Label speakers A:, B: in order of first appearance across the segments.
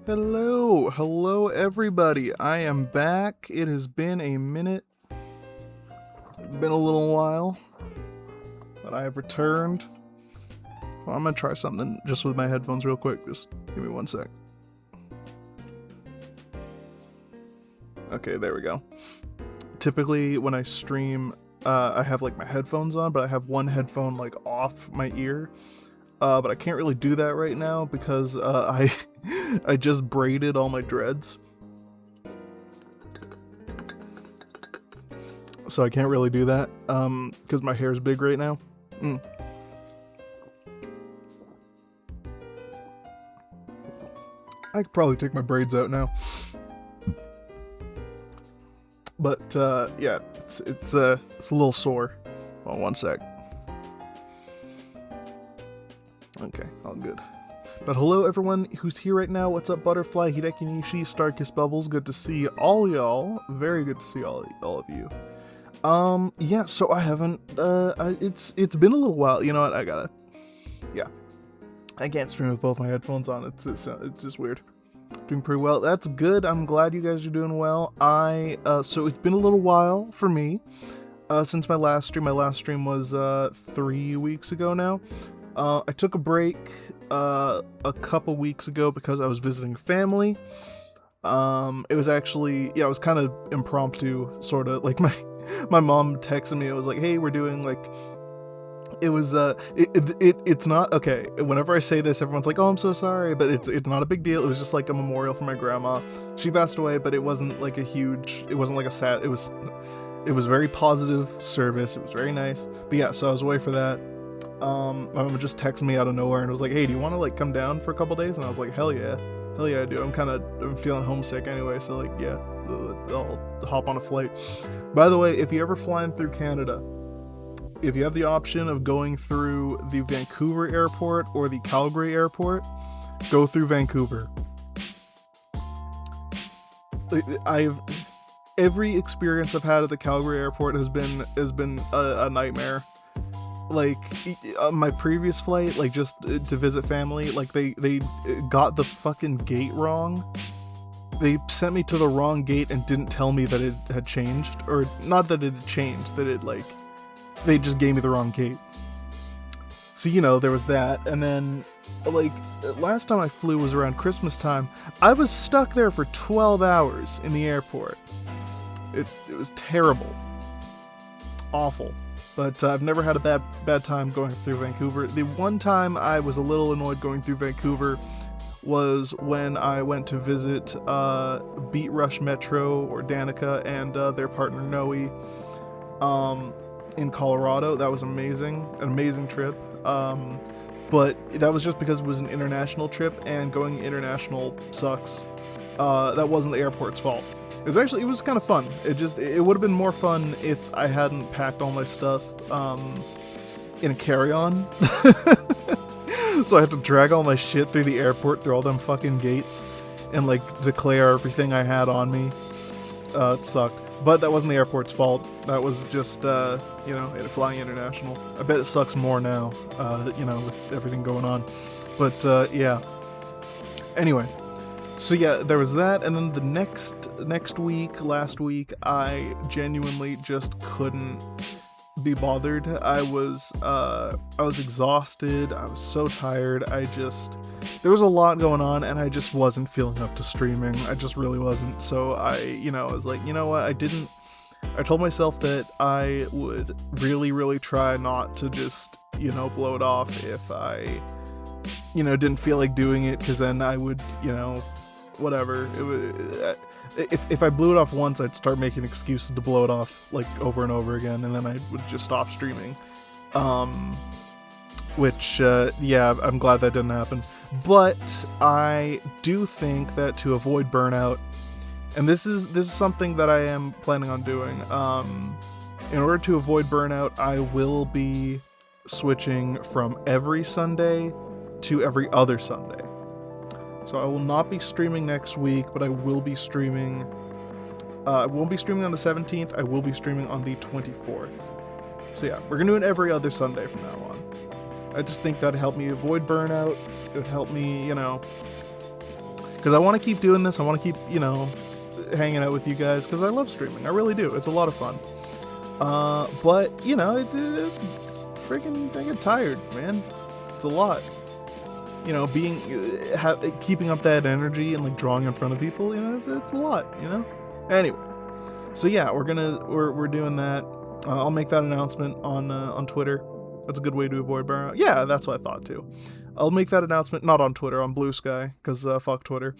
A: Hello everybody. I am back. It has been a minute. It's been a little while, but I have returned. Well, I'm gonna try something just with my headphones real quick. Just give me one sec. Okay, there we go. Typically when I stream, I have like my headphones on, but I have one headphone like off my ear. But I can't really do that right now because I just braided all my dreads. So I can't really do that because my hair is big right now. I could probably take my braids out now. But yeah, it's a little sore. Hold on one sec. Okay, all good. But hello everyone who's here right now. What's up, Butterfly, Hideki Nishi, Starkist Bubbles? Good to see all y'all. Very good to see all of you. Yeah, so I haven't, it's been a little while. You know what, I can't stream with both my headphones on. It's just weird. Doing pretty well. That's good. I'm glad you guys are doing well. So it's been a little while for me, since my last stream. My last stream was, 3 weeks ago now. I took a break a couple weeks ago because I was visiting family. It was actually, yeah, it was kind of impromptu, sort of. Like my mom texted me. It was like, hey, we're doing like, it was it's not okay. Whenever I say this, everyone's like, oh, I'm so sorry, but it's not a big deal. It was just like a memorial for my grandma. She passed away, but it wasn't like it wasn't like a sad. It was a very positive service. It was very nice. But yeah, so I was away for that. My mom just texted me out of nowhere and was like, hey, do you want to like come down for a couple days? And I was like, hell yeah I do. I'm feeling homesick anyway, so like, yeah, I'll hop on a flight. By the way, if you're ever flying through Canada, if you have the option of going through the Vancouver airport or the Calgary airport, go through Vancouver. Every experience I've had at the Calgary airport has been a nightmare. Like, my previous flight, like, just to visit family, like, they got the fucking gate wrong. They sent me to the wrong gate and didn't tell me that it had changed. Or, not that it had changed, that it, like, they just gave me the wrong gate. So, you know, there was that. And then, like, last time I flew was around Christmas time. I was stuck there for 12 hours in the airport. It was terrible. Awful. But I've never had a bad time going through Vancouver. The one time I was a little annoyed going through Vancouver was when I went to visit Beat Rush Metro or Danica and their partner Noe in Colorado. That was amazing. An amazing trip. But that was just because it was an international trip, and going international sucks. That wasn't the airport's fault. It was kind of fun. It would have been more fun if I hadn't packed all my stuff in a carry-on. So I had to drag all my shit through the airport, through all them fucking gates, and like declare everything I had on me. It sucked. But that wasn't the airport's fault. That was just, you know, flying international. I bet it sucks more now, you know, with everything going on. But, yeah. Anyway. So yeah, there was that, and then the last week, I genuinely just couldn't be bothered. I was exhausted. I was so tired. There was a lot going on, and I just wasn't feeling up to streaming. I just really wasn't. So I was like, you know what? I told myself that I would really, really try not to just, you know, blow it off if I, you know, didn't feel like doing it, because then I would, you know, whatever. If I blew it off once, I'd start making excuses to blow it off like over and over again, and then I would just stop streaming. Which yeah, I'm glad that didn't happen. But I do think that to avoid burnout, and this is something that I am planning on doing. In order to avoid burnout, I will be switching from every Sunday to every other Sunday. So I will not be streaming next week, but I will be streaming. I won't be streaming on the 17th. I will be streaming on the 24th. So yeah, we're gonna do it every other Sunday from now on. I just think that'd help me avoid burnout. It would help me, you know, because I want to keep doing this. I want to keep, you know, hanging out with you guys because I love streaming. I really do. It's a lot of fun. But you know, it's freaking. I get tired, man. It's a lot. You know, keeping up that energy and like drawing in front of people. You know, it's a lot. You know. Anyway, so yeah, we're doing that. I'll make that announcement on Twitter. That's a good way to avoid burnout. Yeah, that's what I thought too. I'll make that announcement, not on Twitter, on Blue Sky, because fuck Twitter.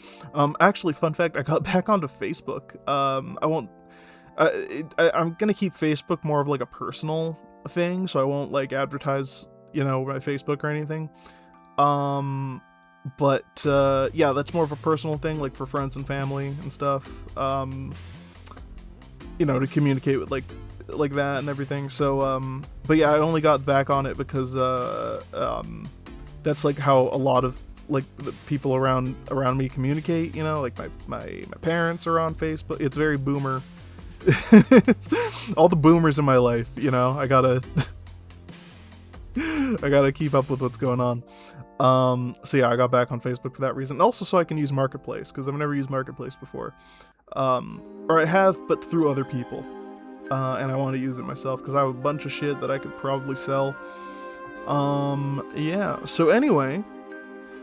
A: Actually, fun fact, I got back onto Facebook. I'm gonna keep Facebook more of like a personal thing, so I won't like advertise, you know, my Facebook or anything. But yeah, that's more of a personal thing, like for friends and family and stuff. You know, to communicate with like that and everything. So but yeah, I only got back on it because that's like how a lot of like the people around me communicate, you know, like my parents are on Facebook. It's very boomer. All the boomers in my life, you know, I gotta keep up with what's going on. So yeah, I got back on Facebook for that reason. Also so I can use Marketplace, because I've never used Marketplace before. Or I have, but through other people. And I want to use it myself because I have a bunch of shit that I could probably sell. Yeah. So anyway,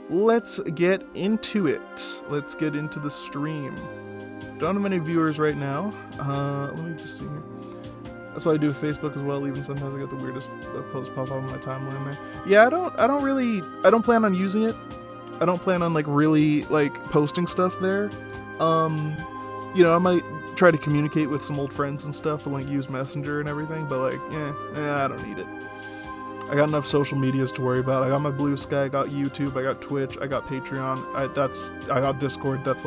A: let's get into it. Let's get into the stream. Don't have any viewers right now. Let me just see here. That's what I do with Facebook as well. Even sometimes I get the weirdest posts pop up on my timeline there. Yeah, I don't plan on using it. I don't plan on like really like posting stuff there. You know, I might try to communicate with some old friends and stuff, to like use Messenger and everything, but like, I don't need it. I got enough social medias to worry about. I got my Blue Sky, I got YouTube, I got Twitch, I got Patreon, I got Discord. That's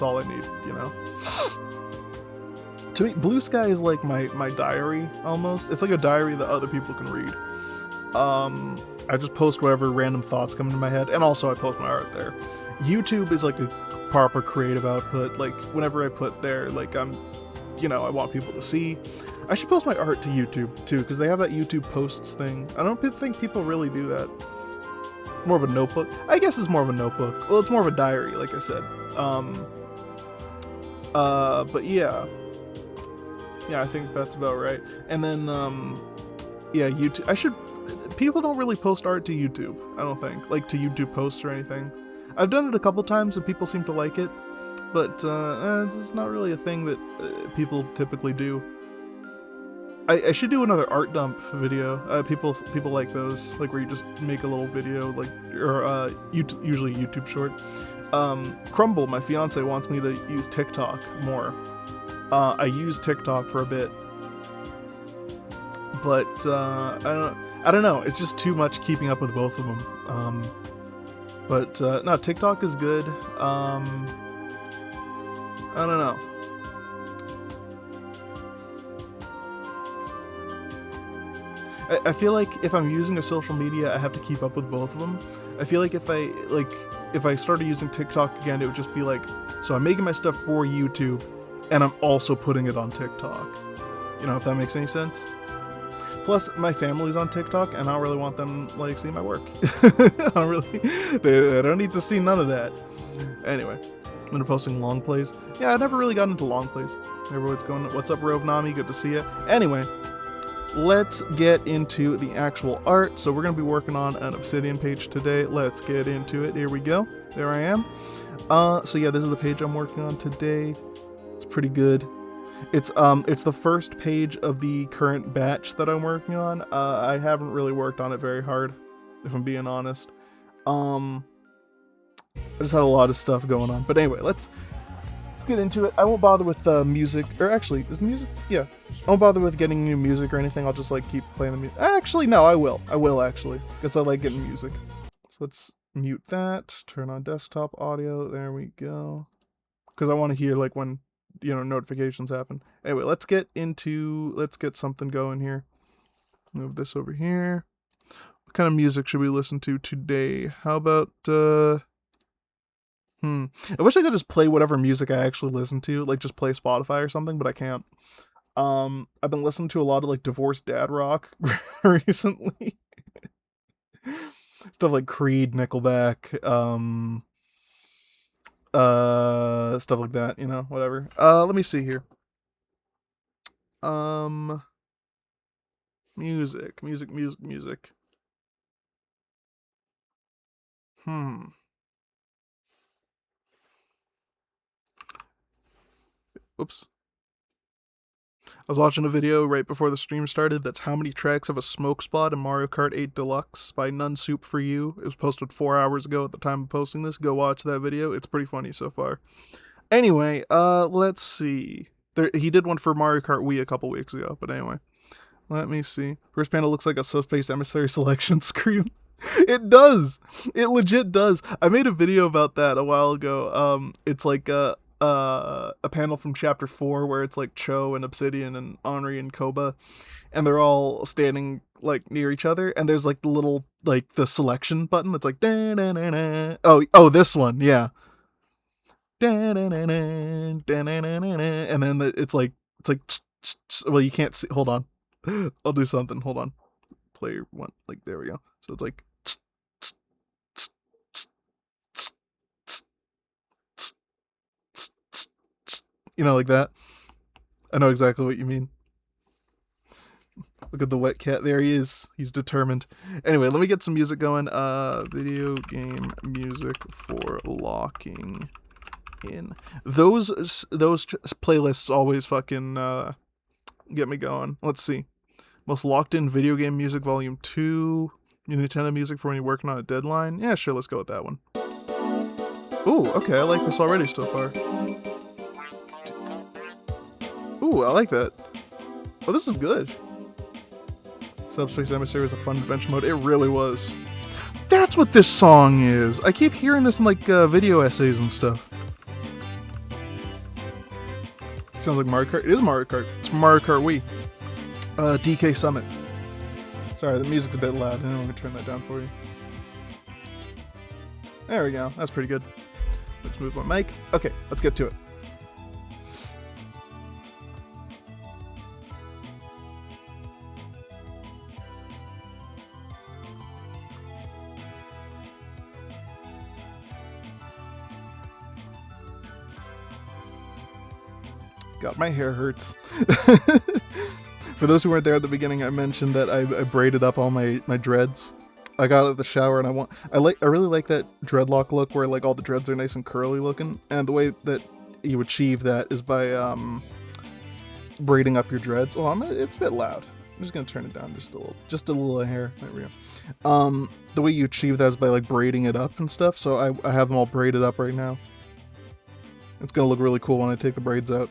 A: all I need, you know. To me, Blue Sky is like my diary almost. It's like a diary that other people can read. I just post whatever random thoughts come into my head, and also I post my art there. YouTube is like a proper creative output. Like whenever I put there, like you know, I want people to see. I should post my art to YouTube too, because they have that YouTube posts thing. I don't think people really do that. More of a notebook. I guess it's more of a notebook. Well, it's more of a diary, like I said. But yeah, I think that's about right. And then yeah, YouTube. People don't really post art to YouTube, I don't think, like to YouTube posts or anything. I've done it a couple times and people seem to like it, but it's not really a thing that people typically do. I should do another art dump video. People like those, like where you just make a little video, like, or usually YouTube short. Crumble, my fiance, wants me to use TikTok more. I used TikTok for a bit, but I don't know. It's just too much keeping up with both of them. But no, TikTok is good. I don't know. I feel like if I'm using a social media, I have to keep up with both of them. I feel like if I started using TikTok again, it would just be like, so I'm making my stuff for YouTube, and I'm also putting it on TikTok. You know, if that makes any sense. Plus, my family's on TikTok, and I don't really want them, like, seeing my work. They don't need to see none of that. Anyway, I'm gonna posting long plays. Yeah, I never really got into long plays. Everyone's going, what's up, Rovnami? Good to see you. Anyway, let's get into the actual art. So we're gonna be working on an Obsidian page today. Let's get into it. Here we go. There I am. So yeah, this is the page I'm working on today. It's pretty good. It's the first page of the current batch that I'm working on. I haven't really worked on it very hard, if I'm being honest. I just had a lot of stuff going on. But anyway, let's get into it. I won't bother with music, or actually, is the music? Yeah. I won't bother with getting new music or anything. I'll just like keep playing the music. Actually, no, I will actually, because I like getting music. So let's mute that. Turn on desktop audio. There we go. Because I want to hear like when, you know, notifications happen. Anyway, let's get something going here. Move this over here. What kind of music should we listen to today? How about I wish I could just play whatever music I actually listen to, like just play Spotify or something, but I can't. I've been listening to a lot of like divorced dad rock recently. Stuff like Creed, Nickelback, Stuff like that, you know, whatever. Let me see here. Music. Oops. I was watching a video right before the stream started that's how many tracks have a smoke spot in Mario Kart 8 Deluxe by None Soup for You. It was posted 4 hours ago at the time of posting this. Go watch that video. It's pretty funny so far. Anyway, let's see. He did one for Mario Kart Wii a couple weeks ago, but anyway. Let me see. First panel looks like a Subspace Emissary selection screen. It does. It legit does. I made a video about that a while ago. It's like a panel from chapter 4 where it's like Cho and Obsidian and Henri and Koba, and they're all standing like near each other, and there's like the little like the selection button that's like oh this one, yeah, and then it's like well, you can't see, hold on. I'll do something, hold on. Play one, like, there we go. So it's like you know, like that. I know exactly what you mean. Look at the wet cat. There he is. He's determined. Anyway, let me get some music going. Video game music for locking in. Those playlists always fucking get me going. Let's see. Most locked in video game music volume 2. Nintendo music for when you're working on a deadline. Yeah, sure, let's go with that one. Ooh, okay, I like this already so far. Ooh, I like that. Oh, this is good. Subspace Emissary was a fun adventure mode. It really was. That's what this song is. I keep hearing this in like video essays and stuff. Sounds like Mario Kart. It is Mario Kart. It's from Mario Kart Wii. DK Summit. Sorry, the music's a bit loud. I know I'm gonna turn that down for you. There we go. That's pretty good. Let's move my mic. Okay, let's get to it. God, my hair hurts. For those who weren't there at the beginning, I mentioned that I braided up all my dreads. I got out of the shower and I really like that dreadlock look where like all the dreads are nice and curly looking. And the way that you achieve that is by braiding up your dreads. Oh, it's a bit loud. I'm just gonna turn it down just a little hair. There we go. The way you achieve that is by like braiding it up and stuff. So I have them all braided up right now. It's gonna look really cool when I take the braids out.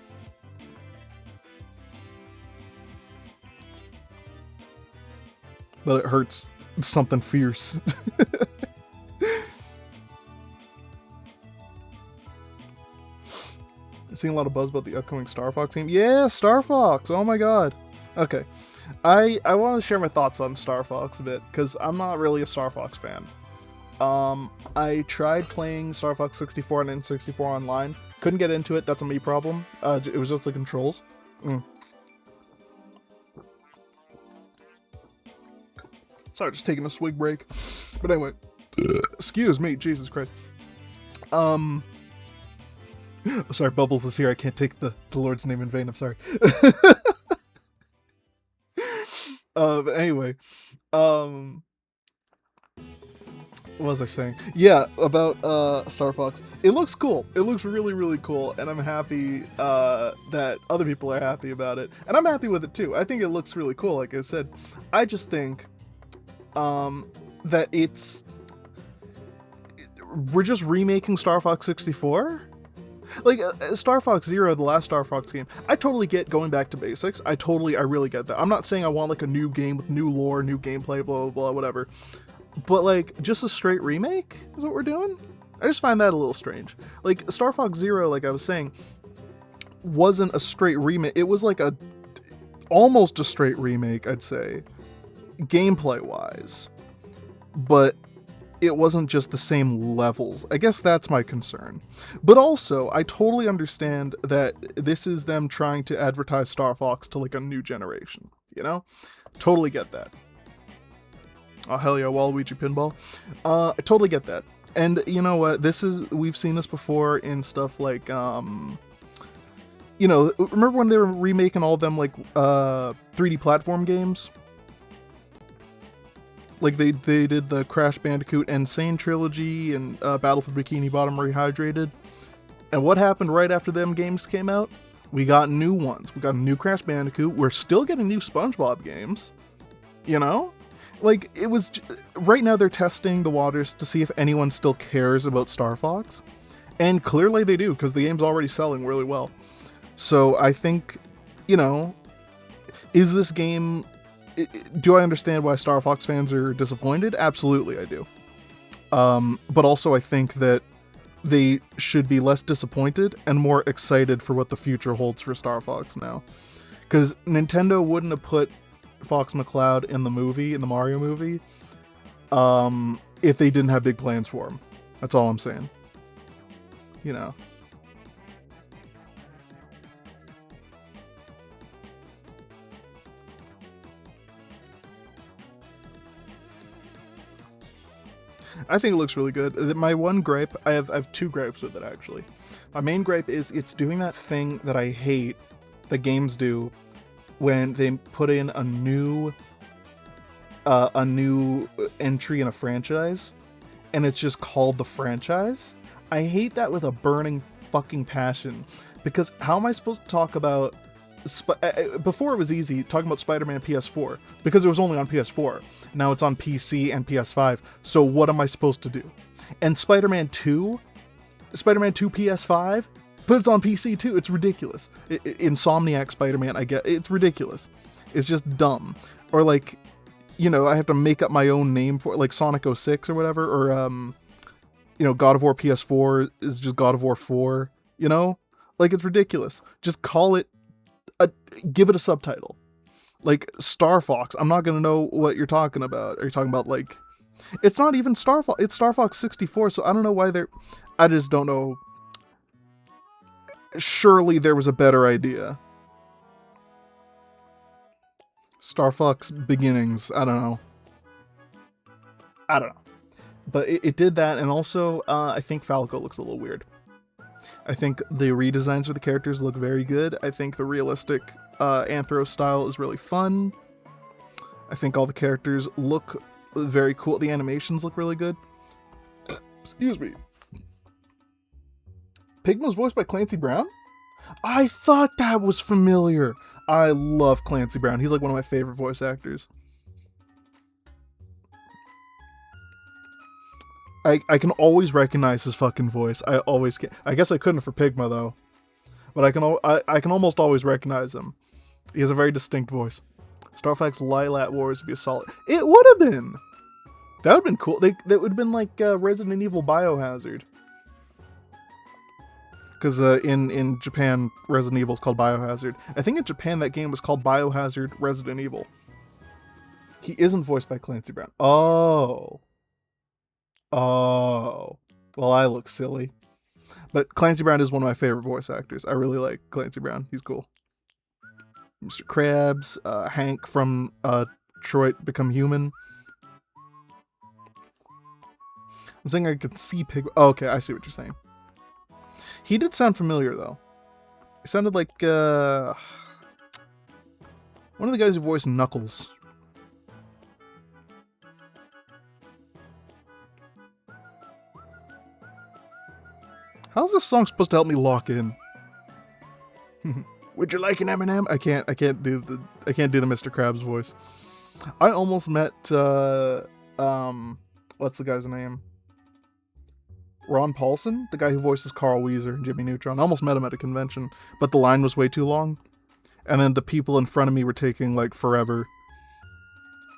A: But it hurts something fierce. Seeing a lot of buzz about the upcoming Star Fox game. Yeah, Star Fox! Oh my god. Okay. I want to share my thoughts on Star Fox a bit, because I'm not really a Star Fox fan. I tried playing Star Fox 64 and N64 online. Couldn't get into it, that's a me problem. It was just the controls. Sorry, just taking a swig break. But anyway, excuse me, Jesus Christ. Sorry, Bubbles is here. I can't take the Lord's name in vain. I'm sorry. But anyway, what was I saying? Yeah, about Star Fox. It looks cool. It looks really, really cool, and I'm happy that other people are happy about it, and I'm happy with it too. I think it looks really cool. Like I said, I just think that we're just remaking Star Fox 64. Like Star Fox Zero, the last Star Fox game, I totally get going back to basics. I really get that. I'm not saying I want like a new game with new lore, new gameplay, blah blah blah, whatever. But like just a straight remake is what we're doing. I just find that a little strange. Like Star Fox Zero, like I was saying, wasn't a straight remake. It was like almost a straight remake, I'd say, gameplay wise, but it wasn't just the same levels. I guess that's my concern. But also, I totally understand that this is them trying to advertise Star Fox to like a new generation, you know? Totally get that. Oh hell yeah, Waluigi Pinball. I totally get that. And you know what? We've seen this before in stuff like remember when they were remaking all them like 3D platform games? Like they did the Crash Bandicoot Insane trilogy and Battle for Bikini Bottom Rehydrated. And what happened right after them games came out? We got new ones. We got a new Crash Bandicoot. We're still getting new SpongeBob games. You know? Like, it was... Right now they're testing the waters to see if anyone still cares about Star Fox. And clearly they do, because the game's already selling really well. So I think, is this game... Do I understand why Star Fox fans are disappointed? Absolutely, I do. But also I think that they should be less disappointed and more excited for what the future holds for Star Fox now. Because Nintendo wouldn't have put Fox McCloud in the Mario movie, if they didn't have big plans for him. That's all I'm saying. I think it looks really good. My one gripe, I have two gripes with it actually. My main gripe is it's doing that thing that I hate that games do when they put in a new entry in a franchise and it's just called the franchise. I hate that with a burning fucking passion, because how am I supposed to talk about before it was easy talking about Spider-Man PS4 because it was only on PS4. Now it's on PC and PS5. So what am I supposed to do? And Spider-Man 2 PS5, but it's on PC too. It's ridiculous. Insomniac Spider-Man, I get it's ridiculous. It's just dumb. Or like, I have to make up my own name for it, like Sonic 06 or whatever, or God of War PS4 is just God of War 4. Like, it's ridiculous. Just call it. Give it a subtitle. Like Star Fox. I'm not gonna know what you're talking about. Are you talking about like? It's not even Star Fox. It's Star Fox 64. So I don't know why they're. I just don't know. Surely there was a better idea. Star Fox Beginnings. I don't know. But it did that, and also I think Falco looks a little weird. I think the redesigns for the characters look very good. I think the realistic Anthro style is really fun. I think all the characters look very cool. The animations look really good. Excuse me. Pigma's voiced by Clancy Brown? I thought that was familiar. I love Clancy Brown. He's like one of my favorite voice actors. I can always recognize his fucking voice. I always can. I guess I couldn't for Pigma though, but I can almost always recognize him. He has a very distinct voice. Star Fox Lilac Wars would be a solid. It would have been. That would have been cool. That would have been like Resident Evil Biohazard. Because in Japan, Resident Evil is called Biohazard. I think in Japan that game was called Biohazard Resident Evil. He isn't voiced by Clancy Brown. Oh, well, I look silly. But Clancy Brown is one of my favorite voice actors. I really like Clancy Brown. He's cool. Mr. Krabs, Hank from Detroit Become Human. I'm saying I could see Pig. Oh, okay, I see what you're saying. He did sound familiar, though. He sounded like one of the guys who voiced Knuckles. How's this song supposed to help me lock in? Would you like an M&M? I can't do the Mr. Krabs voice. I almost met what's the guy's name? Ron Paulson, the guy who voices Carl Weezer and Jimmy Neutron. I almost met him at a convention, but the line was way too long. And then the people in front of me were taking like forever.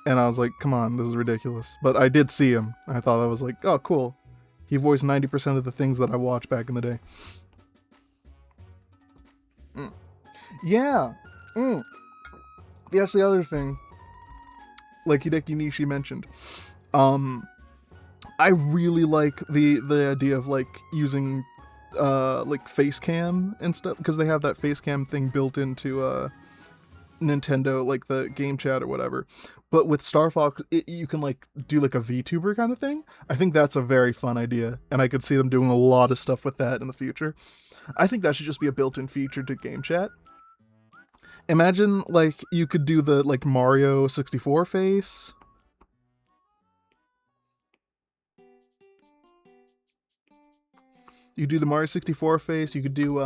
A: And I was like, come on, this is ridiculous. But I did see him. I thought that was like, oh, cool. He voiced 90% of the things that I watched back in the day. Yeah. That's the other thing. Like Hideki Nishi mentioned. I really like the idea of like using like face cam and stuff, because they have that face cam thing built into Nintendo, like the game chat or whatever. But with Star Fox, you can like do like a VTuber kind of thing. I think that's a very fun idea, and I could see them doing a lot of stuff with that in the future. I think that should just be a built-in feature to game chat. Imagine like you could do the like Mario 64 face. You do the Mario 64 face. You could do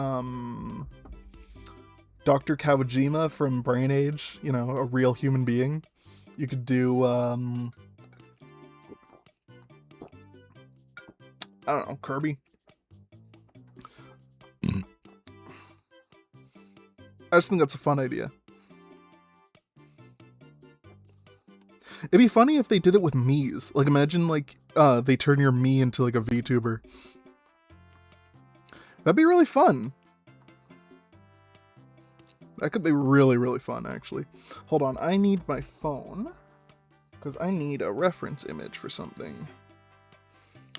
A: Dr. Kawajima from Brain Age, you know, a real human being. You could do I don't know, Kirby. I just think that's a fun idea. It'd be funny if they did it with Mii's. Like, imagine, like, they turn your Mii into, like, a VTuber. That'd be really fun. That could be really, really fun, actually. Hold on, I need my phone. Because I need a reference image for something.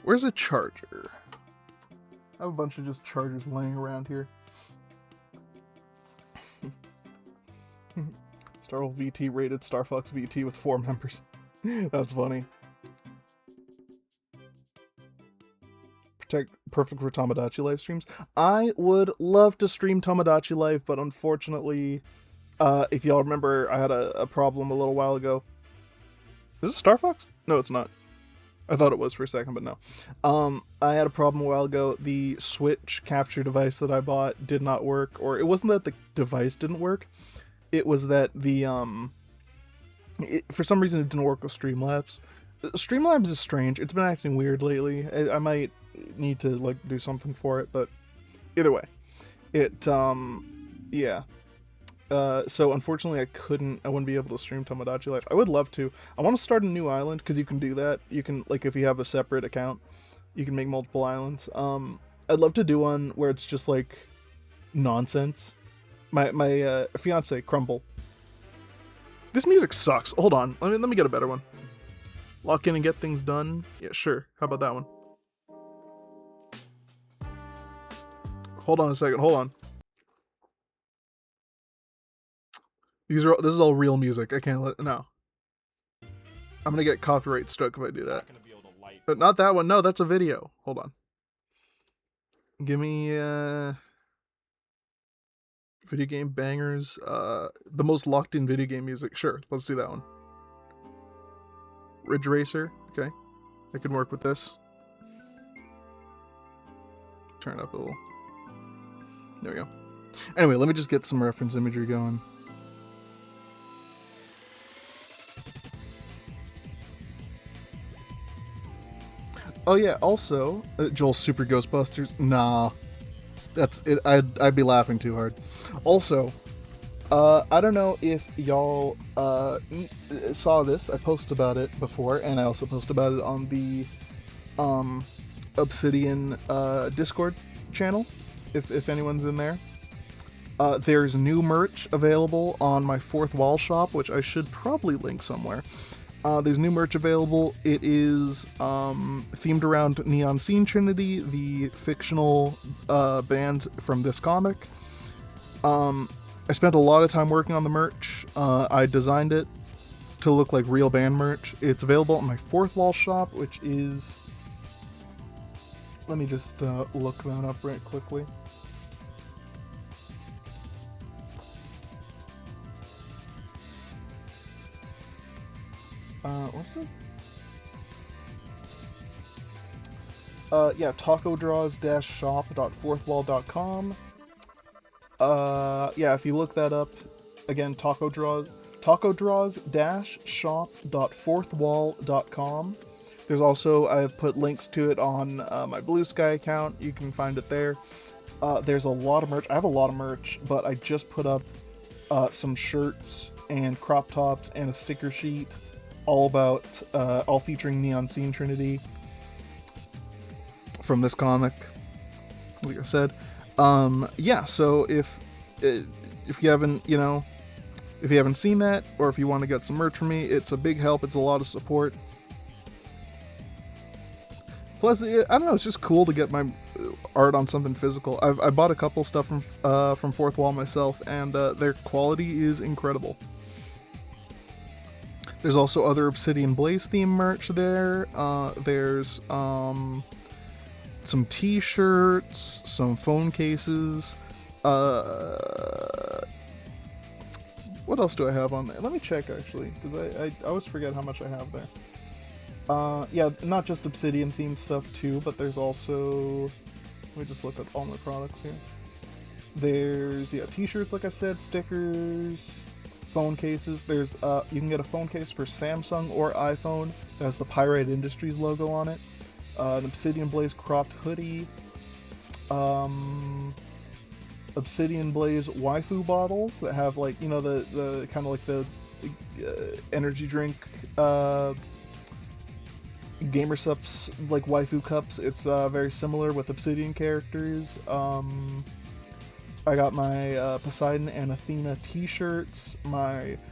A: Where's a charger? I have a bunch of just chargers laying around here. Star Wars VT rated Star Fox VT with 4 members. That's funny. Perfect for Tomodachi live streams. I would love to stream Tomodachi live, but unfortunately, if y'all remember, I had a problem a little while ago. Is this Star Fox? No, it's not. I thought it was for a second, but no. I had a problem a while ago. The Switch capture device that I bought did not work, or it wasn't that the device didn't work. It was that the, for some reason it didn't work with Streamlabs. Streamlabs is strange. It's been acting weird lately. I might need to, like, do something for it, but either way. It, yeah. So unfortunately I wouldn't be able to stream Tomodachi Life. I would love to. I want to start a new island, because you can do that. You can, like, if you have a separate account, you can make multiple islands. I'd love to do one where it's just, like, nonsense. My fiance, Crumble. This music sucks. Hold on. Let me get a better one. Lock in and get things done. Yeah, sure. How about that one? Hold on a second. Hold on. This is all real music. I can't let... No. I'm gonna get copyright struck if I do that. But not that one. No, that's a video. Hold on. Give me, video game bangers. The most locked in video game music. Sure, let's do that one. Ridge Racer. Okay. I can work with this. Turn it up a little. There we go. Anyway, let me just get some reference imagery going. Oh yeah, also, Joel's Super Ghostbusters. Nah. That's it. I'd be laughing too hard. Also, I don't know if y'all saw this. I posted about it before, and I also posted about it on the Obsidian Discord channel, if anyone's in there. There's new merch available on my Fourth Wall shop, which I should probably link somewhere. There's new merch available. It is themed around Neon Scene Trinity, the fictional band from this comic. I spent a lot of time working on the merch. I designed it to look like real band merch. It's available on my Fourth Wall shop, which is... Let me just look that up right quickly. What's it? Yeah, tacodraws-shop.fourthwall.com. Yeah, if you look that up, again, tacodraws-shop.fourthwall.com. There's also, I've put links to it on my Blue Sky account. You can find it there. There's a lot of merch. I have a lot of merch, but I just put up some shirts and crop tops and a sticker sheet, all featuring Neon Scene Trinity from this comic, like I said. Yeah, so if you haven't, if you haven't seen that, or if you want to get some merch from me, it's a big help. It's a lot of support. Plus, I don't know, it's just cool to get my art on something physical. I bought a couple stuff from Fourth Wall myself, and their quality is incredible. There's also other Obsidian Blaze theme merch there. There's some t-shirts, some phone cases. What else do I have on there? Let me check, actually, because I always forget how much I have there. Yeah, not just Obsidian themed stuff too, but there's also, let me just look at all my products here. There's, yeah, t-shirts, like I said, stickers, phone cases. There's, you can get a phone case for Samsung or iPhone that has the Pirate Industries logo on it. An Obsidian Blaze cropped hoodie. Obsidian Blaze waifu bottles that have, like, you know, the kind of like the energy drink, Gamersup's like waifu cups. It's very similar with Obsidian characters. I got my Poseidon and Athena t-shirts.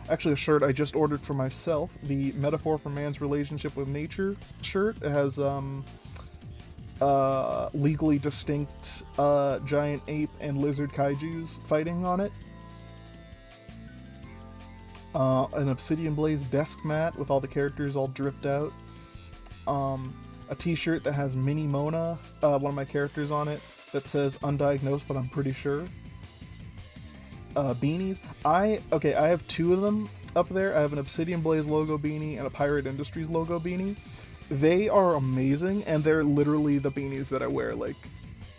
A: Actually, a shirt I just ordered for myself. The Metaphor for Man's Relationship with Nature shirt. It has legally distinct giant ape and lizard kaijus fighting on it. An Obsidian Blaze desk mat with all the characters all dripped out. A t-shirt that has Mini Mona, one of my characters, on it, that says undiagnosed, but I'm pretty sure. Beanies. I have two of them up there. I have an Obsidian Blaze logo beanie and a Pirate Industries logo beanie. They are amazing, and they're literally the beanies that I wear, like,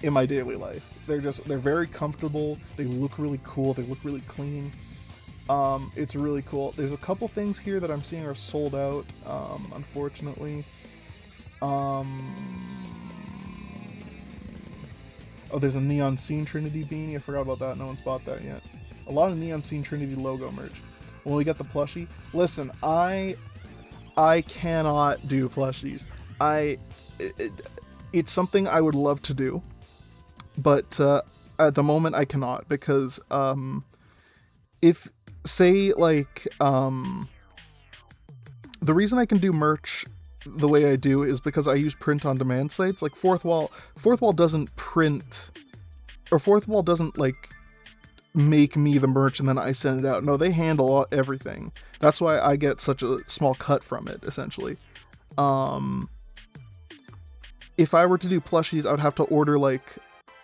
A: in my daily life. They're very comfortable, they look really cool, they look really clean. It's really cool. There's a couple things here that I'm seeing are sold out, unfortunately. Oh, there's a Neon Scene Trinity beanie. I forgot about that. No one's bought that yet. A lot of Neon Scene Trinity logo merch. When we get the plushie, listen, I cannot do plushies. It's something I would love to do, but at the moment I cannot, because if, say, like, the reason I can do merch the way I do is because I use print-on-demand sites. Like Fourth Wall doesn't print, or Fourth Wall doesn't, like, make me the merch and then I send it out. No, they handle everything. That's why I get such a small cut from it, essentially. If I were to do plushies, I would have to order, like,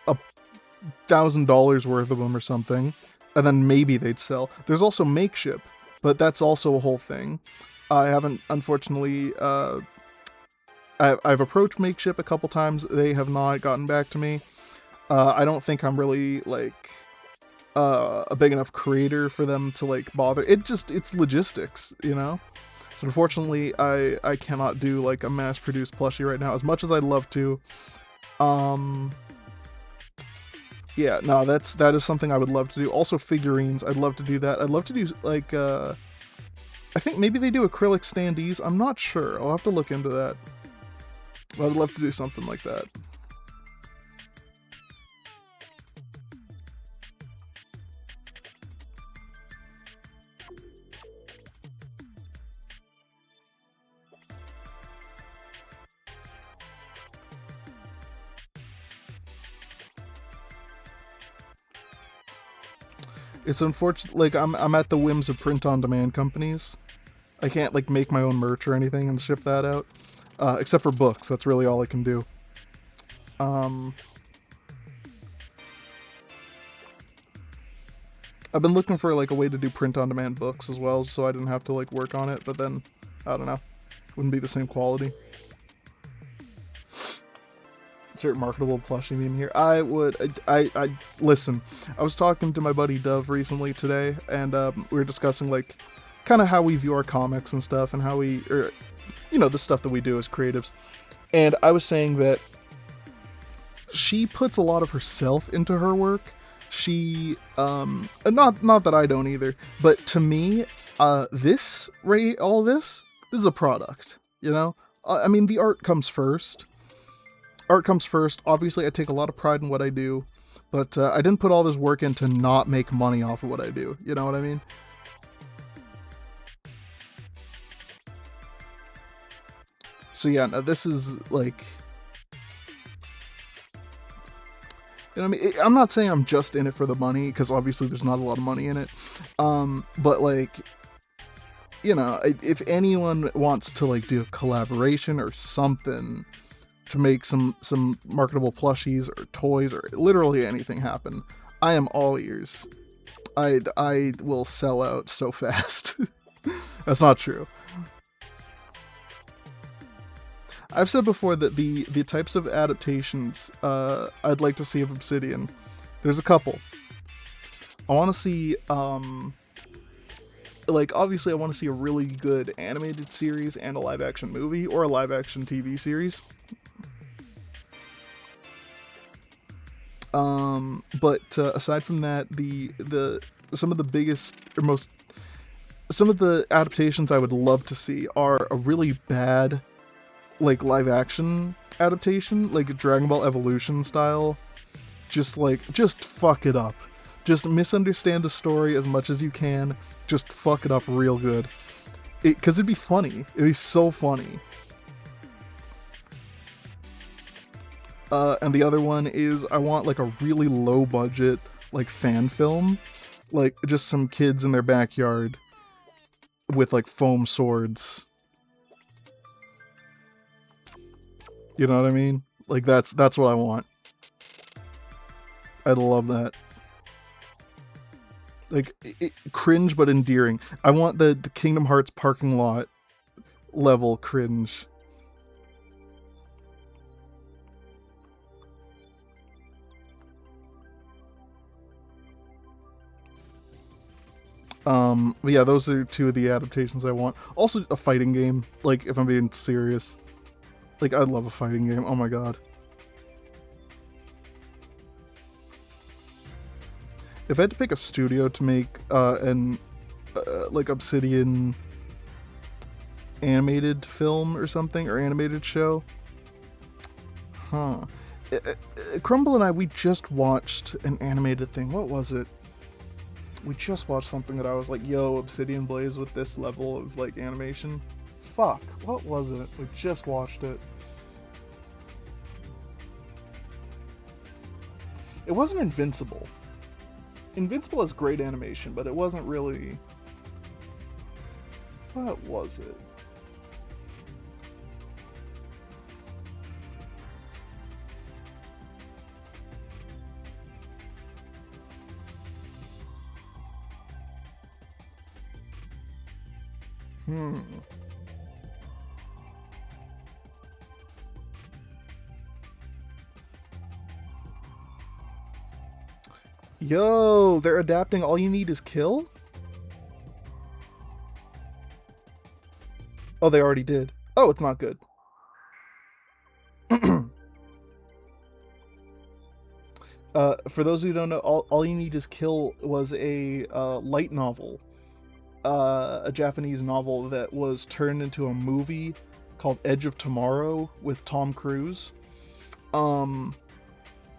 A: $1,000 worth of them or something, and then maybe they'd sell. There's also Makeship, but that's also a whole thing. I haven't, unfortunately, I've approached Makeship a couple times. They have not gotten back to me. I don't think I'm really, like, a big enough creator for them to, like, bother. It's logistics, you know? So unfortunately, I cannot do, like, a mass-produced plushie right now, as much as I'd love to. Yeah, no, that is something I would love to do. Also figurines, I'd love to do that. I'd love to do, like, I think maybe they do acrylic standees. I'm not sure. I'll have to look into that. But I'd love to do something like that. It's unfortunate, like, I'm at the whims of print-on-demand companies. I can't, like, make my own merch or anything and ship that out. Except for books, that's really all I can do. I've been looking for, like, a way to do print-on-demand books as well, so I didn't have to, like, work on it, but then, I don't know. Wouldn't be the same quality. Insert marketable plushie meme here. I listen, I was talking to my buddy Dove recently today, and we were discussing, like, kind of how we view our comics and stuff, and how we, or, you know, the stuff that we do as creatives. And I was saying that she puts a lot of herself into her work. She, not that I don't either, but to me, all this is a product, you know? I mean, the art comes first. Art comes first. Obviously, I take a lot of pride in what I do, but I didn't put all this work in to not make money off of what I do. You know what I mean? So yeah, no, this is, like, You know what I mean? I'm not saying I'm just in it for the money, because obviously there's not a lot of money in it. But like, you know, if anyone wants to like do a collaboration or something to make some marketable plushies or toys or literally anything happen, I am all ears. I will sell out so fast. That's not true. I've said before that the types of adaptations I'd like to see of Obsidian, there's a couple. I want to see, like, obviously I want to see a really good animated series and a live-action movie, or a live-action TV series. But aside from that, some of the biggest, or most, some of the adaptations I would love to see are a really bad, like, live-action adaptation, like Dragon Ball Evolution style. Just fuck it up. Just misunderstand the story as much as you can. Just fuck it up real good. Because it'd be funny. It'd be so funny. And the other one is, I want like a really low budget, like, fan film. Like, just some kids in their backyard with like foam swords. You know what I mean? Like, that's what I want. I'd love that. Like, cringe but endearing. I want the Kingdom Hearts parking lot level cringe. But yeah, those are two of the adaptations I want. Also, a fighting game. Like, if I'm being serious. Like, I'd love a fighting game. Oh my god. If I had to pick a studio to make like, Obsidian animated film or something, or animated show, Crumble and I, we just watched an animated thing. What was it? We just watched something that I was like, yo, Obsidian Blaze with this level of, like, animation. Fuck, what was it? We just watched it. It wasn't Invincible. Invincible has great animation, but it wasn't really... What was it? Yo, they're adapting All You Need Is Kill? Oh, they already did. Oh, it's not good. For those who don't know, All You Need Is Kill was a light novel. A Japanese novel that was turned into a movie called Edge of Tomorrow with Tom Cruise. And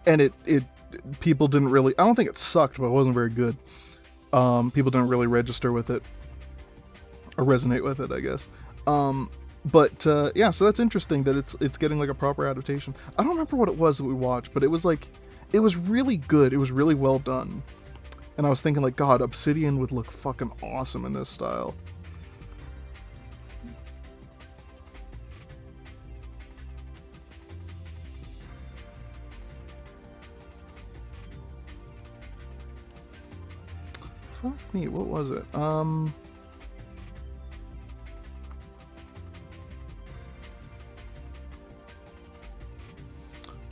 A: it people didn't really... I don't think it sucked, but it wasn't very good. People didn't really register with it. Or resonate with it, I guess. But yeah, so that's interesting that it's getting like a proper adaptation. I don't remember what it was that we watched, but it was like... It was really good. It was really well done. And I was thinking, like, God, Obsidian would look fucking awesome in this style. Fuck me, what was it?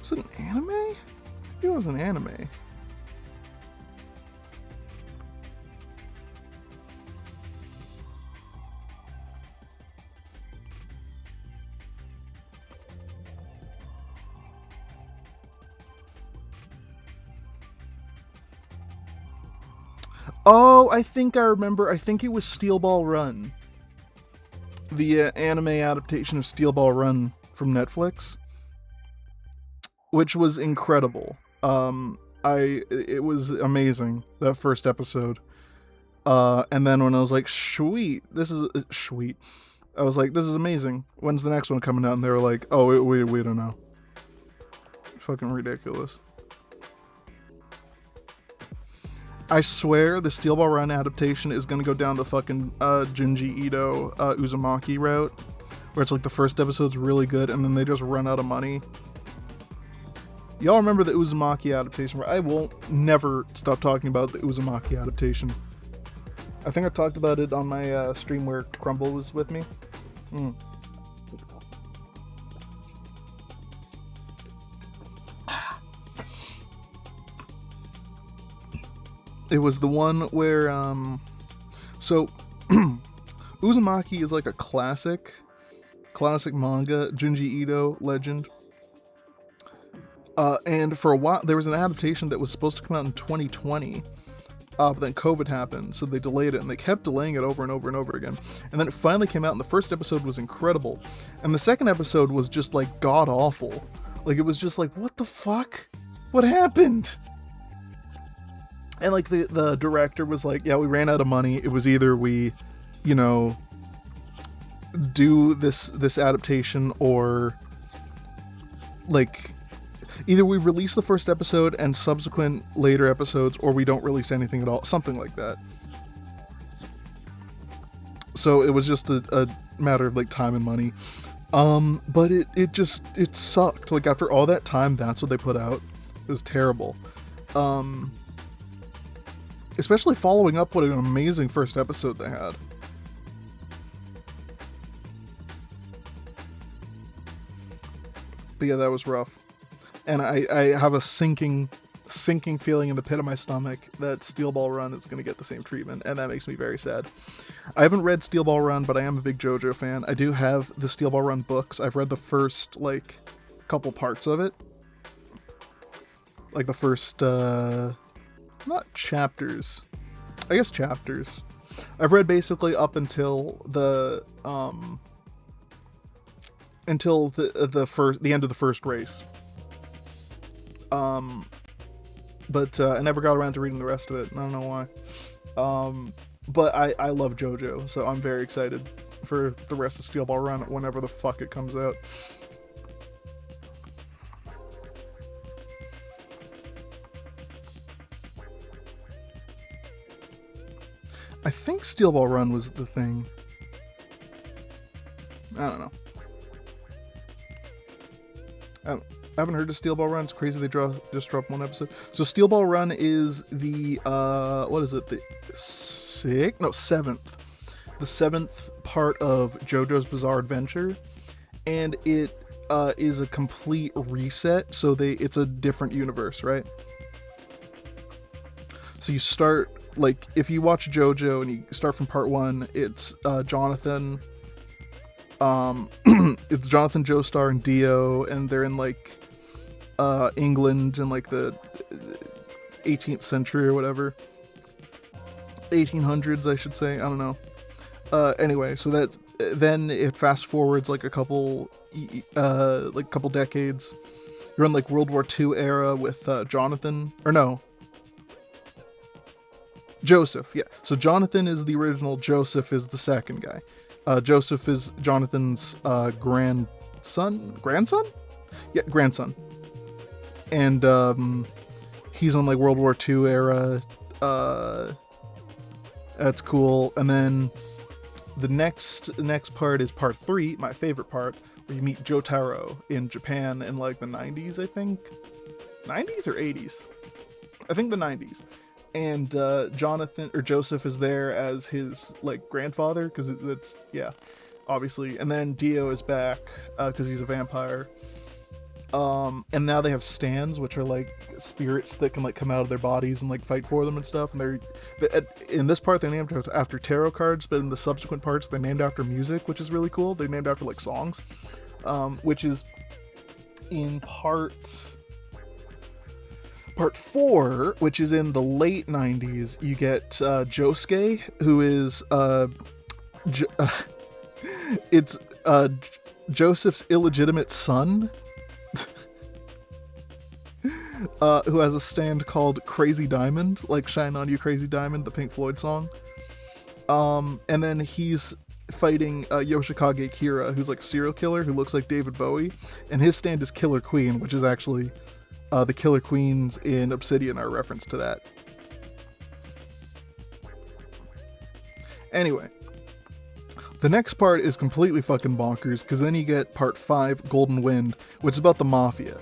A: Was it an anime? Maybe it was an anime. Oh, I think I remember. I think it was Steel Ball Run. The anime adaptation of Steel Ball Run from Netflix. Which was incredible. It was amazing, that first episode. And then when I was like, sweet, this is sweet. I was like, this is amazing. When's the next one coming out? And they were like, oh, we don't know. Fucking ridiculous. I swear the Steel Ball Run adaptation is gonna go down the fucking Junji Ito Uzumaki route, where it's like the first episode's really good and then they just run out of money. Y'all remember the Uzumaki adaptation? Where I won't never stop talking about the Uzumaki adaptation. I think I talked about it on my stream where Crumble was with me. It was the one where, so, Uzumaki is like a classic manga, Junji Ito legend. And for a while, there was an adaptation that was supposed to come out in 2020, but then COVID happened, so they delayed it, and they kept delaying it over and over and over again. And then it finally came out, and the first episode was incredible. And the second episode was just, like, god-awful. Like, it was just like, what the fuck? What happened? And, like, the director was like, yeah, we ran out of money. It was either we, you know, do this adaptation, or, like, either we release the first episode and subsequent later episodes, or we don't release anything at all. Something like that. So it was just a matter of, like, time and money. But it sucked. Like, after all that time, that's what they put out. It was terrible. Especially following up what an amazing first episode they had. But yeah, that was rough. And I have a sinking feeling in the pit of my stomach that Steel Ball Run is going to get the same treatment, and that makes me very sad. I haven't read Steel Ball Run, but I am a big JoJo fan. I do have the Steel Ball Run books. I've read the first, like, couple parts of it. Like, the first, not chapters. I guess chapters. I've read basically up until the end of the first race. But I never got around to reading the rest of it. I don't know why. But I love JoJo, so I'm very excited for the rest of Steel Ball Run whenever the fuck it comes out. I think Steel Ball Run was the thing. I don't know. I haven't heard of Steel Ball Run. It's crazy they just dropped one episode. So Steel Ball Run is the, what is it? The seventh. The seventh part of JoJo's Bizarre Adventure. And it is a complete reset. So it's a different universe, right? So you start, like, if you watch JoJo and you start from part 1, it's Jonathan. It's Jonathan, Joestar, and Dio, and they're in, like, England in, like, the 18th century or whatever. 1800s, I should say. I don't know. Anyway, so then it fast forwards like a couple decades. You're in, like, World War II era with Jonathan, or no, Joseph. Yeah. So Jonathan is the original. Joseph is the second guy. Joseph is Jonathan's grandson. Yeah, grandson. And he's on, like, World War II era. That's cool. And then the next part is part 3, my favorite part, where you meet Jotaro in Japan in, like, the 90s, I think. 90s or 80s? I think the 90s. And Joseph is there as his, like, grandfather, because it's, yeah, obviously. And then Dio is back, because he's a vampire. And now they have stands, which are, like, spirits that can, like, come out of their bodies and, like, fight for them and stuff. And in this part, they're named after tarot cards, but in the subsequent parts, they're named after music, which is really cool. They're named after, like, songs, which is in part 4, which is in the late 90s. You get Josuke, who is it's Joseph's illegitimate son, who has a stand called Crazy Diamond, like Shine On You Crazy Diamond, the Pink Floyd song. And then he's fighting Yoshikage Kira, who's, like, a serial killer who looks like David Bowie, and his stand is Killer Queen, which is actually the Killer Queens in Obsidian are a reference to that. Anyway, the next part is completely fucking bonkers, because then you get part 5, Golden Wind, which is about the Mafia.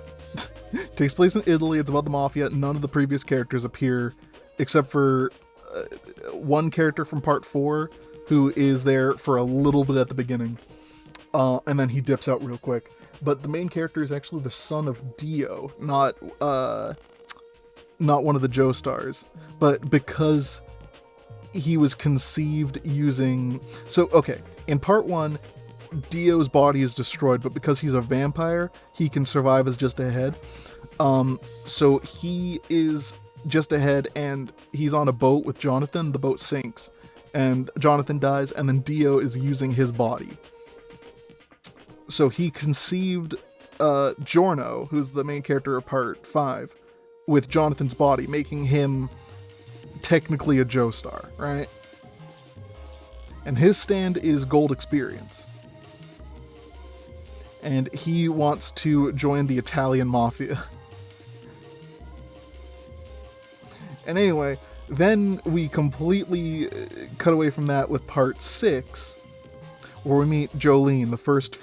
A: Takes place in Italy, it's about the Mafia. None of the previous characters appear, except for one character from part 4, who is there for a little bit at the beginning. And then he dips out real quick. But the main character is actually the son of Dio, not one of the Joestars. But because he was conceived using... So, okay, in part 1, Dio's body is destroyed, but because he's a vampire, he can survive as just a head. So he is just a head, and he's on a boat with Jonathan. The boat sinks, and Jonathan dies, and then Dio is using his body. So he conceived Giorno, who's the main character of part 5, with Jonathan's body, making him technically a Joestar, right? And his stand is Gold Experience. And he wants to join the Italian Mafia. And anyway, then we completely cut away from that with part 6, where we meet Jolene, the first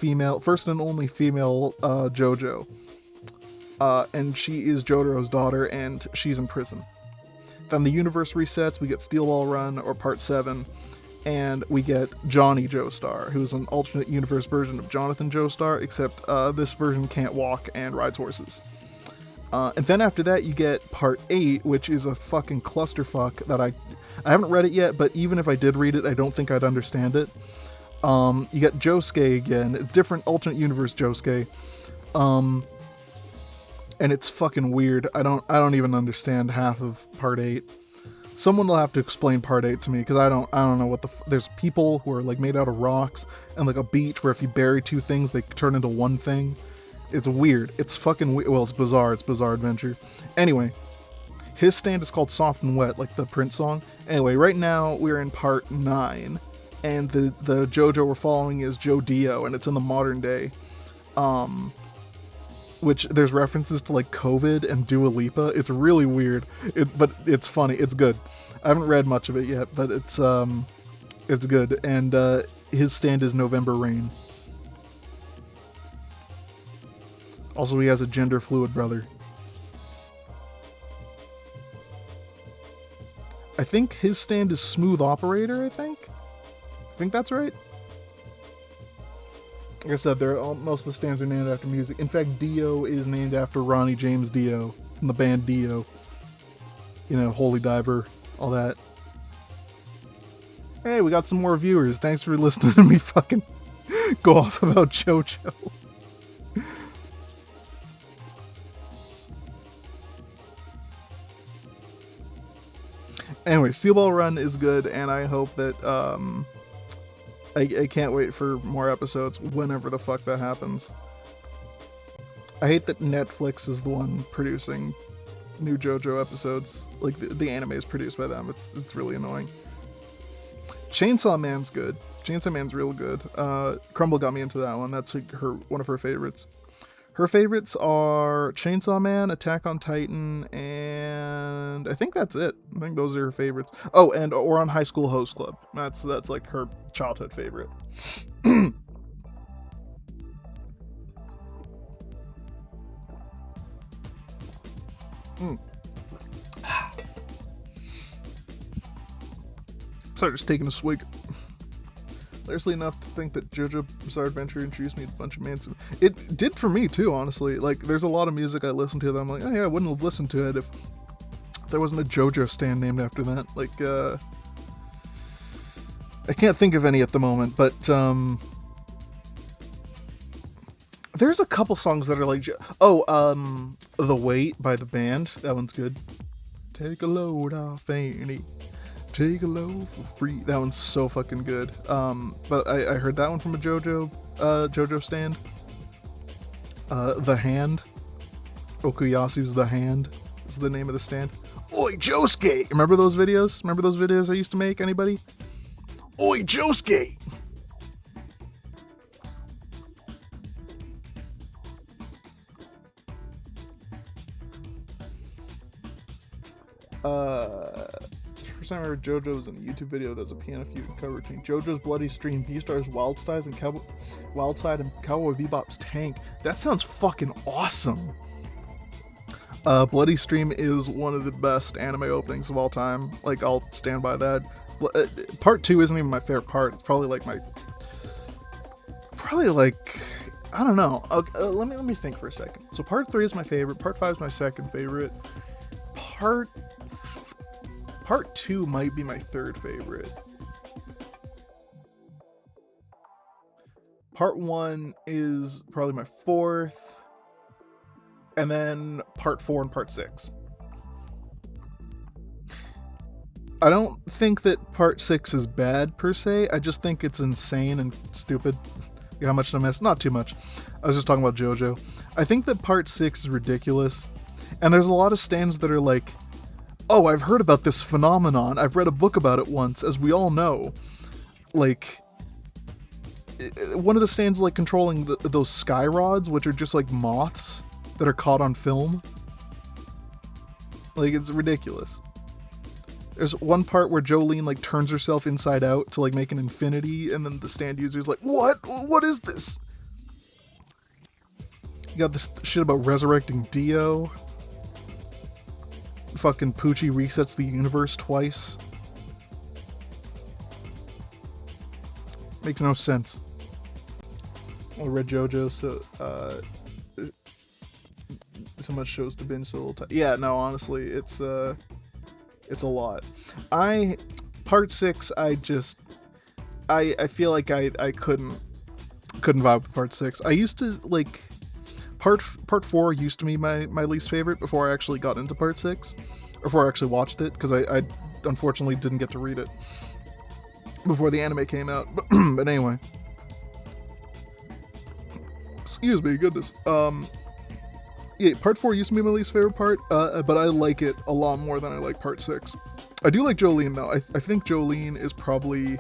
A: and only female JoJo. And she is Jotaro's daughter, and she's in prison. Then the universe resets, we get Steel Ball Run, or part 7, and we get Johnny Joestar, who's an alternate universe version of Jonathan Joestar, except this version can't walk and rides horses. And then after that, you get part 8, which is a fucking clusterfuck that I haven't read it yet, but even if I did read it, I don't think I'd understand it. You get Josuke again. It's different alternate universe Josuke. And it's fucking weird. I don't even understand half of part 8. Someone will have to explain part 8 to me, because I don't know what there's people who are like made out of rocks, and like a beach where if you bury two things, they turn into one thing. It's weird. It's fucking weird. Well, it's bizarre. It's Bizarre Adventure. Anyway, his stand is called Soft and Wet, like the Prince song. Anyway, right now we're in part 9, and the JoJo we're following is Joe Dio, and it's in the modern day. Which there's references to like COVID and Dua Lipa. It's really weird, but it's funny. It's good. I haven't read much of it yet, but it's good. And his stand is November Rain. Also, he has a gender fluid brother. I think his stand is Smooth Operator. I think that's right. Like I said, most of the stands are named after music. In fact, Dio is named after Ronnie James Dio from the band Dio. You know, Holy Diver, all that. Hey, we got some more viewers. Thanks for listening to me fucking go off about JoJo. Anyway, Steel Ball Run is good, and I hope that I can't wait for more episodes whenever the fuck that happens. I hate that Netflix is the one producing new JoJo episodes. Like, the anime is produced by them. It's really annoying. Chainsaw Man's good. Chainsaw Man's real good. Crumble got me into that one. That's like one of her favorites. Her favorites are Chainsaw Man, Attack on Titan, and I think that's it. I think those are her favorites. Oh, and Ouran High School Host Club. That's like her childhood favorite. Sorry, just taking a swig. Hilariously enough to think that JoJo Bizarre Adventure introduced me to a bunch of Manson. It did for me too, honestly. Like, there's a lot of music I listen to that I'm like, oh yeah, I wouldn't have listened to it if there wasn't a JoJo stand named after that. Like, I can't think of any at the moment, but there's a couple songs that are like, The Weight by the band. That one's good. Take a load off Annie. Take a load for free. That one's so fucking good. But I heard that one from a JoJo stand. The Hand. Okuyasu's The Hand is the name of the stand. Oi, Josuke! Remember those videos? Remember those videos I used to make? Anybody? Oi, Josuke! First time I heard JoJo was in a YouTube video that was a Piano Fusion cover routine. JoJo's Bloody Stream, Beastars, Wildside, and Cowboy Bebop's Tank. That sounds fucking awesome. Bloody Stream is one of the best anime openings of all time. Like, I'll stand by that. Part 2 isn't even my favorite part. It's probably like I don't know. Okay, let me think for a second. So part 3 is my favorite. Part 5 is my second favorite. Part 2 might be my third favorite. Part 1 is probably my fourth. And then part 4 and part 6. I don't think that part 6 is bad per se. I just think it's insane and stupid. You know how much did I miss? Not too much. I was just talking about JoJo. I think that part 6 is ridiculous. And there's a lot of stands that are like, oh, I've heard about this phenomenon. I've read a book about it once, as we all know. Like, one of the stands like controlling those sky rods, which are just like moths that are caught on film. Like, it's ridiculous. There's one part where Jolene like turns herself inside out to like make an infinity, and then the stand user's like, what? What is this? You got this shit about resurrecting Dio. Fucking Poochie resets the universe twice. Makes no sense. I read JoJo, so much shows to binge, so little time. Yeah, no, honestly, it's a lot. Part 6, I feel like I couldn't vibe with part 6. I used to like part 4 used to be my least favorite before I actually got into part 6, or before I actually watched it, because I unfortunately didn't get to read it before the anime came out. But anyway, excuse me, goodness. Yeah, part 4 used to be my least favorite part, but I like it a lot more than I like part 6. I do like Jolene, though. I think Jolene is probably...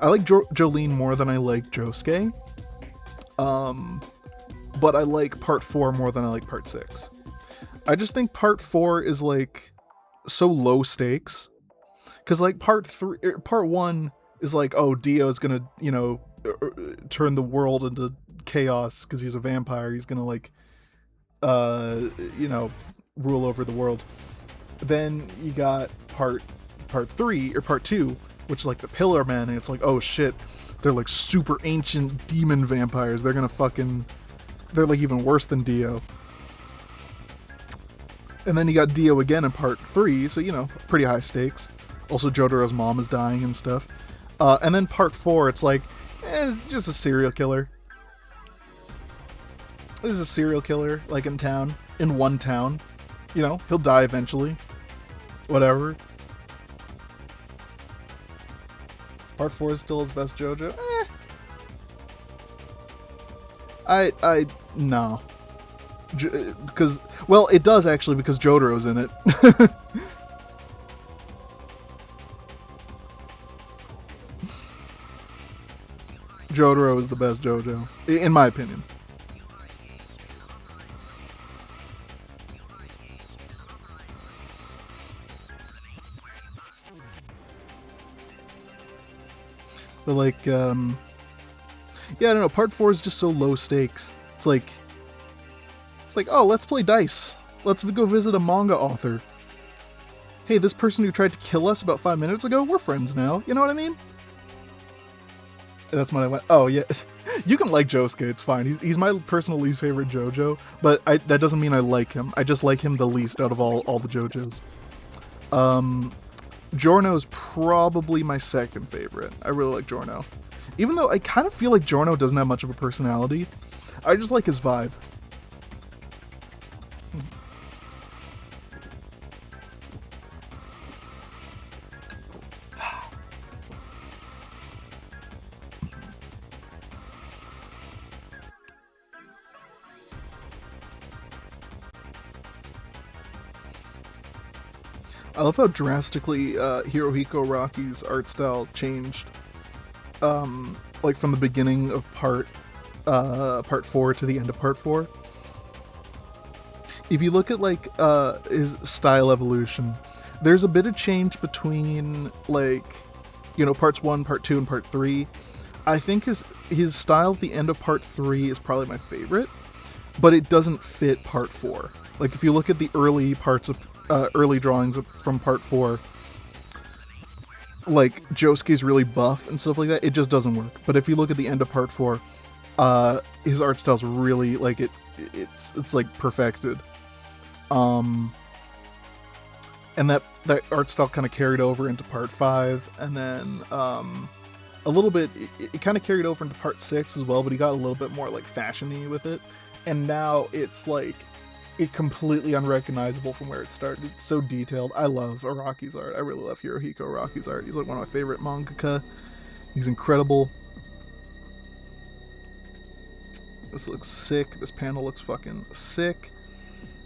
A: I like Jolene more than I like Josuke. But I like part 4 more than I like part 6. I just think part 4 is, like, so low stakes. Because, like, part 1 is like, oh, Dio's gonna, you know, turn the world into chaos because he's a vampire. He's gonna, like... you know, rule over the world. Then you got part 3 or part 2, which is like the Pillar Men, and it's like, oh shit, they're like super ancient demon vampires. They're like even worse than Dio. And then you got Dio again in part 3, so you know, pretty high stakes. Also, Jotaro's mom is dying and stuff. And then part 4, it's like, it's just a serial killer. This is a serial killer, like in one town. You know, he'll die eventually. Whatever. Part 4 is still his best JoJo. No. Because, well, it does actually, because Jotaro's in it. Jotaro is the best JoJo, in my opinion. But like, yeah, I don't know, part 4 is just so low stakes. It's like, oh, let's play dice. Let's go visit a manga author. Hey, this person who tried to kill us about 5 minutes ago, we're friends now. You know what I mean? That's when I went, oh yeah, you can like Josuke, it's fine. He's my personal least favorite JoJo, but that doesn't mean I like him. I just like him the least out of all the JoJos. Giorno's probably my second favorite. I really like Giorno. Even though I kind of feel like Giorno doesn't have much of a personality, I just like his vibe. I love how drastically Hirohiko Araki's art style changed. Like from the beginning of part 4 to the end of part 4. If you look at like his style evolution, there's a bit of change between, like, you know, parts 1, part 2, and part 3. I think his style at the end of part 3 is probably my favorite, but it doesn't fit part 4. Like, if you look at the early parts of early drawings from part 4, like, Josuke's really buff and stuff like that, it just doesn't work. But if you look at the end of part 4, his art style's really, like, it's like perfected. And that art style kind of carried over into part 5, and then a little bit, it kind of carried over into part 6 as well, but he got a little bit more, like, fashion-y with it. And now it's, like, it completely unrecognizable from where it started. It's so detailed. I love Araki's art. I really love Hirohiko Araki's art. He's, like, one of my favorite mangaka. He's incredible. This looks sick. This panel looks fucking sick.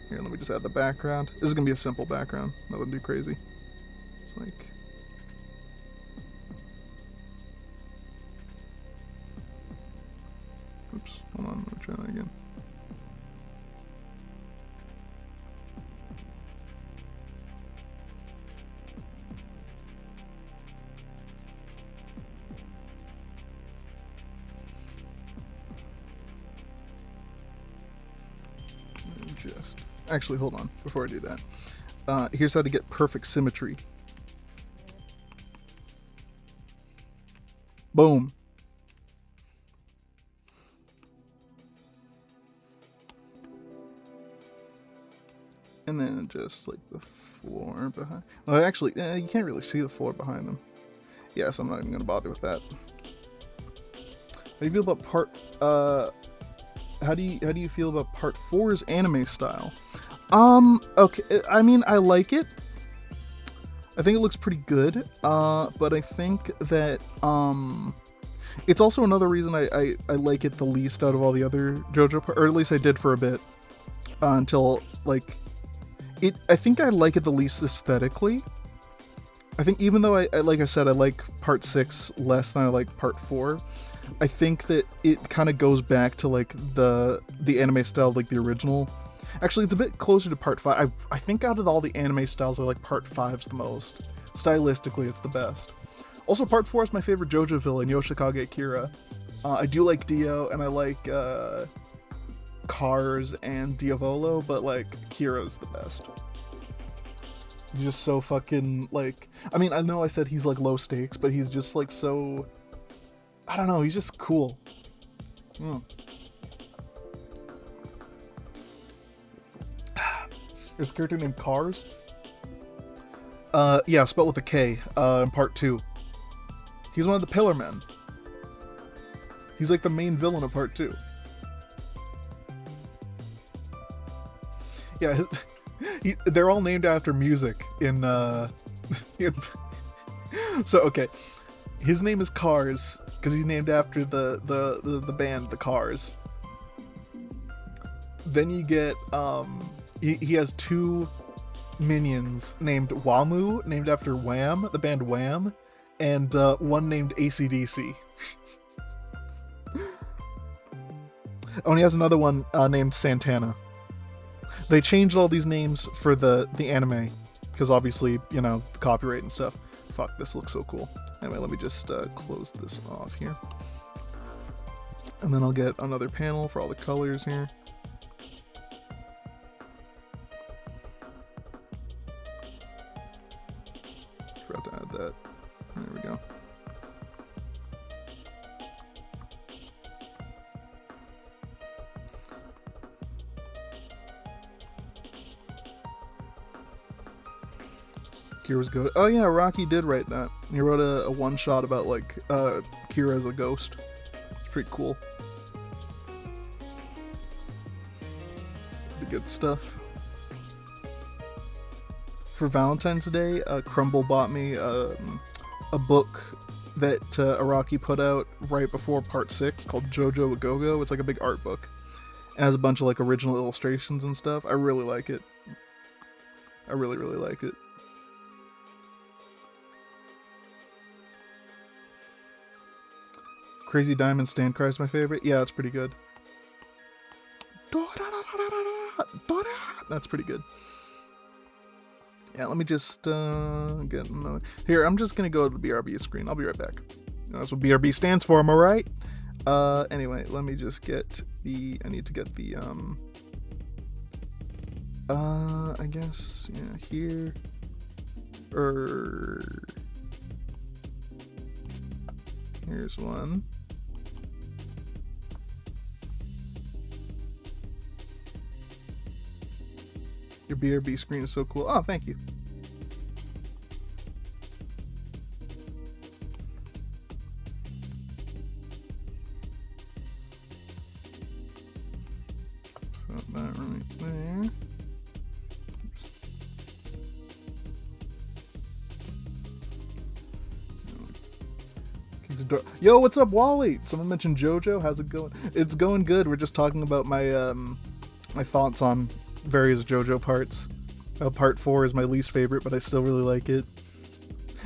A: Here, let me just add the background. This is gonna be a simple background. Nothing too crazy. It's like... Oops, hold on, let me try that again. Actually, hold on, before I do that. Here's how to get perfect symmetry. Boom. And then just, like, the floor behind... Well, actually, you can't really see the floor behind them. Yeah, so I'm not even going to bother with that. How do you feel about part... How do you feel about part 4's anime style? Okay, I mean, I like it. I think it looks pretty good, but I think that, it's also another reason I like it the least out of all the other JoJo, or at least I did for a bit, until, like, I think I like it the least aesthetically. I think even though like I said, I like part 6 less than I like part 4, I think that it kind of goes back to, like, the anime style, like the original. Actually, it's a bit closer to part 5. I think out of all the anime styles, I like part 5's the most. Stylistically, it's the best. Also, part 4 is my favorite JoJo villain, Yoshikage Kira. I do like Dio, and I like Cars and Diavolo, but, like, Kira's the best. He's just so fucking, like... I mean, I know I said he's, like, low stakes, but he's just, like, so... I don't know, he's just cool. There's a character named Cars. Yeah, spelled with a K, in part 2. He's one of the Pillar Men. He's, like, the main villain of part 2. Yeah, they're all named after music in So, okay. His name is Cars, because he's named after the band, the Cars. Then you get, he has 2 minions named Wamu, named after Wham, the band Wham, and one named AC/DC. Oh, and he has another one named Santana. They changed all these names for the anime, because obviously, you know, copyright and stuff. Fuck, this looks so cool. Anyway, let me just close this off here. And then I'll get another panel for all the colors here. Forgot to add that. There we go. Kira's ghost. Oh yeah, Rocky did write that. He wrote a one-shot about, like, Kira as a ghost. It's pretty cool. Pretty good stuff. For Valentine's Day, Crumble bought me a book that Araki put out right before part 6 called JoJo A Go-Go. It's like a big art book. It has a bunch of, like, original illustrations and stuff. I really like it. I really, really like it. Crazy Diamond Stand Cry is my favorite. Yeah, it's pretty good. That's pretty good. Yeah, let me just get another. Here, I'm just gonna go to the BRB screen. I'll be right back. That's what BRB stands for, am I right? Anyway, let me just get the. I need to get the I guess yeah here. Here's one. Your BRB screen is so cool. Oh, thank you. Put that right there. Yo, what's up, Wally? Someone mentioned JoJo. How's it going? It's going good. We're just talking about my my thoughts on various JoJo parts. Part 4 is my least favorite, but I still really like it.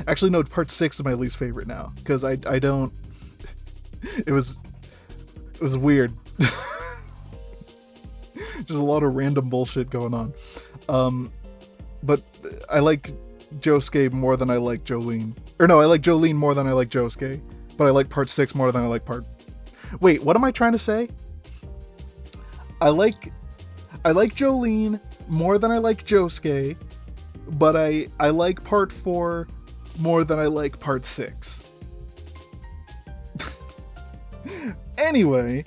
A: Actually, no, part 6 is my least favorite now because I don't. It was weird. Just a lot of random bullshit going on. But I like Josuke more than I like Jolene. Or no, I like Jolene more than I like Josuke. But I like part 6 more than I like part... Wait, what am I trying to say? I like Jolene more than I like Josuke, but I like part 4 more than I like part 6. Anyway...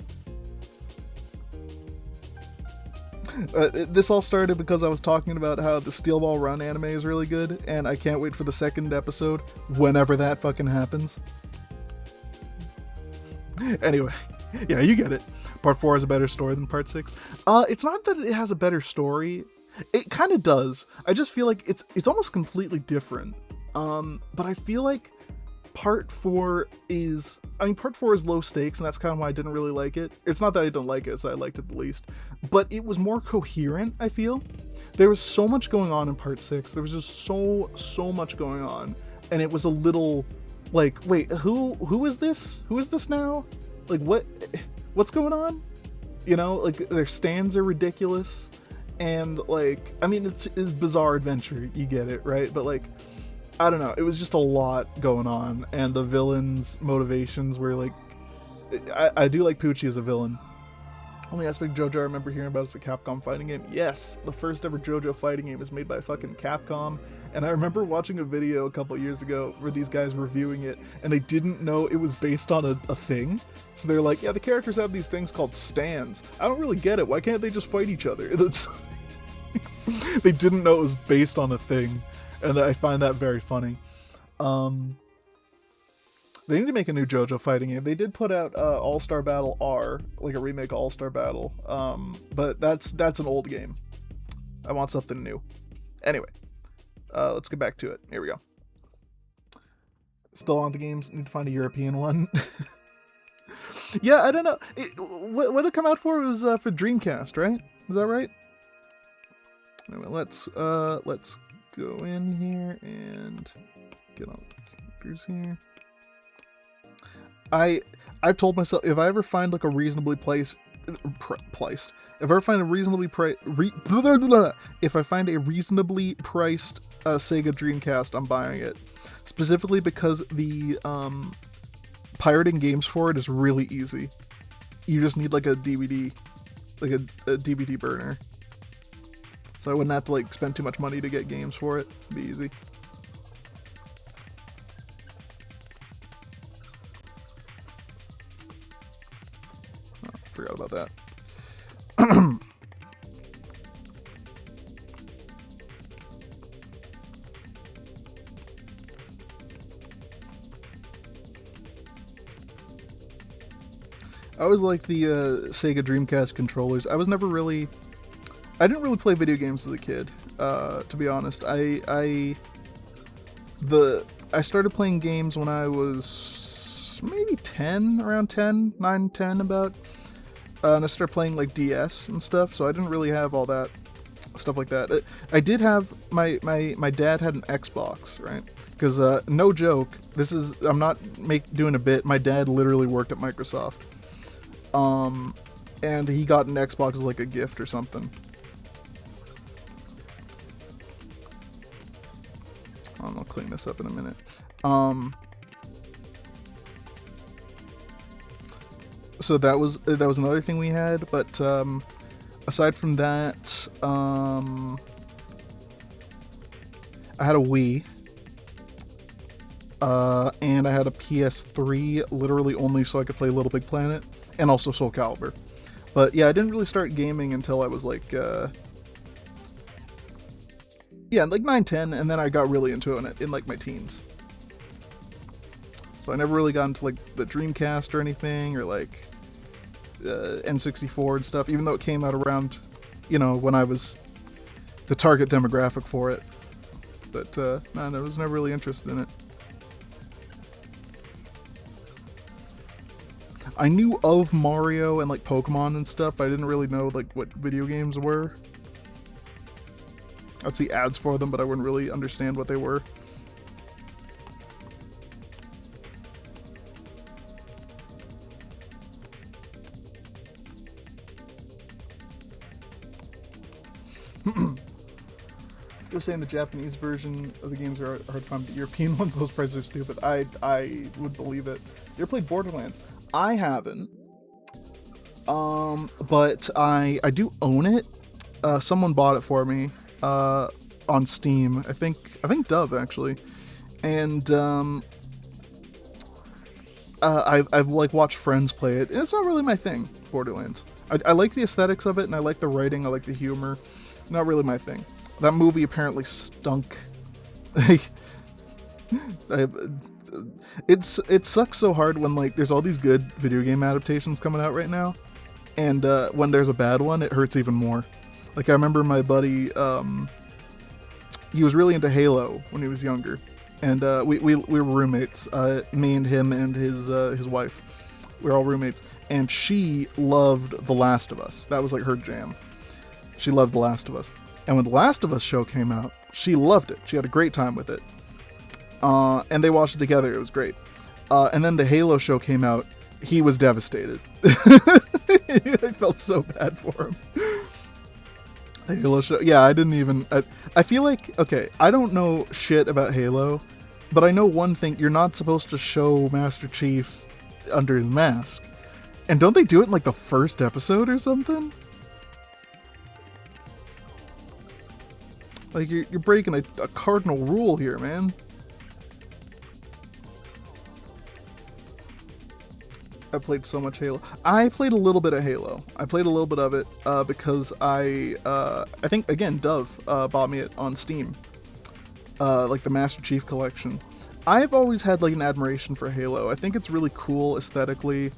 A: this all started because I was talking about how the Steel Ball Run anime is really good, and I can't wait for the second episode, whenever that fucking happens. Anyway, yeah, you get it. Part 4 has a better story than part 6. It's not that it has a better story. It kind of does. I just feel like it's almost completely different. But I feel like part 4 is... I mean, part 4 is low stakes, and that's kind of why I didn't really like it. It's not that I didn't like it, it's that I liked it the least. But it was more coherent, I feel. There was so much going on in part 6. There was just so much going on. And it was a little... like, wait, who is this? Who is this now? Like, what's going on? You know, like, their stands are ridiculous. And, like, I mean, it's bizarre adventure. You get it, right? But, like, I don't know. It was just a lot going on. And the villain's motivations were, like... I do like Poochie as a villain. Only aspect of JoJo I remember hearing about is the Capcom fighting game. Yes, the first ever JoJo fighting game is made by fucking Capcom. And I remember watching a video a couple years ago where these guys reviewing it, and they didn't know it was based on a thing. So they're like, yeah, the characters have these things called stands. I don't really get it. Why can't they just fight each other? They didn't know it was based on a thing. And I find that very funny. They need to make a new JoJo fighting game. They did put out All-Star Battle R, like a remake of All-Star Battle. But that's an old game. I want something new. Anyway, let's get back to it. Here we go. Still on the games. Need to find a European one. Yeah, I don't know. What it come out for? It was for Dreamcast, right? Is that right? Anyway, let's go in here and get on the characters here. I've told myself if I ever find like a reasonably priced, if I ever find a reasonably if I find a reasonably priced Sega Dreamcast, I'm buying it. Specifically because the pirating games for it is really easy. You just need like a DVD, like a DVD burner. So I wouldn't have to like spend too much money to get games for it. It'd be easy. Forgot about that. I always liked the Sega Dreamcast controllers. I didn't really play video games as a kid, to be honest. I started playing games when I was maybe 10, around 10, 9, 10 about. And I started playing like DS and stuff, so I didn't really have all that stuff like that. I did have my dad had an Xbox, right? Because no joke, I'm not doing a bit. My dad literally worked at Microsoft, and he got an Xbox as like a gift or something. I'll clean this up in a minute. So that was another thing we had, but aside from that, I had a Wii, and I had a PS3, literally only so I could play Little Big Planet, and also Soul Calibur. But yeah, I didn't really start gaming until I was like, like 9, 10, and then I got really into it in like my teens. So I never really got into like the Dreamcast or anything, or like N64 and stuff, even though it came out around, when I was the target demographic for it. But man, I was never really interested in it. I knew of Mario and like Pokemon and stuff, but I didn't really know like what video games were. I'd see ads for them, but I wouldn't really understand what they were. They're saying the Japanese version of the games are hard to find, but the European ones, those prices are stupid. I would believe it. You ever played Borderlands? I haven't. But I do own it. Someone bought it for me on Steam. I think Dove actually. And I've like watched friends play it. And it's not really my thing, Borderlands. I like the aesthetics of it, and I like the writing, I like the humor. Not really my thing. That movie apparently stunk. It sucks so hard when like there's all these good video game adaptations coming out right now, and when there's a bad one, it hurts even more. Like I remember my buddy, he was really into Halo when he was younger, and we were roommates. Me and him and his wife, we were all roommates, and she loved The Last of Us. That was like her jam. She loved The Last of Us. And when The Last of Us show came out, she loved it. She had a great time with it. And they watched it together. It was great. And then the Halo show came out. He was devastated. I felt so bad for him. The Halo show. Yeah, I didn't even... I feel like... Okay, I don't know shit about Halo, but I know one thing. You're not supposed to show Master Chief under his mask. And don't they do it in like the first episode or something? Like, you're breaking a cardinal rule here, man. I played so much Halo. I played a little bit of Halo. I played a little bit of it because I think, again, Dove bought me it on Steam. Like the Master Chief collection. I've always had like an admiration for Halo. I think it's really cool aesthetically.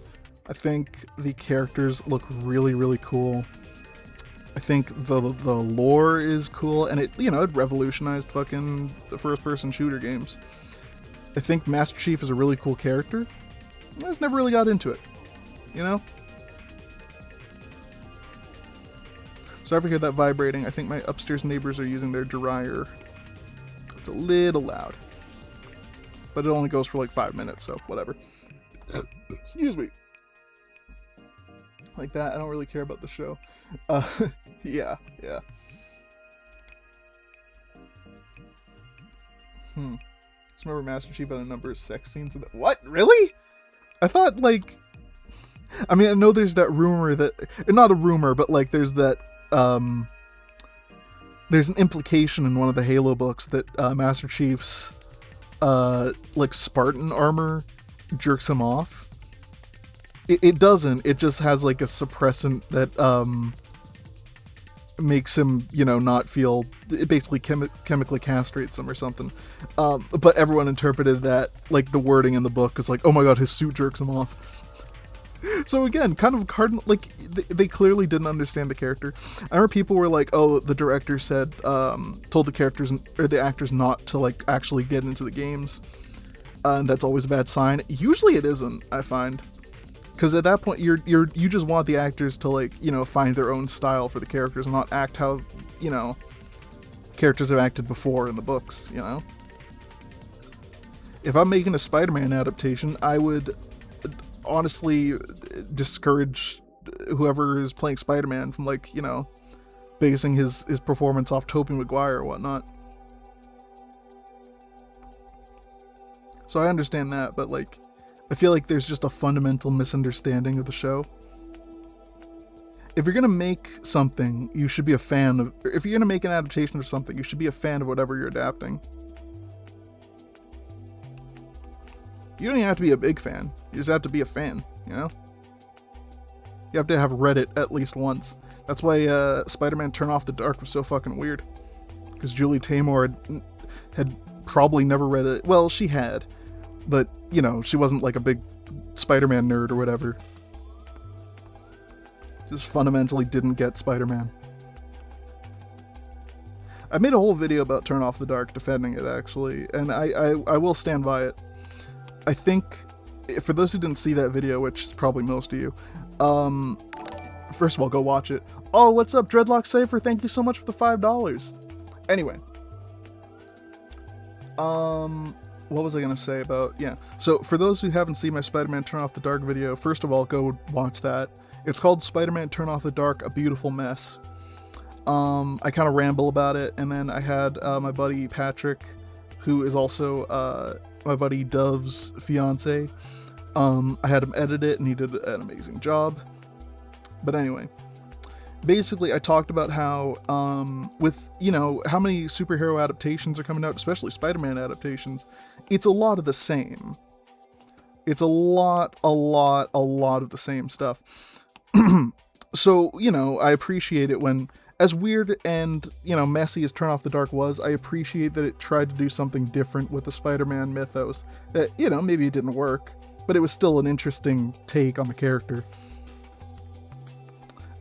A: I think the characters look really, really cool. I think the lore is cool, and it revolutionized fucking the first-person shooter games. I think Master Chief is a really cool character. I just never really got into it, So if I hear that vibrating, I think my upstairs neighbors are using their dryer. It's a little loud, but it only goes for like 5 minutes, so whatever. Excuse me. Like that, I don't really care about the show. Yeah. Just remember Master Chief had a number of sex scenes in that. What? Really? I thought, like... I mean, I know there's that rumor that... Not a rumor, but, like, there's that, there's an implication in one of the Halo books that, Master Chief's, like, Spartan armor jerks him off. It doesn't. It just has, like, a suppressant that, makes him, not feel... It basically chemically castrates him or something. But everyone interpreted that, like, the wording in the book is like, oh my god, his suit jerks him off. So again, kind of cardinal... Like, they clearly didn't understand the character. I remember people were like, oh, the director said... told the characters, or the actors not to, like, actually get into the games. And that's always a bad sign. Usually it isn't, I find. Because at that point, you just want the actors to, like, find their own style for the characters and not act how, characters have acted before in the books, If I'm making a Spider-Man adaptation, I would honestly discourage whoever is playing Spider-Man from, like, basing his performance off Tobey Maguire or whatnot. So I understand that, but like, I feel like there's just a fundamental misunderstanding of the show. If you're gonna make something, you should be a fan of, if you're gonna make an adaptation of something, you should be a fan of whatever you're adapting. You don't even have to be a big fan. You just have to be a fan, you know? You have to have read it at least once. That's why Spider-Man Turn Off the Dark was so fucking weird. Because Julie Taymor had probably never read it. Well, she had. But, you know, she wasn't like a big Spider-Man nerd or whatever. Just fundamentally didn't get Spider-Man. I made a whole video about Turn Off the Dark, defending it, actually. And I will stand by it. I think, for those who didn't see that video, which is probably most of you, first of all, go watch it. Oh, what's up, Dreadlock Cypher? Thank you so much for the $5. Anyway. What was I going to say about, yeah. So, for those who haven't seen my Spider-Man Turn Off the Dark video, first of all, go watch that. It's called Spider-Man Turn Off the Dark, A Beautiful Mess. I kind of ramble about it, and then I had my buddy Patrick, who is also my buddy Dove's fiance. I had him edit it, and he did an amazing job. But anyway, basically I talked about how, with, you know, how many superhero adaptations are coming out, especially Spider-Man adaptations, it's a lot of the same. It's a lot of the same stuff. So, you know, I appreciate it when, as weird and, you know, messy as Turn Off the Dark was, I appreciate that it tried to do something different with the Spider-Man mythos. That, you know, maybe it didn't work, but it was still an interesting take on the character.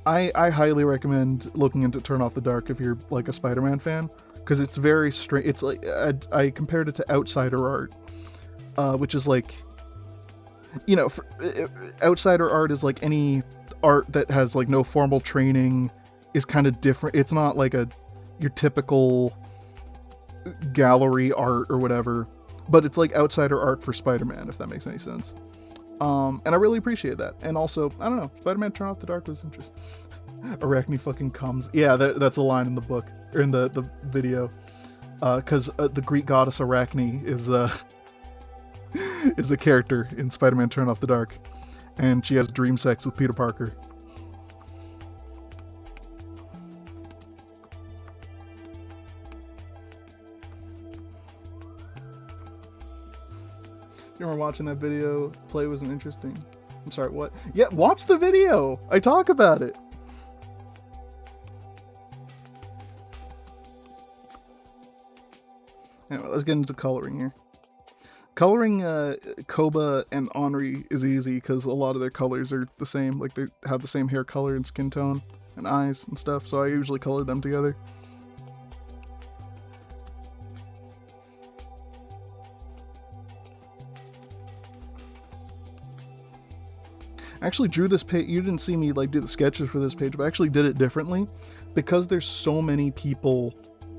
A: I highly recommend looking into Turn Off the Dark if you're like a Spider-Man fan, because it's very strange. It's like, I compared it to Outsider art, which is like, you know, Outsider art is like any art that has like no formal training, is kind of different. It's not like your typical gallery art or whatever, but it's like Outsider art for Spider-Man, if that makes any sense. And I really appreciate that. And also, I don't know, Spider-Man Turn Off the Dark was interesting. Arachne fucking comes. Yeah, that's a line in the book, or in the video. Because the Greek goddess Arachne is a character in Spider-Man Turn Off the Dark. And she has dream sex with Peter Parker. You remember watching that video? Play wasn't interesting. I'm sorry, what? Yeah, watch the video! I talk about it! Anyway, let's get into coloring here. Coloring Koba and Henri is easy because a lot of their colors are the same. Like, they have the same hair color and skin tone and eyes and stuff, so I usually color them together. I actually drew this page. You didn't see me like do the sketches for this page, but I actually did it differently because there's so many people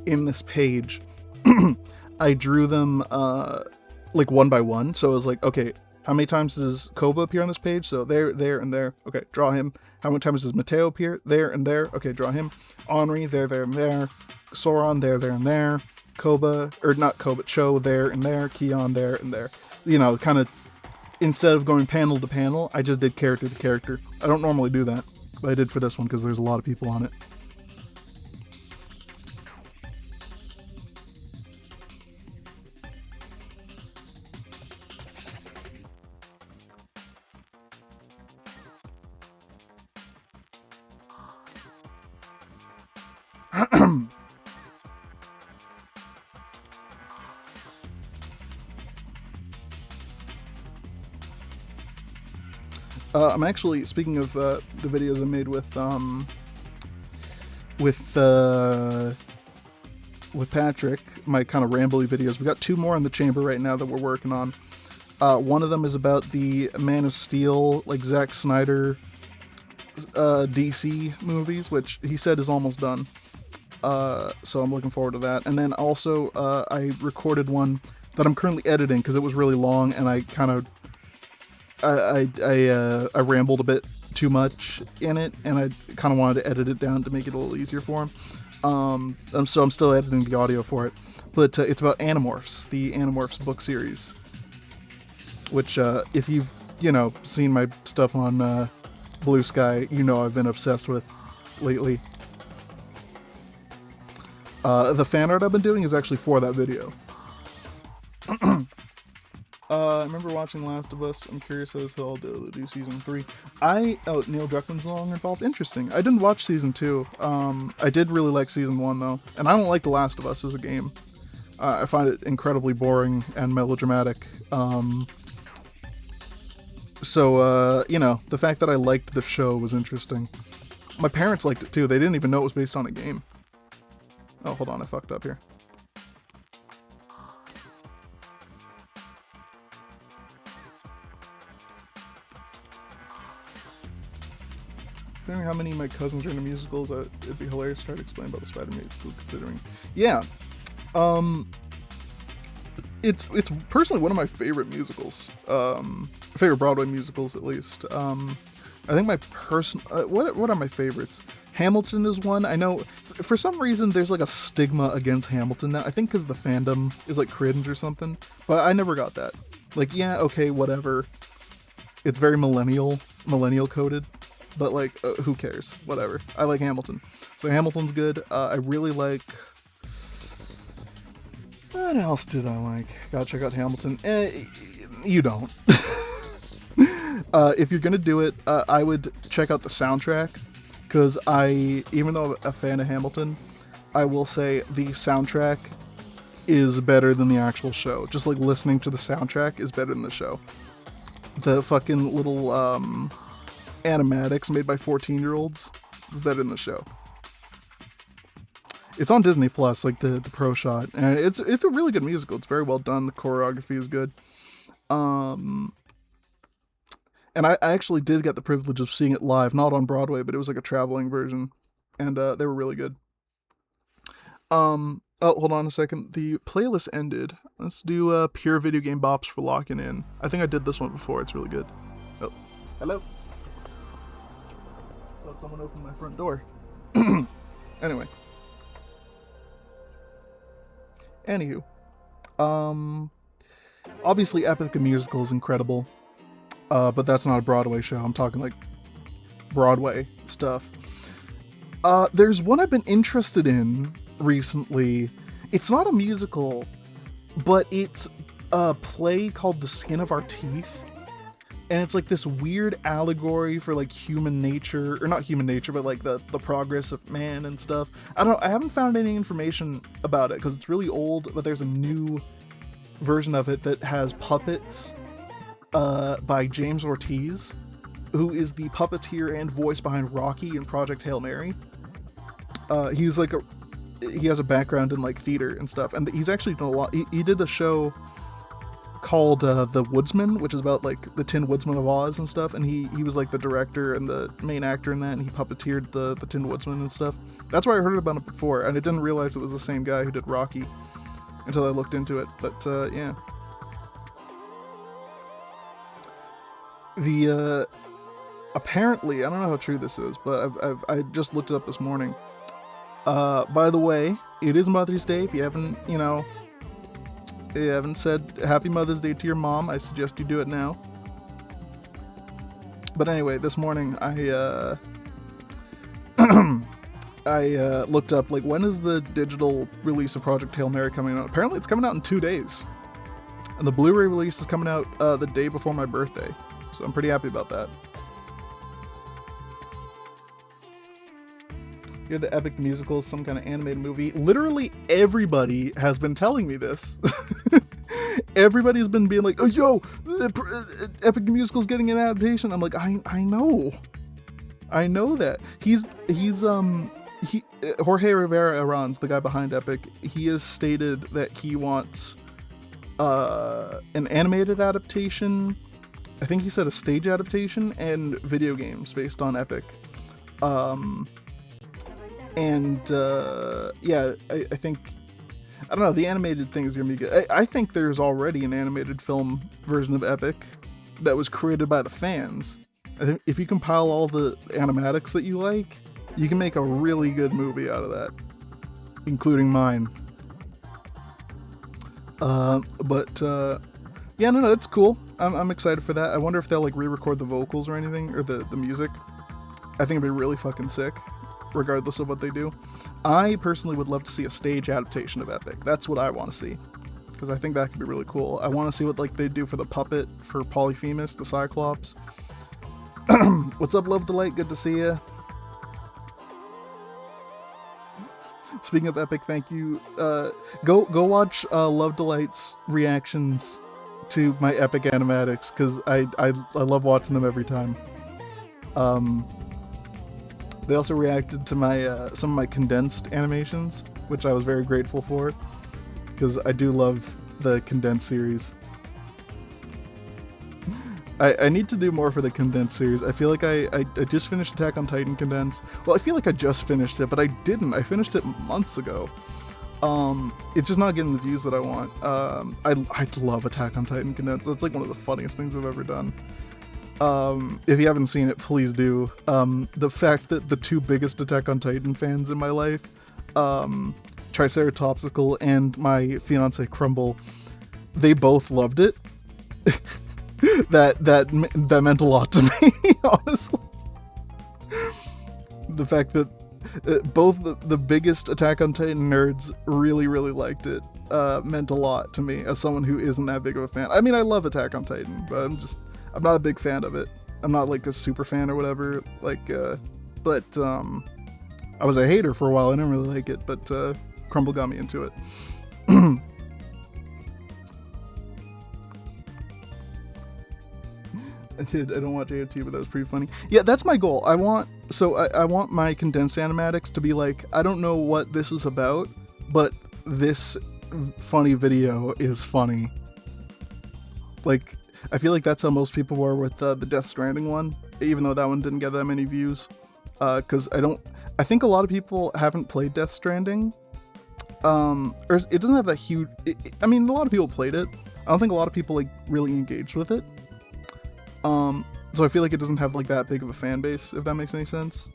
A: in this page. I drew them like one by one. So it was like, okay, how many times does Koba appear on this page? So there, and there. Okay, draw him. How many times does Mateo appear? There and there. Okay, draw him. Henri, there, and there. Sauron, there, and there. Koba, or not Koba, Cho, there and there. Keon, there and there. You know, kind of. Instead of going panel to panel, I just did character to character. I don't normally do that, but I did for this one because there's a lot of people on it. I'm actually, speaking of the videos I made with Patrick, my kind of rambly videos, we got 2 more in the chamber right now that we're working on. One of them is about the Man of Steel, like Zack Snyder DC movies, which he said is almost done. So I'm looking forward to that. And then also I recorded one that I'm currently editing because it was really long and I kind of I rambled a bit too much in it, and I kind of wanted to edit it down to make it a little easier for him. So I'm still editing the audio for it. But it's about Animorphs, the Animorphs book series. which if you've, seen my stuff on Blue Sky, I've been obsessed with lately. The fan art I've been doing is actually for that video. I remember watching Last of Us. I'm curious as to how they'll do season 3. Neil Druckmann's no longer involved. Interesting. I didn't watch season 2. I did really like season 1 though, and I don't like The Last of Us as a game. I find it incredibly boring and melodramatic. So the fact that I liked the show was interesting. My parents liked it too. They didn't even know it was based on a game. Oh, hold on, I fucked up here. Considering how many of my cousins are into musicals, it'd be hilarious to try to explain about the Spider-Man musical, considering. Yeah. It's personally one of my favorite musicals. Favorite Broadway musicals, at least. I think my what are my favorites? Hamilton is one. I know for some reason there's like a stigma against Hamilton now. I think because the fandom is like cringe or something. But I never got that. Like, yeah, okay, whatever. It's very millennial coded. But like, who cares? Whatever. I like Hamilton. So Hamilton's good. I really like. What else did I like? Gotta check out Hamilton. You don't. If you're gonna do it, I would check out the soundtrack, because even though I'm a fan of Hamilton, I will say the soundtrack is better than the actual show. Just like listening to the soundtrack is better than the show. The fucking little animatics made by 14-year-olds is better than the show. It's on Disney Plus, like the pro shot, and it's a really good musical. It's very well done. The choreography is good. And I actually did get the privilege of seeing it live, not on Broadway, but it was like a traveling version, and they were really good. Oh, hold on a second. The playlist ended. Let's do pure video game bops for locking in. I think I did this one before. It's really good. Oh, hello. Thought someone opened my front door. Anyway. Anywho, obviously Epic the Musical is incredible, but that's not a Broadway show. I'm talking like Broadway stuff. There's one I've been interested in recently. It's not a musical, but it's a play called The Skin of Our Teeth. And it's like this weird allegory for like human nature, or not human nature, but like the progress of man and stuff. I don't know, I haven't found any information about it because it's really old, but there's a new version of it that has puppets by James Ortiz, who is the puppeteer and voice behind Rocky and Project Hail Mary. He has a background in like theater and stuff, and he's actually done a lot. He did a show called The Woodsman, which is about like the Tin Woodsman of Oz and stuff, and he was like the director and the main actor in that, and he puppeteered the Tin Woodsman and stuff. That's why I heard about it before, and I didn't realize it was the same guy who did Rocky until I looked into it. But yeah, the apparently, I don't know how true this is, but I just looked it up this morning. By the way, it is Mother's Day. If you haven't said Happy Mother's Day to your mom, I suggest you do it now. But anyway, this morning I looked up like when is the digital release of Project Hail Mary coming out. Apparently it's coming out in 2 days, and the Blu-ray release is coming out the day before my birthday, so I'm pretty happy about that. You're the Epic Musical, some kind of animated movie. Literally everybody has been telling me this. Everybody's been being like, "Oh, yo, Epic Musical's getting an adaptation." I'm like, I know that. Jorge Rivera Aran's the guy behind Epic. He has stated that he wants an animated adaptation. I think he said a stage adaptation and video games based on Epic. Yeah, I think, I don't know, the animated thing is gonna be good. I think there's already an animated film version of Epic that was created by the fans. I think if you compile all the animatics that you like, you can make a really good movie out of that, including mine. Yeah, no, it's cool. I'm excited for that. I wonder if they'll like re-record the vocals or anything, or the music. I think it'd be really fucking sick, regardless of what they do. I personally would love to see a stage adaptation of Epic. That's what I want to see, because I think that could be really cool. I want to see what like they do for the puppet for Polyphemus, the Cyclops. What's up, Love Delight? Good to see you. Speaking of Epic, thank you. Go watch Love Delight's reactions to my Epic animatics, because I love watching them every time. They also reacted to my some of my condensed animations, which I was very grateful for, because I do love the condensed series. I need to do more for the condensed series. I feel like I just finished Attack on Titan condensed. Well, I feel like I just finished it, but I didn't. I finished it months ago. It's just not getting the views that I want. I love Attack on Titan condensed. It's like one of the funniest things I've ever done. If you haven't seen it, please do. The fact that the two biggest Attack on Titan fans in my life, Triceratopsical and my fiance Crumble, they both loved it. that meant a lot to me, honestly. The fact that both the biggest Attack on Titan nerds really liked it meant a lot to me as someone who isn't that big of a fan. I mean, I love Attack on Titan, but I'm not a big fan of it. I'm not like a super fan or whatever. Like, but I was a hater for a while. I didn't really like it, but Crumble got me into it. I don't watch AOT, but that was pretty funny. Yeah, that's my goal. I want my condensed animatics to be like, I don't know what this is about, but this funny video is funny. Like, I feel like that's how most people were with the Death Stranding one, even though that one didn't get that many views. Because I think a lot of people haven't played Death Stranding. Or it doesn't have that huge, I mean, a lot of people played it. I don't think a lot of people like really engaged with it. So I feel like it doesn't have like that big of a fan base, if that makes any sense.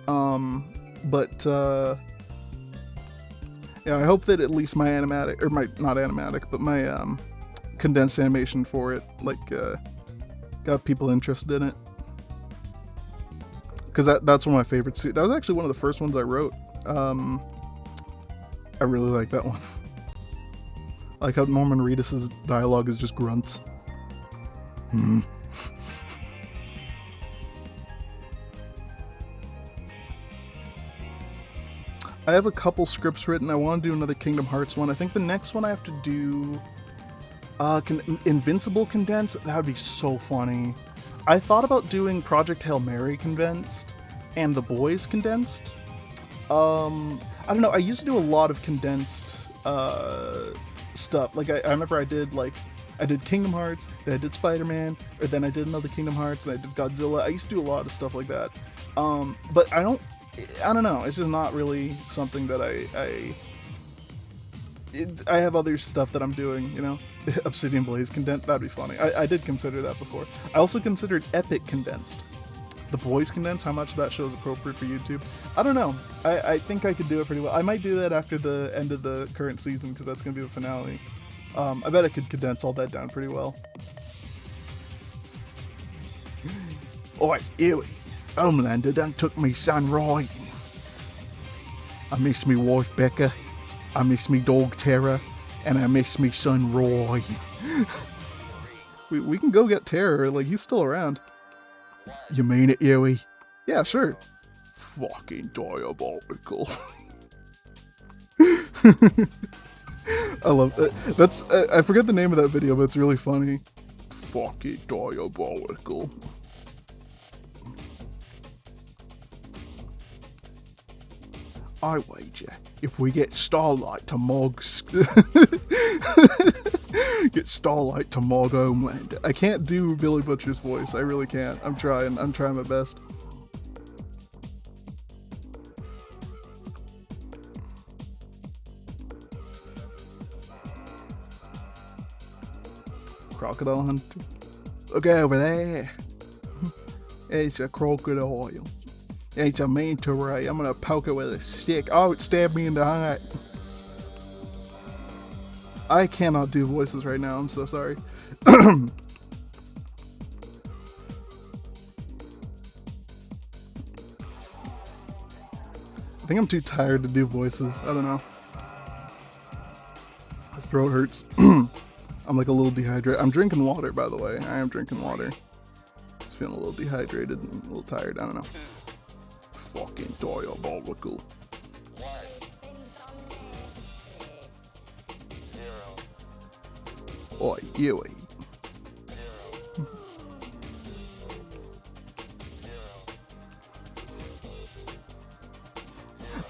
A: But yeah, I hope that at least my animatic, or my, not animatic, but my condensed animation for it, like, got people interested in it. Because that's one of my favorites too. That was actually one of the first ones I wrote. I really like that one. I like how Norman Reedus' dialogue is just grunts. I have a couple scripts written. I want to do another Kingdom Hearts one. I think the next one I have to do Invincible condensed. That would be so funny. I thought about doing Project Hail Mary condensed and The Boys condensed. I don't know. I used to do a lot of condensed stuff. Like I remember I did Kingdom Hearts, then I did Spider-Man, or then I did another Kingdom Hearts, and I did Godzilla. I used to do a lot of stuff like that. But I don't know. It's just not really something that I have other stuff that I'm doing, you know? Obsidian Blaze condensed, that'd be funny. I did consider that before. I also considered Epic condensed. The Boys condensed, how much of that show is appropriate for YouTube? I don't know. I think I could do it pretty well. I might do that after the end of the current season, because that's going to be the finale. I bet I could condense all that down pretty well. Oi, Ewie, Homelander done took me son riding. I miss me wife Becca, I miss me dog Terra, and I miss me son Roy. we can go get Terra, like he's still around. You mean it, Ewie? Yeah, sure. Fucking diabolical. I love that. That's I forget the name of that video, but it's really funny. Fucking diabolical. I wager if we get Starlight to mog Homelander. I can't do Billy Butcher's voice. I really can't. I'm trying my best. Crocodile hunter. Look over there. It's a crocodile. It's a manta ray. I'm gonna poke it with a stick. Oh, it stabbed me in the heart. I cannot do voices right now. I'm so sorry. I think I'm too tired to do voices. I don't know. My throat hurts. I'm like a little dehydrated. I'm drinking water, by the way. I am drinking water. Just feeling a little dehydrated and a little tired. I don't know. Fucking diabolical. Oi, you.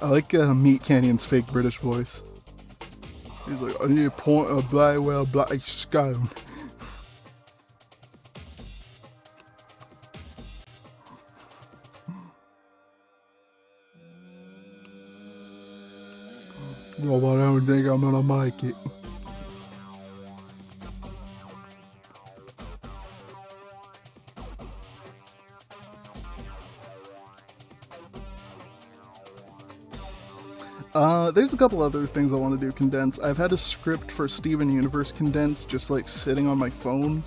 A: I like Meat Canyon's fake British voice. He's like, I need a point of Blywell Black Scone. Well, I don't think I'm gonna make it. There's a couple other things I want to do condensed. I've had a script for Steven Universe condensed just like sitting on my phone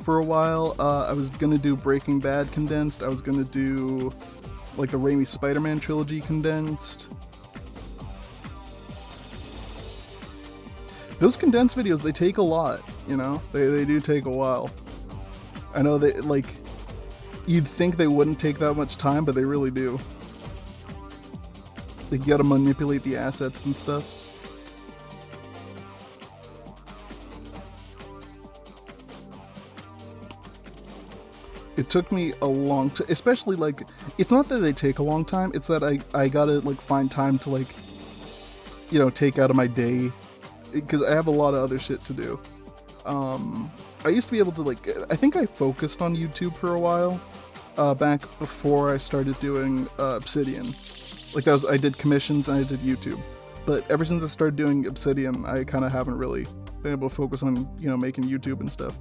A: for a while. I was gonna do Breaking Bad condensed. I was gonna do like a Raimi Spider-Man trilogy condensed. Those condensed videos, they take a lot, you know? They do take a while. I know they, like, you'd think they wouldn't take that much time, but they really do. Like, you gotta manipulate the assets and stuff. It took me a long time, especially, like, it's not that they take a long time, it's that I gotta, like, find time to, like, you know, take out of my day, because I have a lot of other shit to do. I used to be able to, like, I think I focused on YouTube for a while, back before I started doing Obsidian. Like, that was, I did commissions and I did YouTube. But ever since I started doing Obsidian, I kind of haven't really been able to focus on, you know, making YouTube and stuff.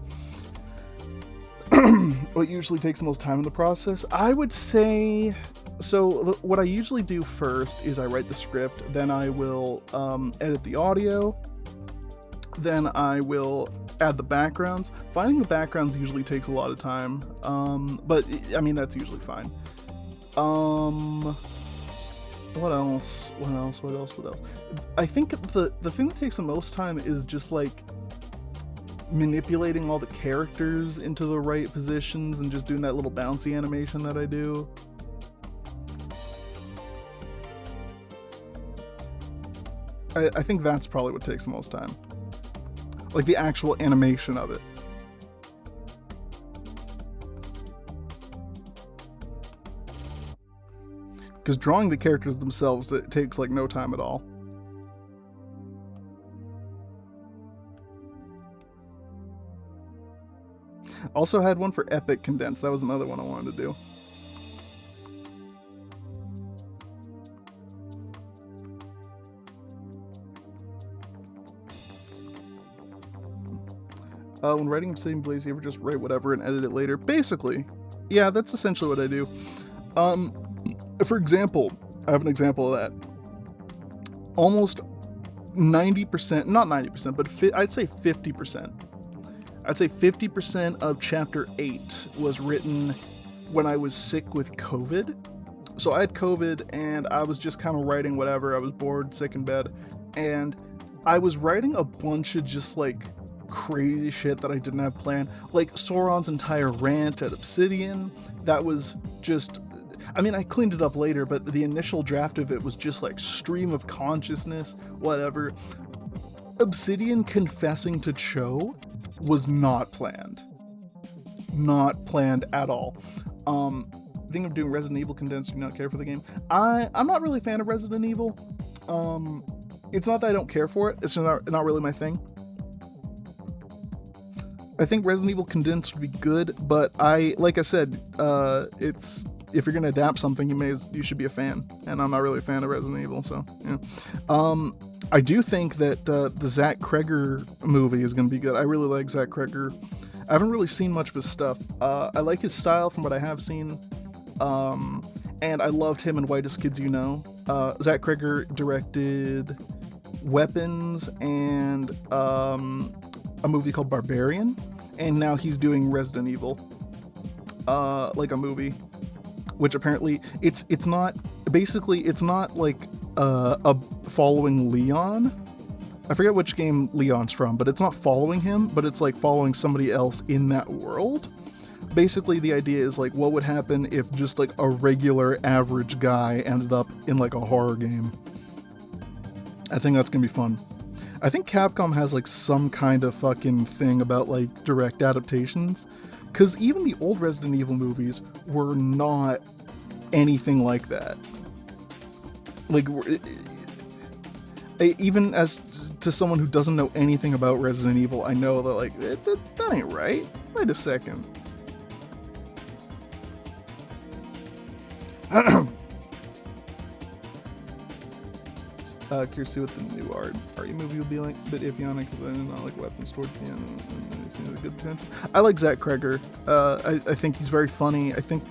A: What usually takes the most time in the process? I would say, so what I usually do first is I write the script, then I will edit the audio, then I will add the backgrounds. Finding the backgrounds usually takes a lot of time, but I mean, that's usually fine. What else? I think the thing that takes the most time is just like manipulating all the characters into the right positions and just doing that little bouncy animation that I do. I think that's probably what takes the most time. Like the actual animation of it. Because drawing the characters themselves, it takes like no time at all. Also had one for Epic Condensed. That was another one I wanted to do. When writing Obsidian Blaze, you ever just write whatever and edit it later? Basically. Yeah, that's essentially what I do. For example, I have an example of that. Almost 90%, not 90%, but I'd say 50%. I'd say 50% of Chapter 8 was written when I was sick with COVID. So I had COVID and I was just kind of writing whatever. I was bored, sick in bed. And I was writing a bunch of just like crazy shit that I didn't have planned. Like Sauron's entire rant at Obsidian. That was just... I mean, I cleaned it up later, but the initial draft of it was just like stream of consciousness, whatever. Obsidian confessing to Cho was not planned. Not planned at all. I think I'm doing Resident Evil condensed, do not care for the game. I'm not really a fan of Resident Evil. It's not that I don't care for it, it's just not really my thing. I think Resident Evil condensed would be good, but like I said, it's... If you're gonna adapt something, you should be a fan, and I'm not really a fan of Resident Evil, so yeah. I do think that the Zach Kreger movie is gonna be good. I really like Zach Kreger. I haven't really seen much of his stuff. I like his style from what I have seen, and I loved him in Whitest Kids You Know. Zach Kreger directed weapons and a movie called Barbarian, and now he's doing Resident Evil, like a movie, which apparently it's not like a following Leon. I forget which game Leon's from, but it's not following him, but it's like following somebody else in that world. Basically, the idea is like, what would happen if just like a regular average guy ended up in like a horror game? I think that's gonna be fun. I think Capcom has like some kind of fucking thing about like direct adaptations, because even the old Resident Evil movies were not anything like that. Like, even as to someone who doesn't know anything about Resident Evil, I know that like that ain't right. Wait a second. Curious to see what the new RE movie will be like. A bit iffy on it because I did not like weapons towards the end, and it seems like good potential. I like Zach Kreger. I think he's very funny. I think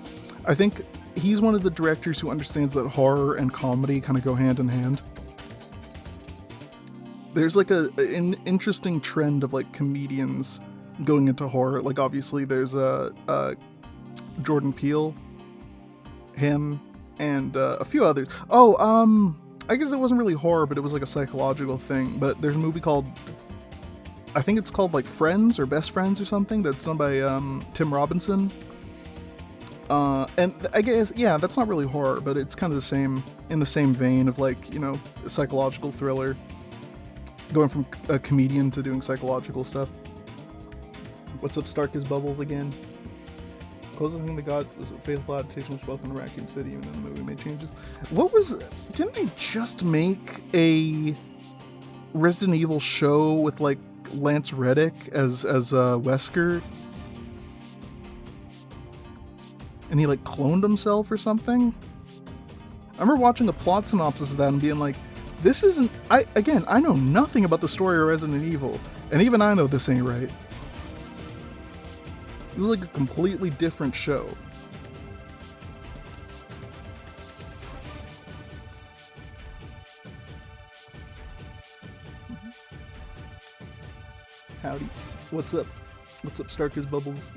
A: he's one of the directors who understands that horror and comedy kind of go hand in hand. There's like an interesting trend of like comedians going into horror. Like obviously there's Jordan Peele, him, and a few others. I guess it wasn't really horror, but it was like a psychological thing. But there's a movie called, I think it's called like Friends or Best Friends or something, that's done by Tim Robinson. And I guess, yeah, that's not really horror, but it's kind of in the same vein of like, you know, a psychological thriller, going from a comedian to doing psychological stuff. What's up, Stark is Bubbles again? Closest thing they got was a faithful adaptation was Welcome to Raccoon City, even though the movie made changes. Didn't they just make a Resident Evil show with like Lance Reddick as Wesker? And he like cloned himself or something? I remember watching a plot synopsis of that and being like, this isn't, I know nothing about the story of Resident Evil, and even I know this ain't right. This is like a completely different show. Howdy. What's up? What's up, Starkers Bubbles?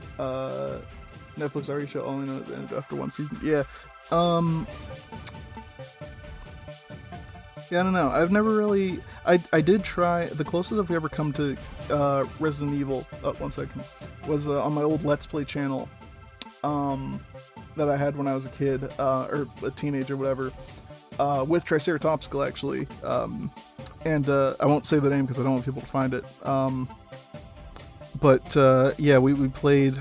A: Netflix already showed all I know is ended after one season. Yeah. Yeah, I don't know. I've never really... I did try... The closest I've ever come to Resident Evil... Oh, 1 second. Was on my old Let's Play channel that I had when I was a kid, or a teenager, whatever, with Triceratopsical, actually. And I won't say the name because I don't want people to find it. But yeah, we played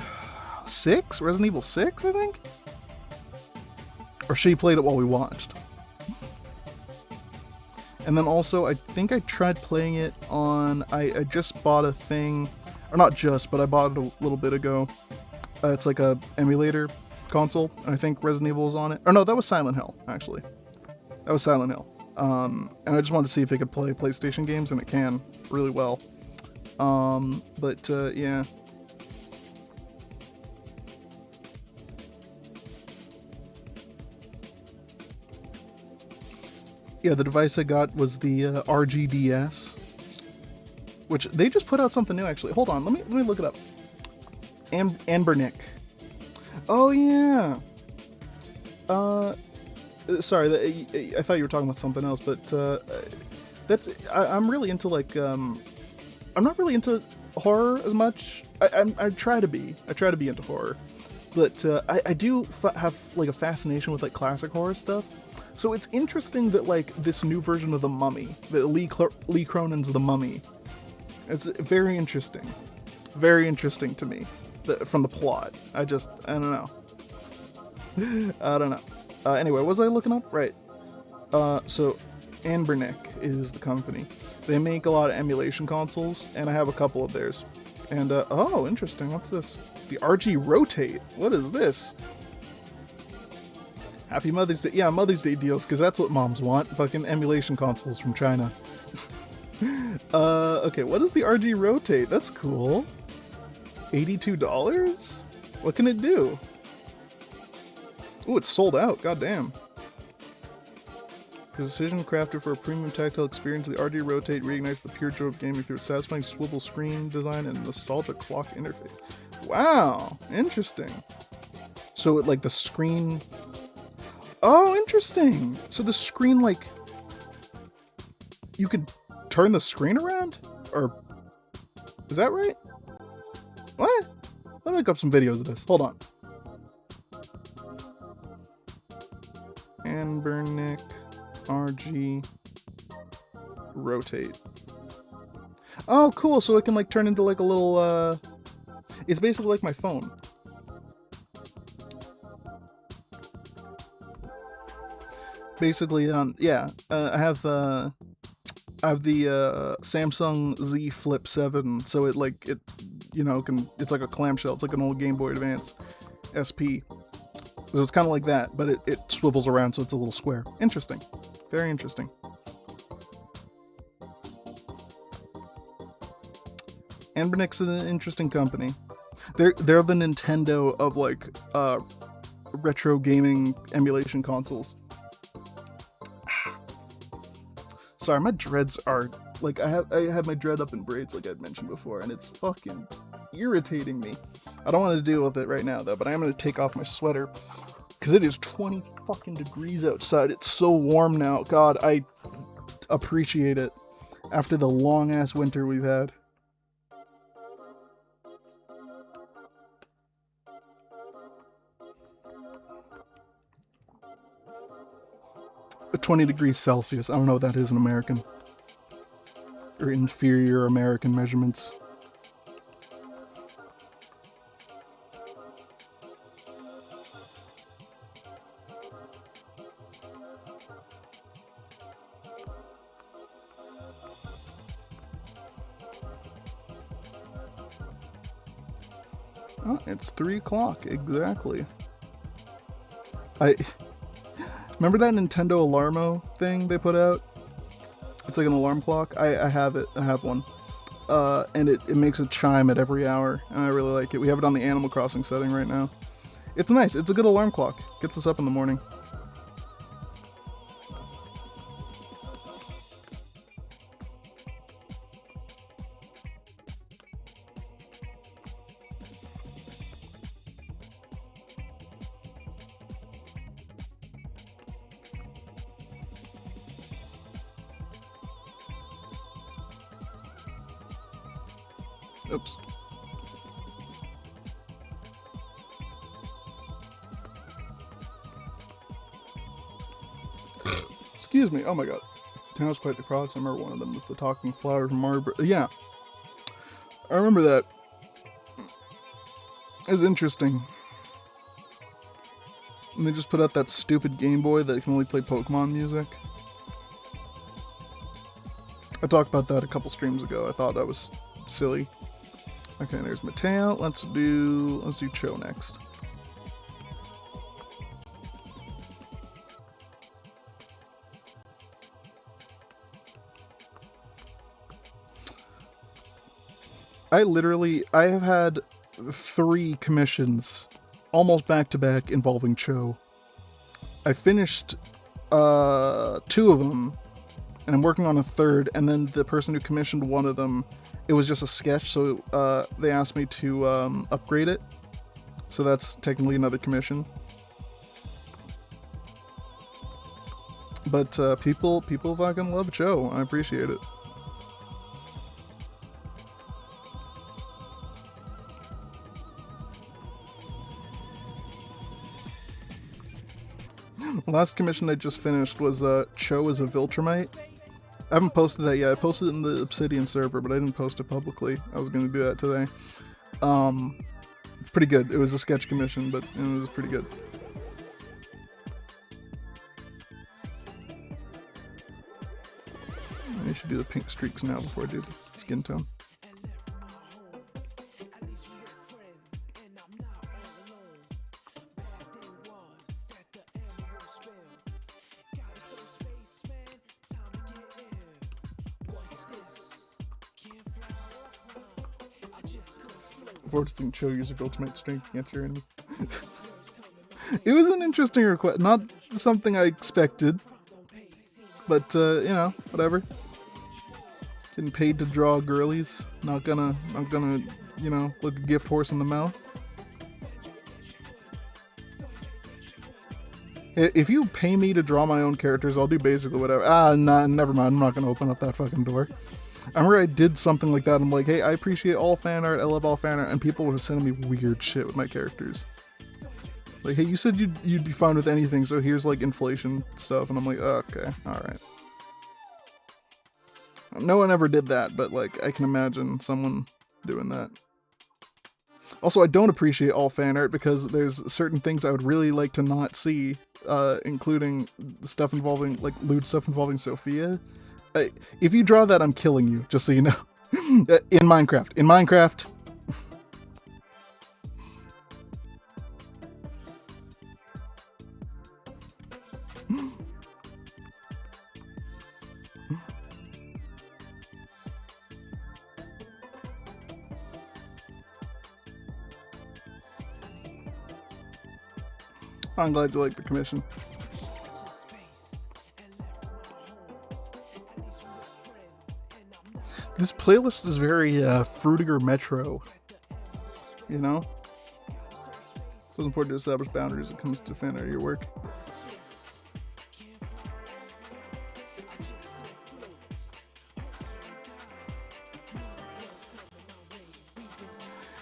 A: 6? Resident Evil 6, I think? Or she played it while we watched. And then also, I think I tried playing it on... I just bought a thing... Or not just, but I bought it a little bit ago. It's like a emulator console, and I think Resident Evil was on it. Or no, that was Silent Hill, actually. That was Silent Hill. And I just wanted to see if it could play PlayStation games, and it can really well. Yeah. Yeah, the device I got was the RGDS, which they just put out something new, actually. Hold on, let me look it up. Ambernick. Oh yeah. Sorry, I thought you were talking about something else, but I'm really into like I'm not really into horror as much. I try to be into horror, but I do have like a fascination with like classic horror stuff. So it's interesting that like this new version of The Mummy, that Lee Cronin's The Mummy, it's very interesting to me from the plot. I don't know. I don't know. Anyway, what was I looking up? Right. So Ambernick is the company. They make a lot of emulation consoles, and I have a couple of theirs. And oh, interesting. What's this? The RG Rotate. What is this? Happy Mother's Day. Yeah, Mother's Day deals, because that's what moms want. Fucking emulation consoles from China. Okay, what is the RG Rotate? That's cool. $82? What can it do? Ooh, it's sold out. Goddamn. Precision crafted for a premium tactile experience. The RD Rotate reignites the pure joy of gaming through its satisfying swivel screen design and nostalgic clock interface. Wow, interesting. So it, like, the screen... Oh, interesting! So the screen, like... You can turn the screen around? Or... Is that right? What? Let me look up some videos of this. Hold on. Anbernic RG Rotate. Oh, cool. So it can, like, turn into, like, a little, It's basically like my phone. Basically, yeah. I have the Samsung Z Flip 7, so it, like, you know, it's like a clamshell. It's like an old Game Boy Advance SP. So it's kind of like that, but it swivels around, so it's a little square. Interesting. Very interesting. Anbernic's an interesting company. They're the Nintendo of, like, retro gaming emulation consoles. Sorry, my dreads are, like, I have my dread up in braids, like I'd mentioned before, and it's fucking irritating me. I don't want to deal with it right now, though, but I am going to take off my sweater, because it is 20 fucking degrees outside. It's so warm now. God, I appreciate it after the long-ass winter we've had. But 20 degrees Celsius. I don't know what that is in American. Or inferior American measurements. Oh, it's 3 o'clock, exactly. Remember that Nintendo Alarmo thing they put out? It's like an alarm clock. I have it. I have one. And it makes a chime at every hour, and I really like it. We have it on the Animal Crossing setting right now. It's nice. It's a good alarm clock. Gets us up in the morning. Oops. Excuse me. Oh my god. Town's quite the crocs. I remember one of them was the talking flower from Marlborough. Yeah. I remember that. It was interesting. And they just put out that stupid Game Boy that can only play Pokemon music. I talked about that a couple streams ago. I thought that was silly. Okay, there's Mateo. Let's do Cho next. I have had 3 commissions almost back to back involving Cho. I finished 2 of them, and I'm working on a 3rd, and then the person who commissioned one of them, it was just a sketch, so they asked me to upgrade it. So that's technically another commission. But people fucking love Cho. I appreciate it. The last commission I just finished was Cho as a Viltrumite. I haven't posted that yet. I posted it in the Obsidian server, but I didn't post it publicly. I was going to do that today. Pretty good. It was a sketch commission, but it was pretty good. I should do the pink streaks now before I do the skin tone. Forcing Cho use of ultimate strength against your enemy. It was an interesting request, not something I expected. But, you know, whatever. Getting paid to draw girlies. Not gonna, you know, look a gift horse in the mouth. If you pay me to draw my own characters, I'll do basically whatever. Nah, never mind. I'm not gonna open up that fucking door. I remember I did something like that. I'm like, hey, I appreciate all fan art. I love all fan art. And people were sending me weird shit with my characters. Like, hey, you said you'd be fine with anything, so here's like inflation stuff. And I'm like, oh, okay, alright. No one ever did that, but like, I can imagine someone doing that. Also, I don't appreciate all fan art because there's certain things I would really like to not see, including stuff involving, like, lewd stuff involving Sophia. If you draw that, I'm killing you, just so you know. In Minecraft. I'm glad you like the commission. This playlist is very Fruitiger Metro, you know? So it's important to establish boundaries when it comes to fan art of your work.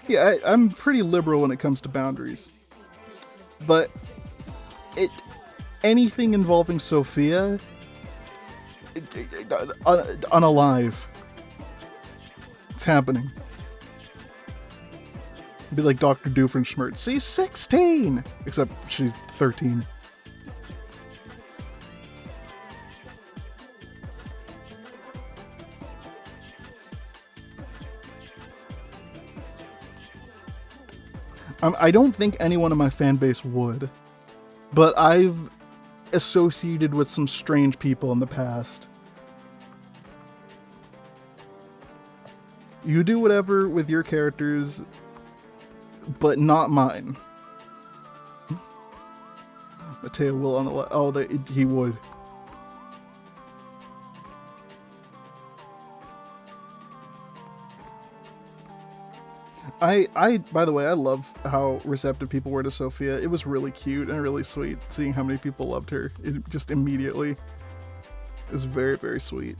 A: Yeah, I'm pretty liberal when it comes to boundaries. But anything involving Sophia, unalive. It's happening. It'd be like Dr. Doofenshmirtz. She's 16! Except she's 13. I don't think anyone in my fan base would, but I've associated with some strange people in the past. You do whatever with your characters, but not mine. Mateo will unallow. Oh, he would. By the way, I love how receptive people were to Sophia. It was really cute and really sweet seeing how many people loved her. It just immediately. It was very, very sweet.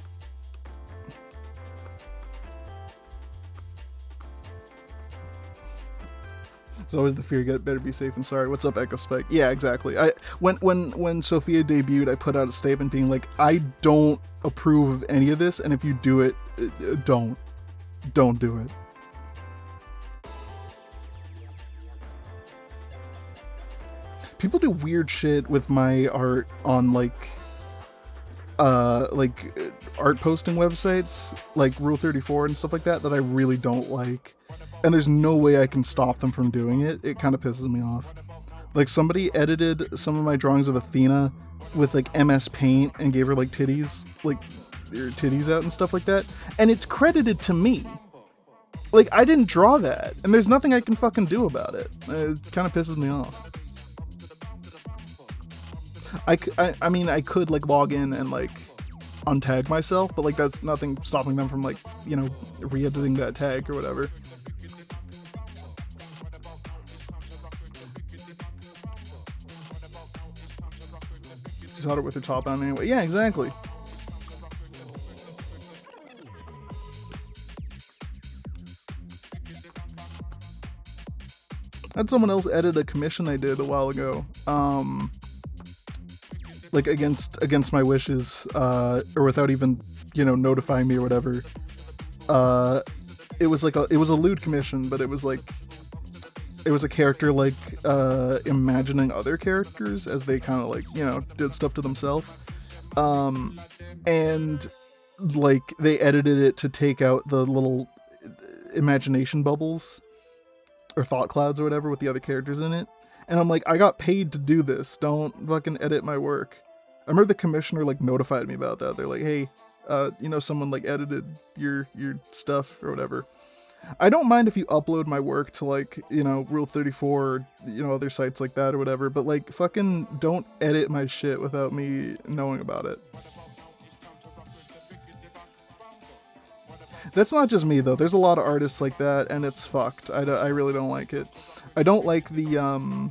A: There's always the fear, better be safe and sorry. What's up, Echo Spike? Yeah, exactly. When Sophia debuted, I put out a statement being like, I don't approve of any of this, and if you do it, don't do it. People do weird shit with my art on like art posting websites like Rule 34 and stuff like that I really don't like, and there's no way I can stop them from doing it. It kind of pisses me off. Like, somebody edited some of my drawings of Athena with like MS Paint and gave her like titties, like her titties out and stuff like that, and it's credited to me. Like, I didn't draw that, and there's nothing I can fucking do about it. It kind of pisses me off. I mean, I could like log in and like untag myself, but like that's nothing stopping them from like, you know, re-editing that tag or whatever. She's hotter with her top on anyway. Yeah, exactly. I had someone else edit a commission I did a while ago. Like against my wishes, or without even, you know, notifying me or whatever. It was a lewd commission, but it was a character like imagining other characters as they kind of like, you know, did stuff to themselves. And like they edited it to take out the little imagination bubbles or thought clouds or whatever with the other characters in it. And I'm like, I got paid to do this. Don't fucking edit my work. I remember the commissioner like notified me about that. They're like, hey, you know, someone like edited your stuff or whatever. I don't mind if you upload my work to like, you know, Rule 34 or, you know, other sites like that or whatever, but like fucking don't edit my shit without me knowing about it. That's not just me though. There's a lot of artists like that, and it's fucked. I really don't like it. I don't like the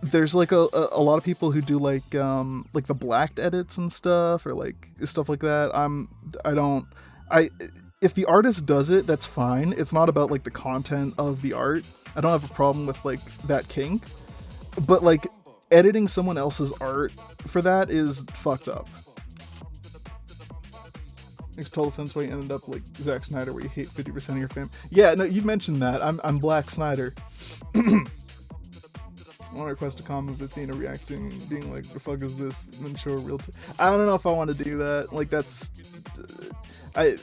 A: There's like a lot of people who do like the blacked edits and stuff, or like stuff like that. I if the artist does it, that's fine. It's not about like the content of the art. I don't have a problem with like that kink, but like editing someone else's art for that is fucked up. Makes total sense why you ended up like Zack Snyder, where you hate 50% of your fam. Yeah, no, you mentioned that. I'm Black Snyder. I want to request a comment of Athena reacting, being like, "The fuck is this?" and then show a real. I don't know if I want to do that. Like that's, I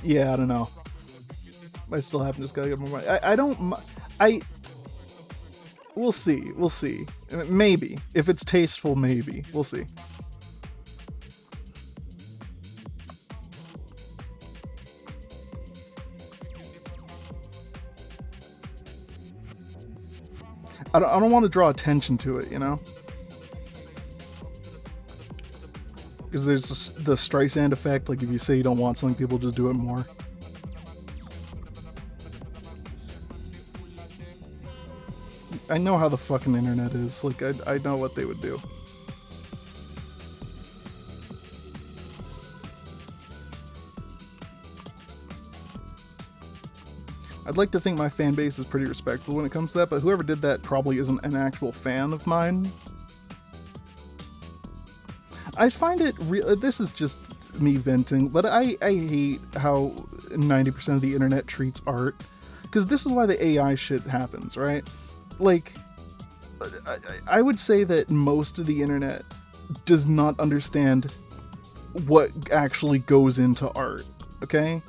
A: don't know. I still haven't just gotta get more money. We'll see. We'll see. Maybe if it's tasteful, maybe we'll see. I don't want to draw attention to it, you know? Because there's just the Streisand effect, like if you say you don't want something, people just do it more. I know how the fucking internet is, like I know what they would do. I'd like to think my fan base is pretty respectful when it comes to that, but whoever did that probably isn't an actual fan of mine. I find it this is just me venting, but I hate how 90% of the internet treats art. Because this is why the AI shit happens, right? Like, I would say that most of the internet does not understand what actually goes into art, okay?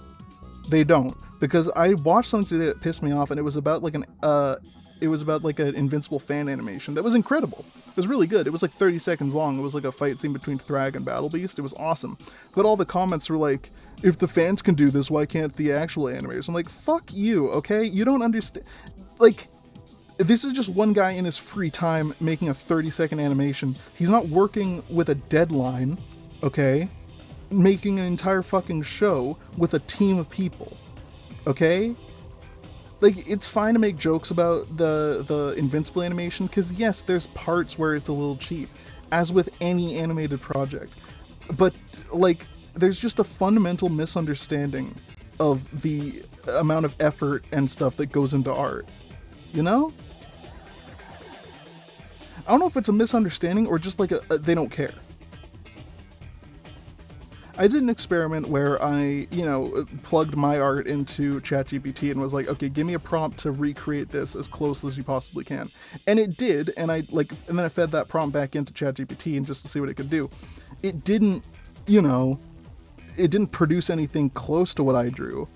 A: They don't. Because I watched something today that pissed me off, and it was about like an Invincible fan animation that was incredible. It was really good. It was like 30 seconds long. It was like a fight scene between Thrag and Battle Beast. It was awesome. But all the comments were like, if the fans can do this, why can't the actual animators? I'm like, fuck you, okay? You don't understand. Like, this is just one guy in his free time making a 30-second animation. He's not working with a deadline, okay? Making an entire fucking show with a team of people. Okay? Like, it's fine to make jokes about the Invincible animation, because yes, there's parts where it's a little cheap, as with any animated project. But, like, there's just a fundamental misunderstanding of the amount of effort and stuff that goes into art. You know? I don't know if it's a misunderstanding or just like they don't care. I did an experiment where I, plugged my art into ChatGPT and was like, okay, give me a prompt to recreate this as close as you possibly can. And it did, and then I fed that prompt back into ChatGPT and just to see what it could do. It didn't, it didn't produce anything close to what I drew.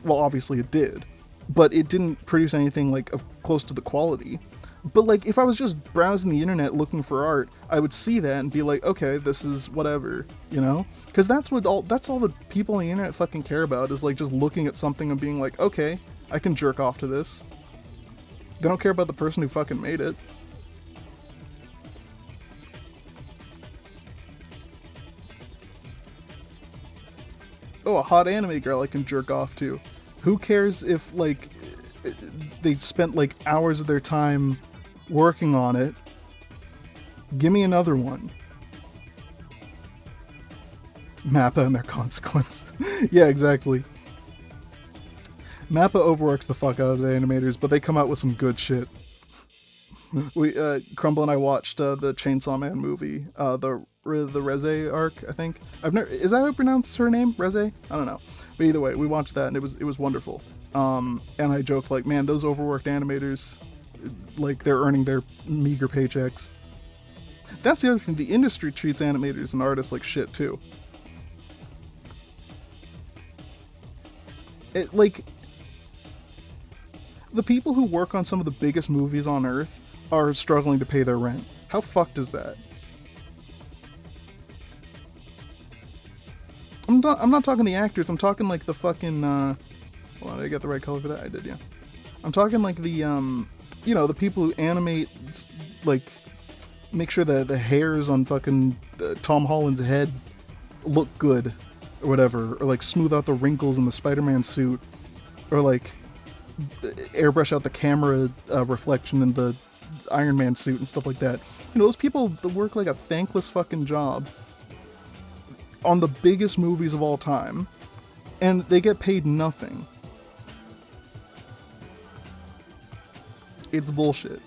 A: Obviously it did, but it didn't produce anything like close to the quality. But like, if I was just browsing the internet looking for art, I would see that and be like, okay, this is whatever, Because that's all the people on the internet fucking care about, is like just looking at something and being like, okay, I can jerk off to this. They don't care about the person who fucking made it. Oh, a hot anime girl I can jerk off to. Who cares if, like, they spent like hours of their time working on it? Give me another one. Mappa and their consequences. Yeah, exactly. Mappa overworks the fuck out of the animators, but they come out with some good shit. Crumble and I watched the Chainsaw Man movie, the Reze arc, I think. Is that how you pronounce her name? Reze? I don't know. But either way, we watched that and it was wonderful. And I joked like, man, those overworked animators, like, they're earning their meager paychecks. That's the other thing, the industry treats animators and artists like shit too. The people who work on some of the biggest movies on Earth are struggling to pay their rent. How fucked is that? I'm not talking the actors, I'm talking like the fucking, well, did I get the right color for that? I did, yeah. I'm talking like the, the people who animate, like, make sure that the hairs on fucking Tom Holland's head look good. or whatever, or like smooth out the wrinkles in the Spider-Man suit, or like airbrush out the camera reflection in the Iron Man suit and stuff like that. You know, those people work like a thankless fucking job on the biggest movies of all time, and they get paid nothing. It's bullshit.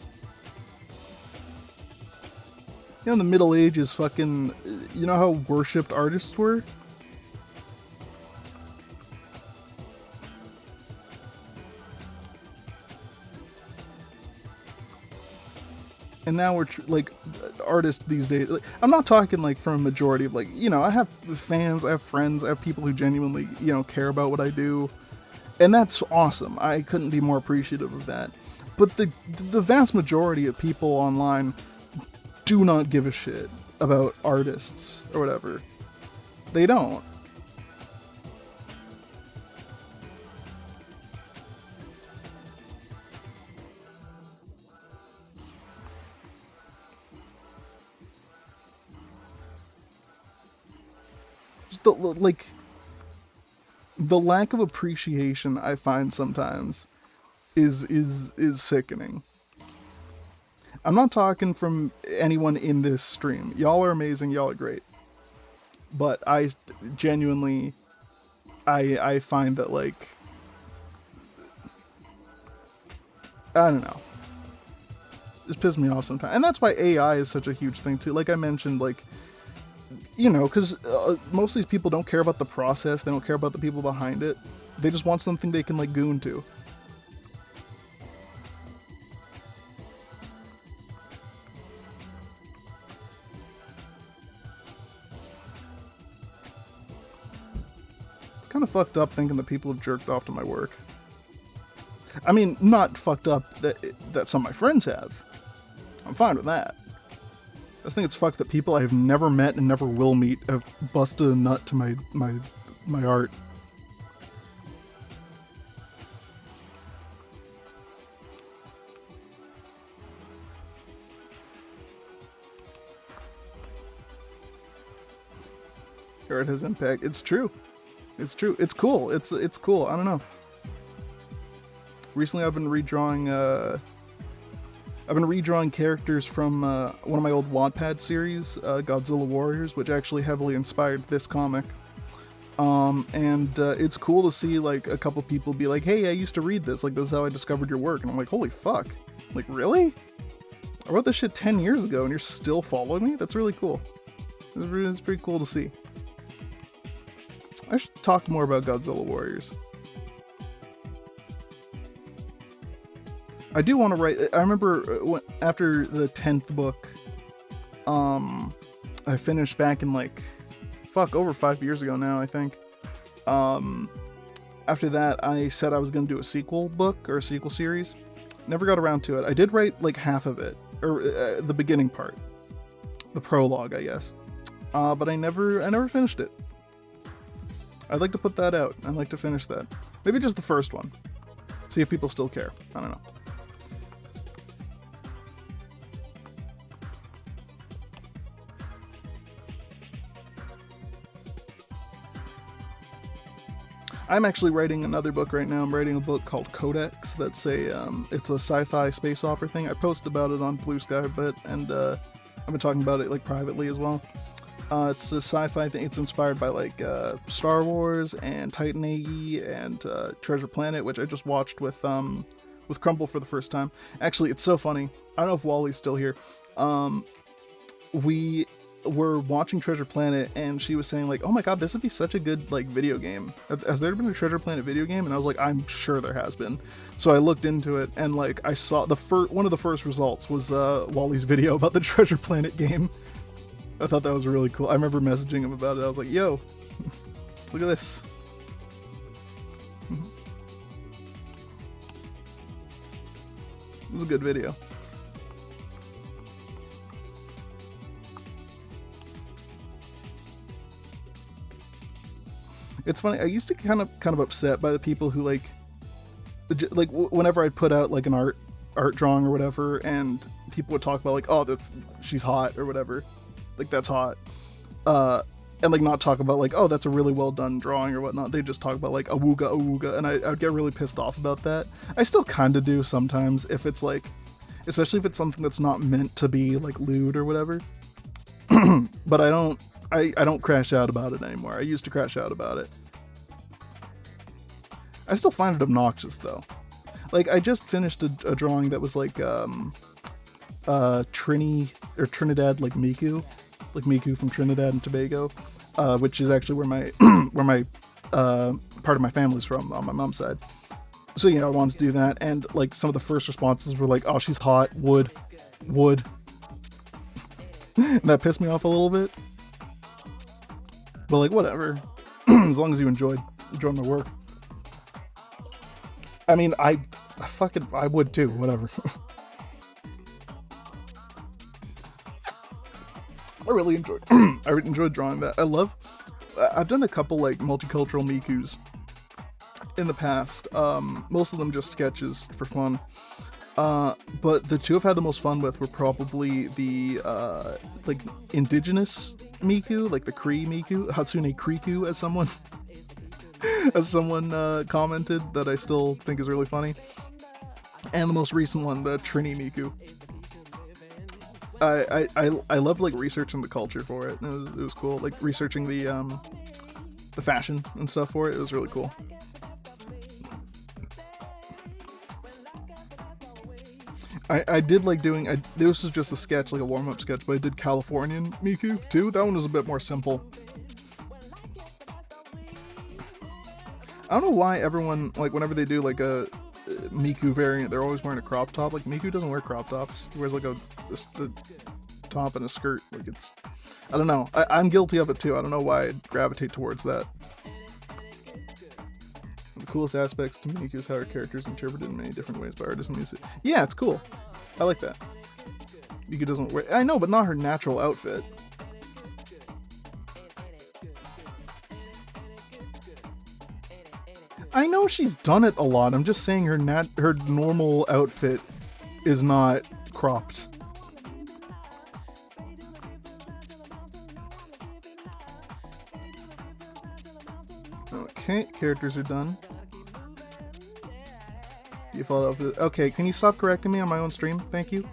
A: You know, in the Middle Ages, fucking, you know how worshipped artists were? And now we're like artists these days. Like, I'm not talking like from a majority of like, you know, I have fans, I have friends, I have people who genuinely, you know, care about what I do, and that's awesome. I couldn't be more appreciative of that. But the vast majority of people online do not give a shit about artists or whatever. They don't. Just the lack of appreciation I find sometimes is sickening. I'm not talking from anyone in this stream. Y'all are amazing, y'all are great. But I genuinely I find that, like, I don't know. It's pissed me off sometimes. And that's why AI is such a huge thing too. Like I mentioned, like, you know, because most of these people don't care about the process. They don't care about the people behind it. They just want something they can, like, goon to. It's kind of fucked up thinking that people have jerked off to my work. I mean, not fucked up that some of my friends have. I'm fine with that. I just think it's fucked that people I have never met and never will meet have busted a nut to my art. Your art has impact. It's true. It's true. It's cool. It's cool. I don't know. Recently, I've been redrawing characters from one of my old Wattpad series, Godzilla Warriors, which actually heavily inspired this comic. It's cool to see, like, a couple people be like, hey, I used to read this, like, this is how I discovered your work, and I'm like, holy fuck, like, really? I wrote this shit 10 years ago and you're still following me? That's really cool. It's pretty cool to see. I should talk more about Godzilla Warriors. I do want to write. I remember after the 10th book, I finished back in, like, over 5 years ago now, I think. After that, I said I was going to do a sequel book or a sequel series. Never got around to it. I did write, like, half of it, or the beginning part, the prologue, I guess. But I never finished it. I'd like to put that out. I'd like to finish that. Maybe just the first one. See if people still care. I don't know. I'm actually writing another book right now. I'm writing a book called Codex. That's it's a sci-fi space opera thing. I posted about it on Blue Sky a bit, and I've been talking about it, like, privately as well. It's a sci-fi thing. It's inspired by, like, Star Wars and Titan AE and Treasure Planet, which I just watched with Crumble for the first time. Actually, it's so funny. I don't know if Wally's still here. We were watching Treasure Planet, and she was saying, like, oh my god, this would be such a good, like, video game. Has there been a Treasure Planet video game? And I was like, I'm sure there has been. So I looked into it, and, like, I saw one of the first results was Wally's video about the Treasure Planet game. I thought that was really cool. I remember messaging him about it. I was like, yo, look at this. This is a good video. It's funny, I used to kind of upset by the people who, like whenever I'd put out, like, an art drawing or whatever, and people would talk about, like, oh, she's hot or whatever, like, that's hot. and like not talk about like, oh, that's a really well done drawing or whatnot. They just talk about like awooga awooga, and I would get really pissed off about that. I still kind of do sometimes if it's like, especially if it's something that's not meant to be like lewd or whatever. But I don't crash out about it anymore. I used to crash out about it. I still find it obnoxious though. Like I just finished a drawing that was like Trinidad like Miku from Trinidad and Tobago, which is actually where my where my part of my family's from on my mom's side. So yeah, I wanted to do that, and like some of the first responses were like, "Oh, she's hot, wood," and that pissed me off a little bit. But like whatever, as long as you enjoyed my work. I mean, I would too. Whatever. I really enjoyed. I enjoyed drawing that. I've done a couple like multicultural Mikus in the past. Most of them just sketches for fun. But the two I've had the most fun with were probably the like indigenous Miku, like the Cree Miku, Hatsune Kriku, as someone commented, that I still think is really funny. And the most recent one, the Trini Miku. I love like researching the culture for it. It was cool, like researching the fashion and stuff for it. It was really cool. I did like doing, this was just a sketch, like a warm-up sketch, but I did Californian Miku too. That one was a bit more simple. I don't know why everyone, like whenever they do like a Miku variant, they're always wearing a crop top. Like Miku doesn't wear crop tops. He wears like a top and a skirt. Like it's, I don't know. I'm guilty of it too. I don't know why I gravitate towards that. The coolest aspects to Miku is how her character is interpreted in many different ways by artists and music. Yeah, it's cool. I like that. Miku doesn't wear, I know, but not her natural outfit. I know she's done it a lot. I'm just saying her normal outfit is not cropped. Okay, characters are done. Default outfit. Okay, can you stop correcting me on my own stream? Thank you.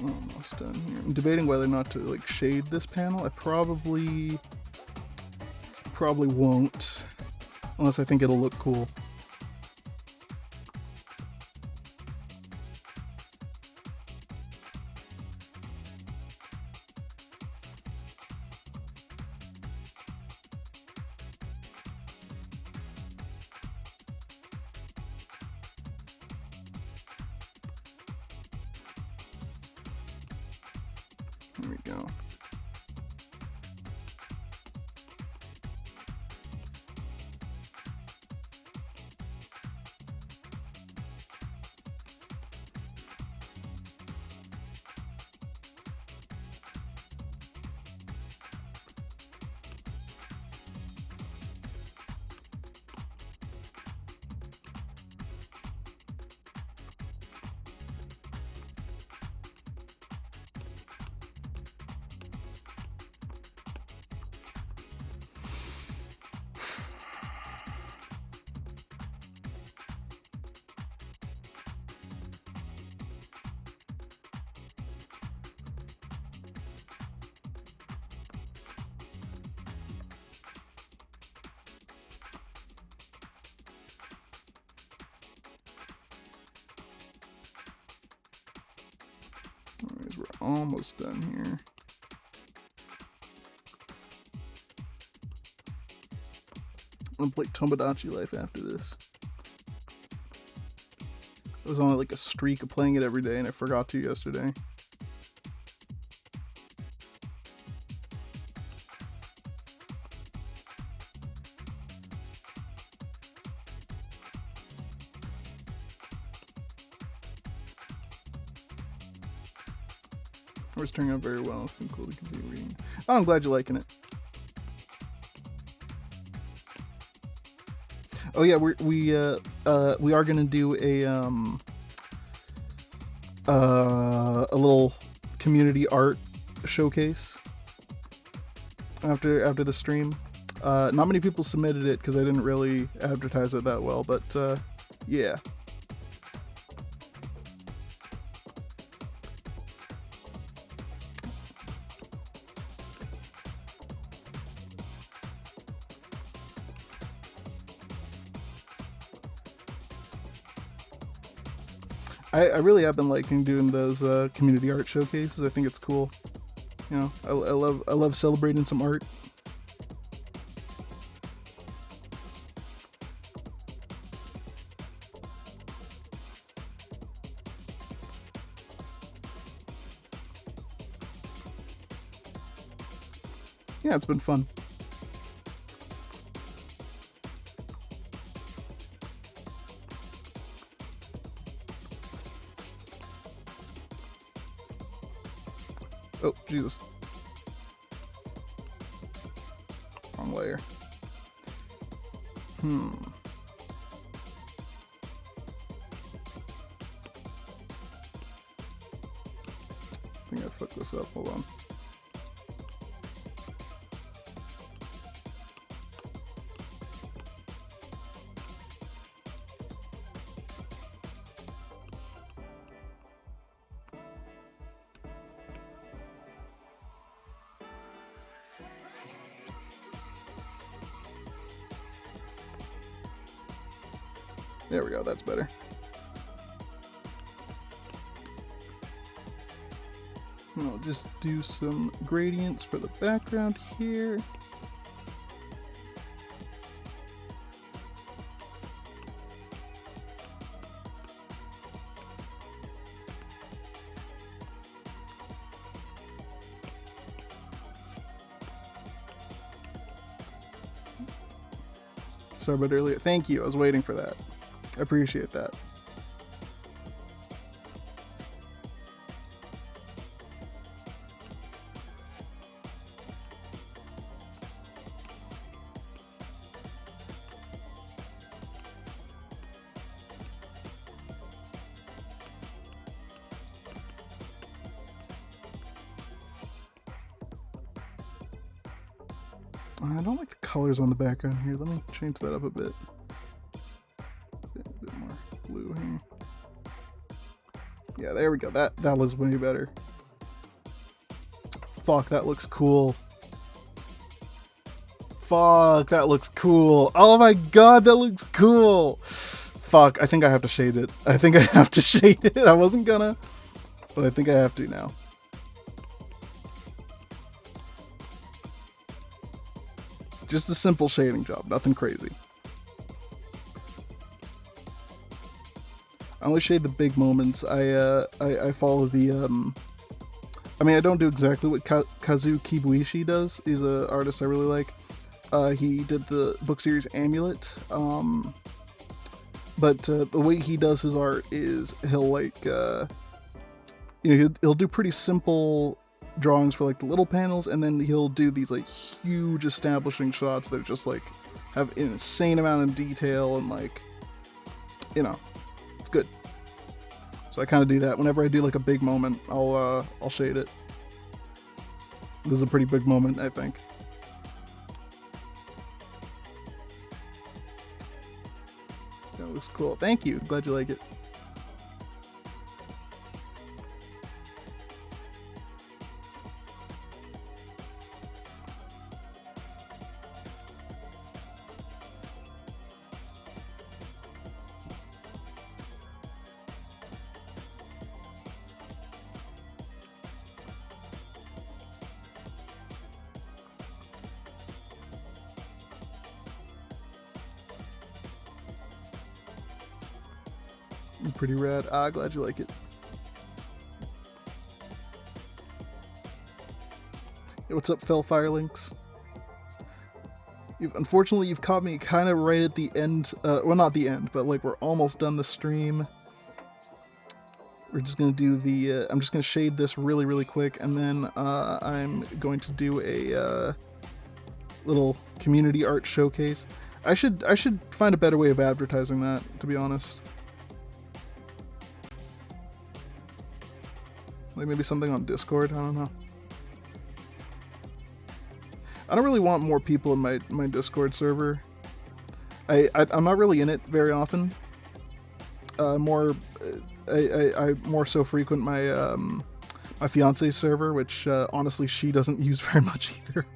A: Almost done here. I'm debating whether or not to like shade this panel. I probably won't, unless I think it'll look cool. There we go. we're almost done here. I'm gonna play Tomodachi Life after this. I was on like a streak of playing it every day and I forgot to yesterday. It's turning out very well. It's been cool to continue reading. Oh, I'm glad you're liking it. Oh yeah, we are gonna do a little community art showcase after the stream. Not many people submitted it because I didn't really advertise it that well, but yeah. I really have been liking doing those community art showcases. I think it's cool. You know, I love celebrating some art. Yeah, it's been fun. Oh, Jesus. Wrong layer. I think I fucked this up. Hold on. There we go, that's better. I'll just do some gradients for the background here. Sorry about earlier. Thank you, I was waiting for that. I appreciate that. I don't like the colors on the background here. Let me change that up a bit. A bit more blue here. Yeah, there we go. That looks way better. Fuck, that looks cool. Fuck, that looks cool. Oh my god, that looks cool. Fuck, I think I have to shade it. I think I have to shade it. I wasn't gonna, but I think I have to now. Just a simple shading job, nothing crazy. I only shade the big moments. I follow the I mean, I don't do exactly what Kazu Kibuishi does. He's an artist I really like. He did the book series Amulet. But the way he does his art is he'll like you know, he'll do pretty simple drawings for like the little panels, and then he'll do these like huge establishing shots that just like have an insane amount of detail, and like, you know, it's good. So I kind of do that whenever I do like a big moment. I'll shade it. This is a pretty big moment, I think. That looks cool. Thank you. Glad you like it. Pretty rad. Ah, glad you like it. Hey, what's up, Fellfirelinks? Unfortunately, you've caught me kind of right at the end. Well, not the end, but like we're almost done the stream. We're just gonna do the. I'm just gonna shade this really, really quick, and then I'm going to do a little community art showcase. I should find a better way of advertising that, to be honest. Like maybe something on Discord. I don't know. I don't really want more people in my Discord server. I'm not really in it very often. I more so frequent my my fiance's server, which honestly she doesn't use very much either.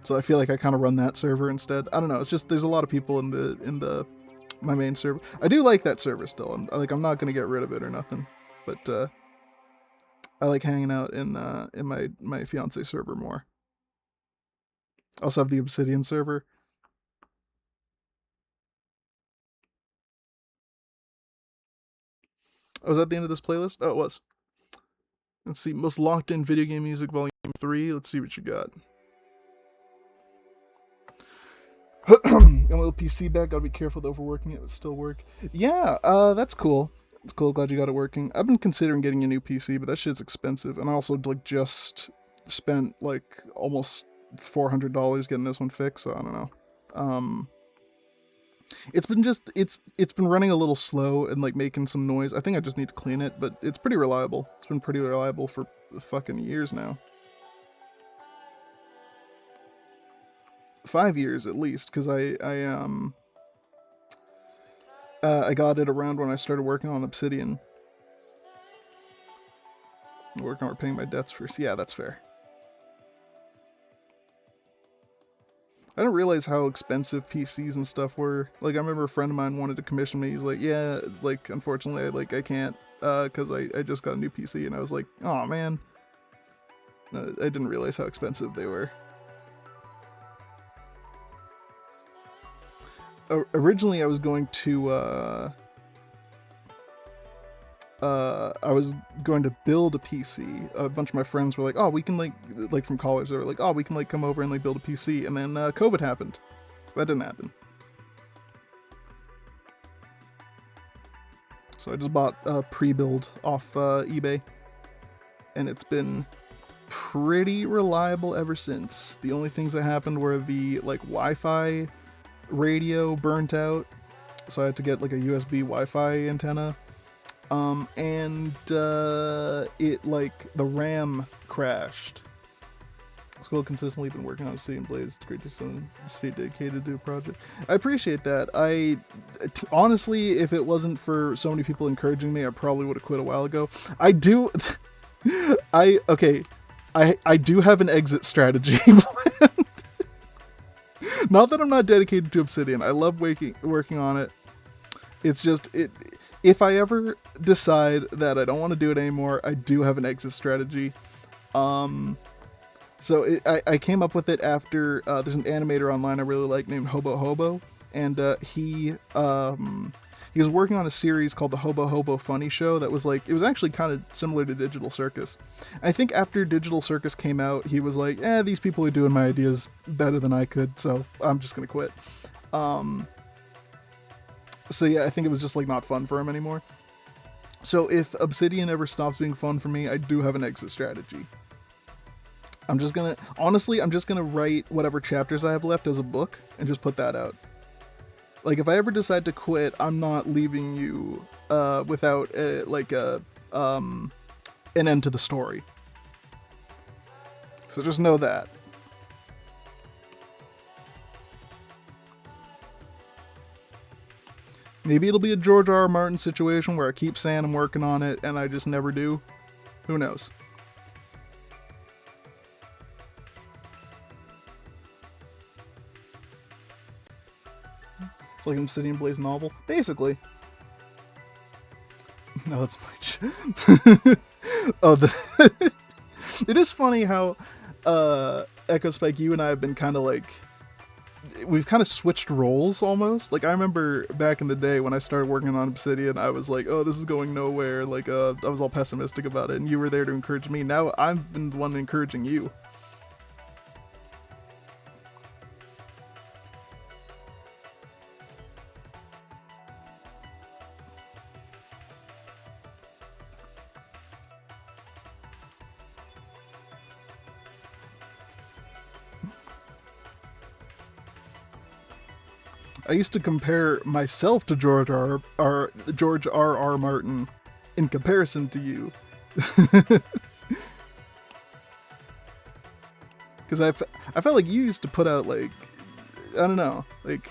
A: So I feel like I kind of run that server instead. I don't know. It's just there's a lot of people in the my main server. I do like that server still. I'm not gonna get rid of it or nothing, but I like hanging out in my fiance's server more. I also have the Obsidian server. Oh, was that the end of this playlist? Oh, it was. Let's see. Most locked in video game music volume 3. Let's see what you got. Got my little PC back. Gotta be careful with overworking it, but still work. Yeah, that's cool. It's cool. Glad you got it working. I've been considering getting a new PC, but that shit's expensive. And I also like just spent like almost $400 getting this one fixed, so I don't know. It's been running a little slow and like making some noise. I think I just need to clean it, but it's pretty reliable. It's been pretty reliable for fucking years now. 5 years at least, because I got it around when I started working on Obsidian. Working on repaying my debts first. Yeah, that's fair. I didn't realize how expensive PCs and stuff were. Like, I remember a friend of mine wanted to commission me. He's like, yeah, it's like, unfortunately, I can't, because I just got a new PC. And I was like, oh, man. I didn't realize how expensive they were. Originally, I was going to, build a PC. A bunch of my friends were like, oh, we can like from college, they were like, oh, we can like come over and like build a PC. And then COVID happened. So that didn't happen. So I just bought a pre-build off eBay. And it's been pretty reliable ever since. The only things that happened were the like Wi-Fi radio burnt out. So I had to get like a USB Wi-Fi antenna. It like the RAM crashed. School consistently been working on Obsidian Blaze. It's great to stay dedicated to a project. I appreciate that. Honestly, if it wasn't for so many people encouraging me, I probably would have quit a while ago. I do have an exit strategy planned. Not that I'm not dedicated to Obsidian. I love working on it. It's just if I ever decide that I don't want to do it anymore, I do have an exit strategy. So I came up with it after there's an animator online I really like named Hobo Hobo, and he was working on a series called the Hobo Hobo Funny Show that was like, it was actually kind of similar to Digital Circus. I think after Digital Circus came out, he was like, these people are doing my ideas better than I could, so I'm just gonna quit. So yeah, I think it was just like not fun for him anymore. So if Obsidian ever stops being fun for me, I do have an exit strategy. I'm just gonna write whatever chapters I have left as a book and just put that out. Like if I ever decide to quit, I'm not leaving you without an end to the story. So just know that. Maybe it'll be a George R. R. Martin situation where I keep saying I'm working on it and I just never do. Who knows? It's like an Obsidian Blaze novel. Basically. No, that's much. It is funny how Echo Spike, you and I have been kind of like we've kind of switched roles almost. Like I remember back in the day when I started working on Obsidian, I was like, oh, this is going nowhere. Like I was all pessimistic about it, and you were there to encourage me. Now I've been the one encouraging you. I used to compare myself to George R. Martin in comparison to you. Because I felt like you used to put out, like, I don't know, like,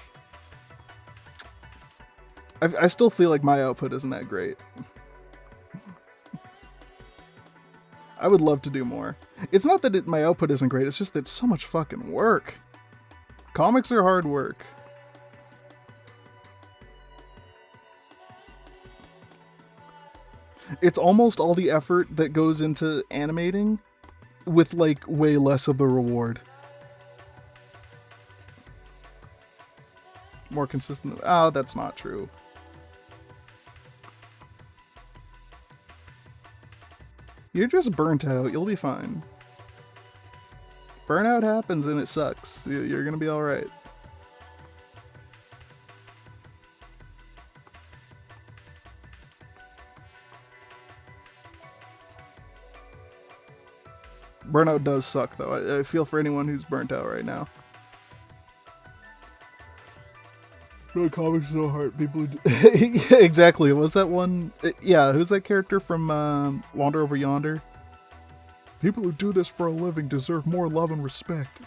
A: I still feel like my output isn't that great. I would love to do more. It's not that my output isn't great, it's just that it's so much fucking work. Comics are hard work. It's almost all the effort that goes into animating with, like, way less of the reward. More consistent. Oh, that's not true. You're just burnt out. You'll be fine. Burnout happens and it sucks. You're gonna be alright. Burnout does suck, though. I feel for anyone who's burnt out right now. No, comics so hard. People who yeah, exactly. Was that one? Yeah, who's that character from Wander Over Yonder? People who do this for a living deserve more love and respect.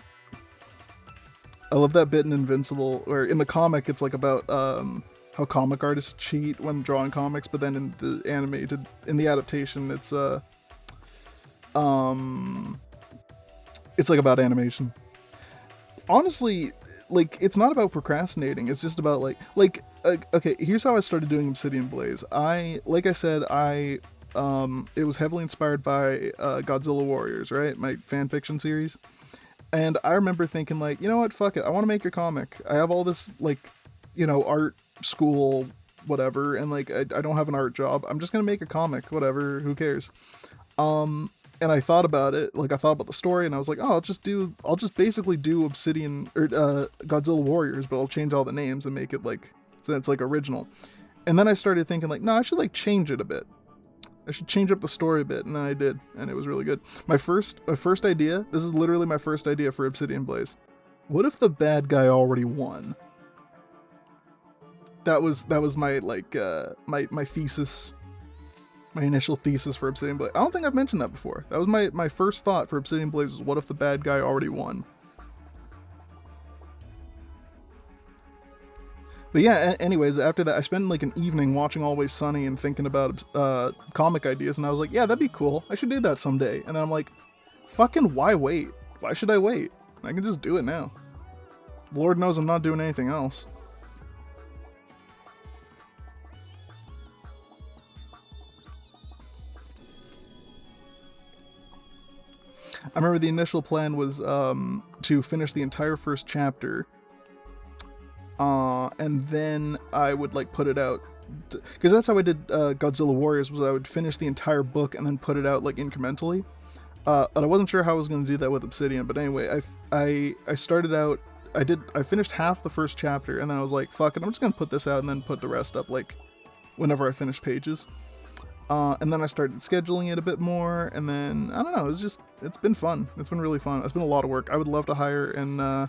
A: I love that bit in Invincible, where in the comic it's like about how comic artists cheat when drawing comics, but then in the adaptation, it's like about animation. Honestly, like, it's not about procrastinating. It's just about okay, here's how I started doing Obsidian Blaze. It was heavily inspired by Godzilla Warriors, right? My fan fiction series. And I remember thinking, like, you know what, fuck it. I want to make a comic. I have all this, like, you know, art school, whatever, and, like, I don't have an art job. I'm just gonna make a comic, whatever, who cares? And I thought about it, like, I thought about the story, and I was like, oh, I'll just basically do Obsidian, or Godzilla Warriors, but I'll change all the names and make it, like, so it's, like, original. And then I started thinking, like, no, I should, like, change it a bit. I should change up the story a bit, and then I did, and it was really good. My first idea, this is literally my first idea for Obsidian Blaze. What if the bad guy already won? That was my, like, my thesis. My initial thesis for Obsidian Blaze. I don't think I've mentioned that before. That was my first thought for Obsidian Blaze was, what if the bad guy already won? But yeah, anyways, after that, I spent, like, an evening watching Always Sunny and thinking about comic ideas, and I was like, yeah, that'd be cool. I should do that someday. And then I'm like, fucking why wait? Why should I wait? I can just do it now. Lord knows I'm not doing anything else. I remember the initial plan was to finish the entire first chapter, and then I would, like, put it out, because that's how I did Godzilla Warriors, was I would finish the entire book and then put it out, like, incrementally. But I wasn't sure how I was going to do that with Obsidian. But anyway, I started out. I finished half the first chapter, and then I was like, fuck it, I'm just going to put this out and then put the rest up, like, whenever I finish pages. And then I started scheduling it a bit more, and then, I don't know, it's been fun. It's been really fun. It's been a lot of work. I would love to hire an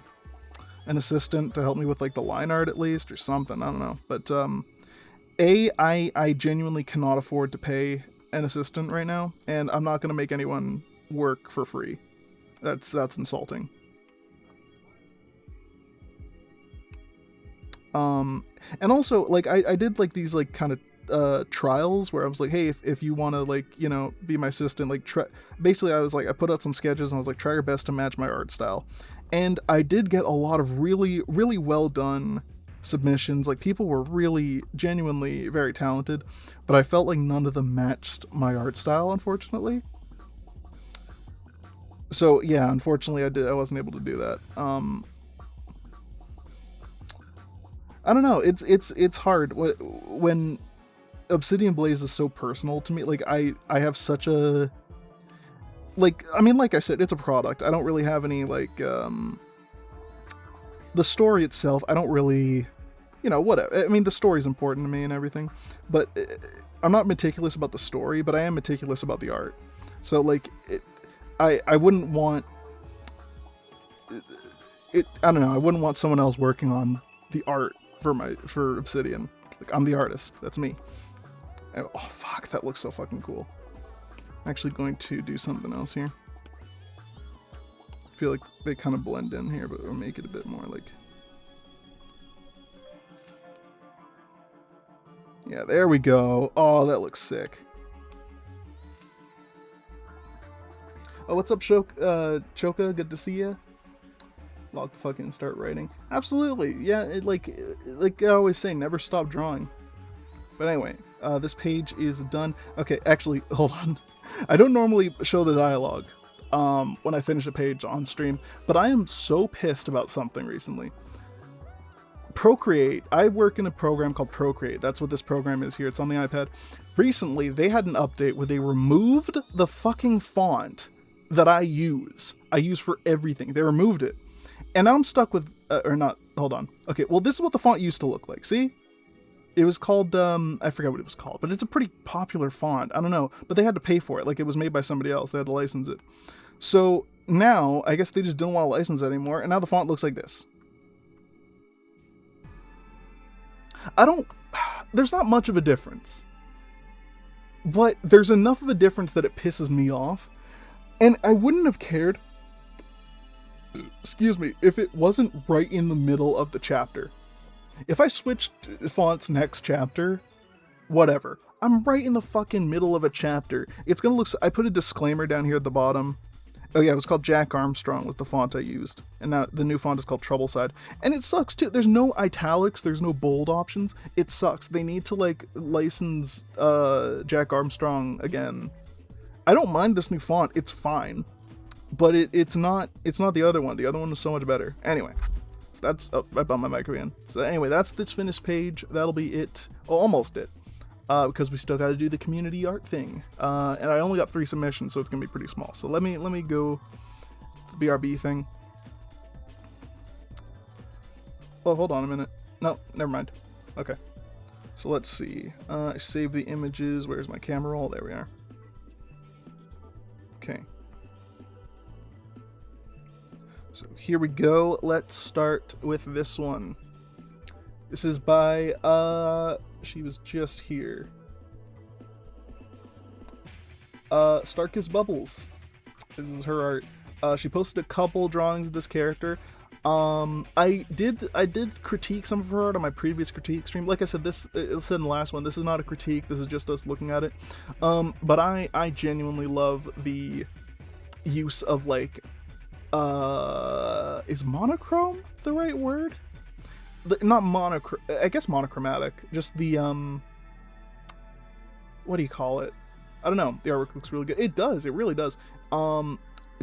A: assistant to help me with, like, the line art at least, or something, I don't know. But, I genuinely cannot afford to pay an assistant right now, and I'm not going to make anyone work for free. That's insulting. And also, like, I did, like, these, like, kind of trials where I was like, hey, if you want to, like, you know, be my assistant, like, basically I was like, I put out some sketches and I was like, try your best to match my art style. And I did get a lot of really, really well done submissions. Like, people were really genuinely very talented, but I felt like none of them matched my art style, unfortunately. So yeah, unfortunately I wasn't able to do that. I don't know. It's hard when Obsidian Blaze is so personal to me. Like I have such a, like, I mean, like I said, it's a product. I don't really have any like the story itself. I don't really, you know, whatever. I mean, the story's important to me and everything, but I'm not meticulous about the story, but I am meticulous about the art. So like I wouldn't want it. I don't know. I wouldn't want someone else working on the art for Obsidian. Like, I'm the artist. That's me. Oh fuck, that looks so fucking cool. I'm actually going to do something else here. I feel like they kind of blend in here, but we'll make it a bit more like. Yeah, there we go. Oh, that looks sick. Oh, what's up, Choka? Good to see you. Log fucking start writing. Absolutely, yeah. Like I always say, never stop drawing. But anyway, this page is done. Okay, actually, hold on. I don't normally show the dialogue when I finish a page on stream, but I am so pissed about something recently. Procreate. I work in a program called Procreate. That's what this program is here. It's on the iPad. Recently, they had an update where they removed the fucking font that I use. I use for everything. They removed it. And now I'm stuck with, or not, hold on. Okay, well, this is what the font used to look like. See? It was called, I forget what it was called, but it's a pretty popular font. I don't know, but they had to pay for it. Like, it was made by somebody else. They had to license it. So now, I guess they just didn't want to license it anymore, and now the font looks like this. There's not much of a difference. But there's enough of a difference that it pisses me off. And I wouldn't have cared, excuse me, if it wasn't right in the middle of the chapter. If I switched fonts next chapter, whatever. I'm right in the fucking middle of a chapter. It's gonna look, I put a disclaimer down here at the bottom. Oh yeah, it was called Jack Armstrong was the font I used. And now the new font is called Troubleside. And it sucks too. There's no italics, there's no bold options. It sucks. They need to like license Jack Armstrong again. I don't mind this new font, it's fine. But it's not the other one. The other one was so much better. Anyway. So that's, oh, I bumped my mic again. So anyway, that's this finished page. That'll be it. Oh, almost it. Because we still got to do the community art thing. And I only got 3 submissions, so it's gonna be pretty small. So let me go to the BRB thing. Oh, hold on a minute. No, never mind. Okay. So let's see. Save the images. Where's my camera roll? There we are. Okay. So here we go. Let's start with this one. This is by, she was just here. Starkest Bubbles. This is her art. She posted a couple drawings of this character. I did critique some of her art on my previous critique stream. Like I said, this said in the last one, this is not a critique, this is just us looking at it. But I genuinely love the use of like, is monochrome the right word? Not I guess monochromatic. Just the, what do you call it? I don't know. The artwork looks really good. It does. It really does.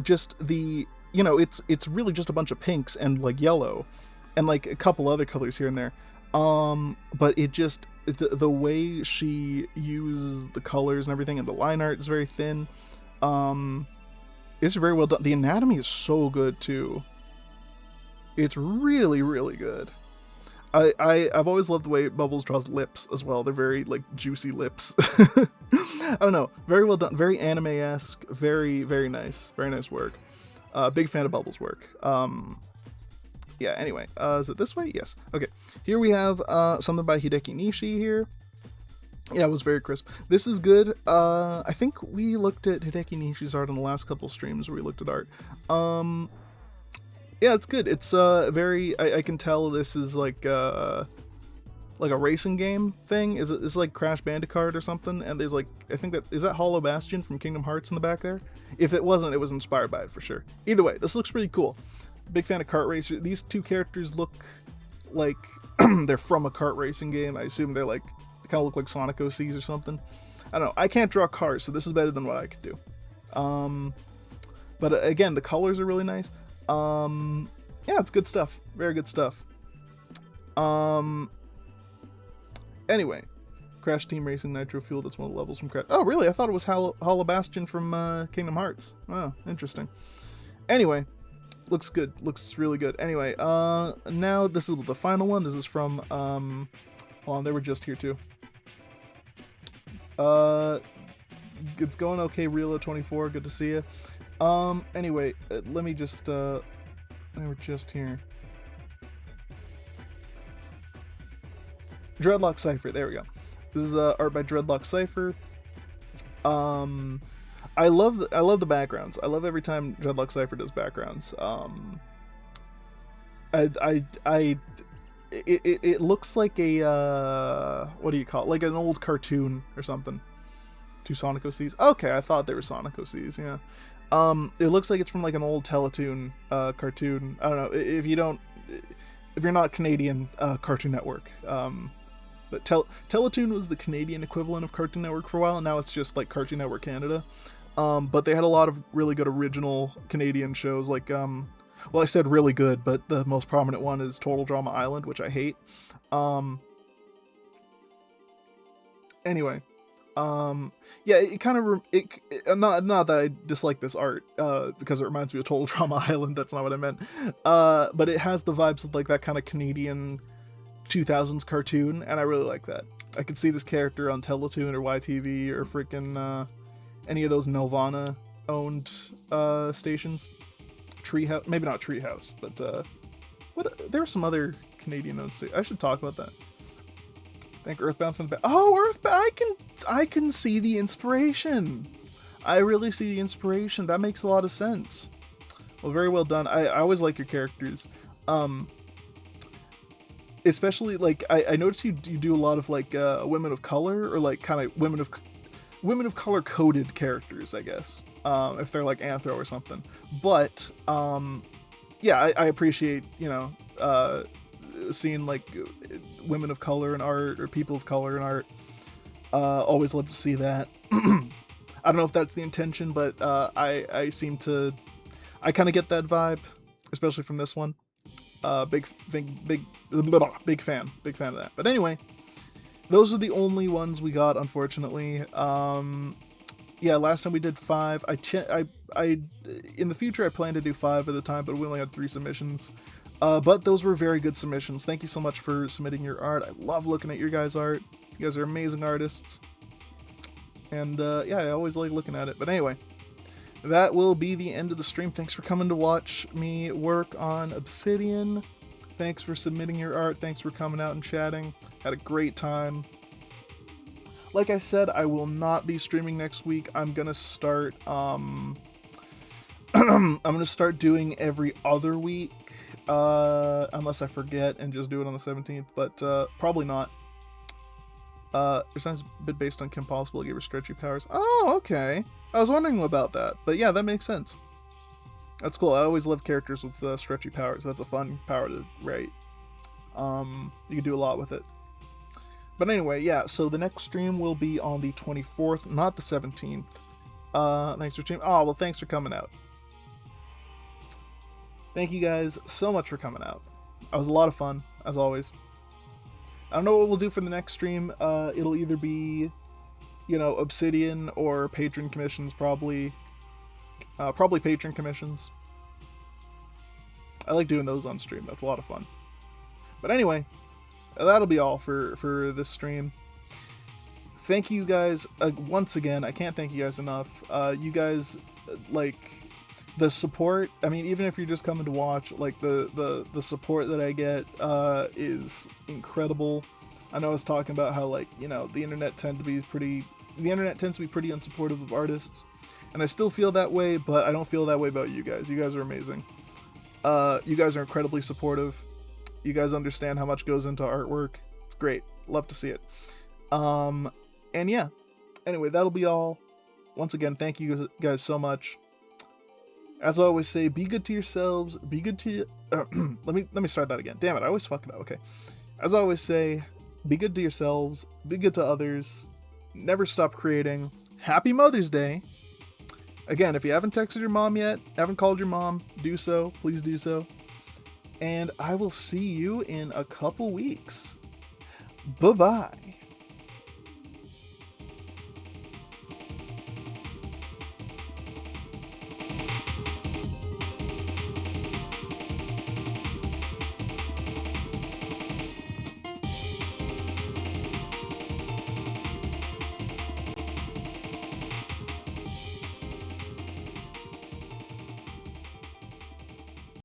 A: Just the, you know, it's really just a bunch of pinks and like yellow and like a couple other colors here and there. But it just, the way she uses the colors and everything, and the line art is very thin. It's very well done. The anatomy is so good too. It's really, really good. I've always loved the way Bubbles draws lips as well. They're very like juicy lips. I don't know. Very well done. Very anime-esque. Very, very nice. Very nice work. Big fan of Bubbles' work. Yeah, anyway. Is it this way? Yes. Okay. Here we have something by Hideki Nishi here. Yeah, it was very crisp. This is good. I think we looked at Hideki Nishi's art on the last couple streams where we looked at art. Yeah, it's good. It's very. I can tell this is like a racing game thing. It's like Crash Bandicoot or something. And there's like, I think is that Hollow Bastion from Kingdom Hearts in the back there. If it wasn't, it was inspired by it for sure. Either way, this looks pretty cool. Big fan of kart racer. These two characters look like they're from a kart racing game. I assume they're like, they kind of look like Sonic OCs or something. I don't know. I can't draw cars, so this is better than what I could do. But again, the colors are really nice. Yeah, it's good stuff. Very good stuff. Anyway, Crash Team Racing Nitro Fuel, that's one of the levels from Crash. Oh, really? I thought it was Hollow Bastion from Kingdom Hearts. Oh, interesting. Anyway, looks good. Looks really good. Anyway, now this is the final one. This is from, hold on, they were just here too. It's going okay, Realo24, good to see you. Anyway, let me just, they were just here. Dreadlock Cypher, there we go. This is art by Dreadlock Cypher. I love the backgrounds. I love every time Dreadlock Cypher does backgrounds. It looks like a what do you call it? Like an old cartoon or something. Two Sonic OCs. Okay, I thought they were Sonic OCs. Yeah. It looks like it's from like an old Teletoon cartoon. I don't know if you're not Canadian, Cartoon Network. But Teletoon was the Canadian equivalent of Cartoon Network for a while, and now it's just like Cartoon Network Canada. But they had a lot of really good original Canadian shows, like, well, I said really good, but the most prominent one is Total Drama Island, which I hate. Anyway, yeah, it kind of, not that I dislike this art, because it reminds me of Total Drama Island, that's not what I meant, but it has the vibes of, like, that kind of Canadian 2000s cartoon, and I really like that. I could see this character on Teletoon or YTV or freaking any of those Nelvana owned stations. Treehouse, maybe not Treehouse, but what? There are some other Canadian owned stations. I should talk about that. Thank Earthbound from the back. Oh, Earthbound! I can see the inspiration. I really see the inspiration. That makes a lot of sense. Well, very well done. I always like your characters. Especially, like, I noticed you do a lot of, like, women of color, or, like, kind of women of color coded characters, I guess, if they're, like, anthro or something. But, yeah, I appreciate, you know, seeing, like, women of color in art, or people of color in art. Always love to see that. I don't know if that's the intention, but, I kind of get that vibe, especially from this one. Big fan of that. But anyway, those are the only ones we got, unfortunately. Yeah, last time we did 5. In the future I plan to do 5 at a time, but we only had 3 submissions. But those were very good submissions. Thank you so much for submitting your art. I love looking at your guys' art. You guys are amazing artists. And yeah, I always like looking at it. But anyway, that will be the end of the stream. Thanks for coming to watch me work on Obsidian. Thanks for submitting your art. Thanks for coming out and chatting. Had a great time. Like I said, I will not be streaming next week. I'm gonna start I'm gonna start doing every other week, unless I forget and just do it on the 17th, but probably not. Your son's a bit based on Kim Possible, gave her stretchy powers. Oh, okay. I was wondering about that, but yeah, that makes sense. That's cool. I always love characters with stretchy powers. That's a fun power to write. You can do a lot with it. But anyway, yeah, so the next stream will be on the 24th, not the 17th. Thanks for streaming. Oh, well, thanks for coming out. Thank you guys so much for coming out. It was a lot of fun, as always. I don't know what we'll do for the next stream. It'll either be, you know, Obsidian or patron commissions, probably. Probably patron commissions. I like doing those on stream. That's a lot of fun. But anyway, that'll be all for this stream. Thank you guys once again. I can't thank you guys enough. You guys, like, the support. I mean, even if you're just coming to watch, like, the support that I get is incredible. I know I was talking about how, like, you know, the internet tends to be pretty unsupportive of artists, and I still feel that way, but I don't feel that way about you guys. You guys are amazing. You guys are incredibly supportive. You guys understand how much goes into artwork. It's great. Love to see it. And yeah. Anyway, that'll be all. Once again, thank you guys so much. As I always say, be good to yourselves. Be good to let me start that again. Damn it, I always fuck it up. Okay. As I always say, be good to yourselves. Be good to others. Never stop creating. Happy Mother's Day. Again, if you haven't texted your mom yet, haven't called your mom, do so. Please do so. And I will see you in a couple weeks. Bye-bye.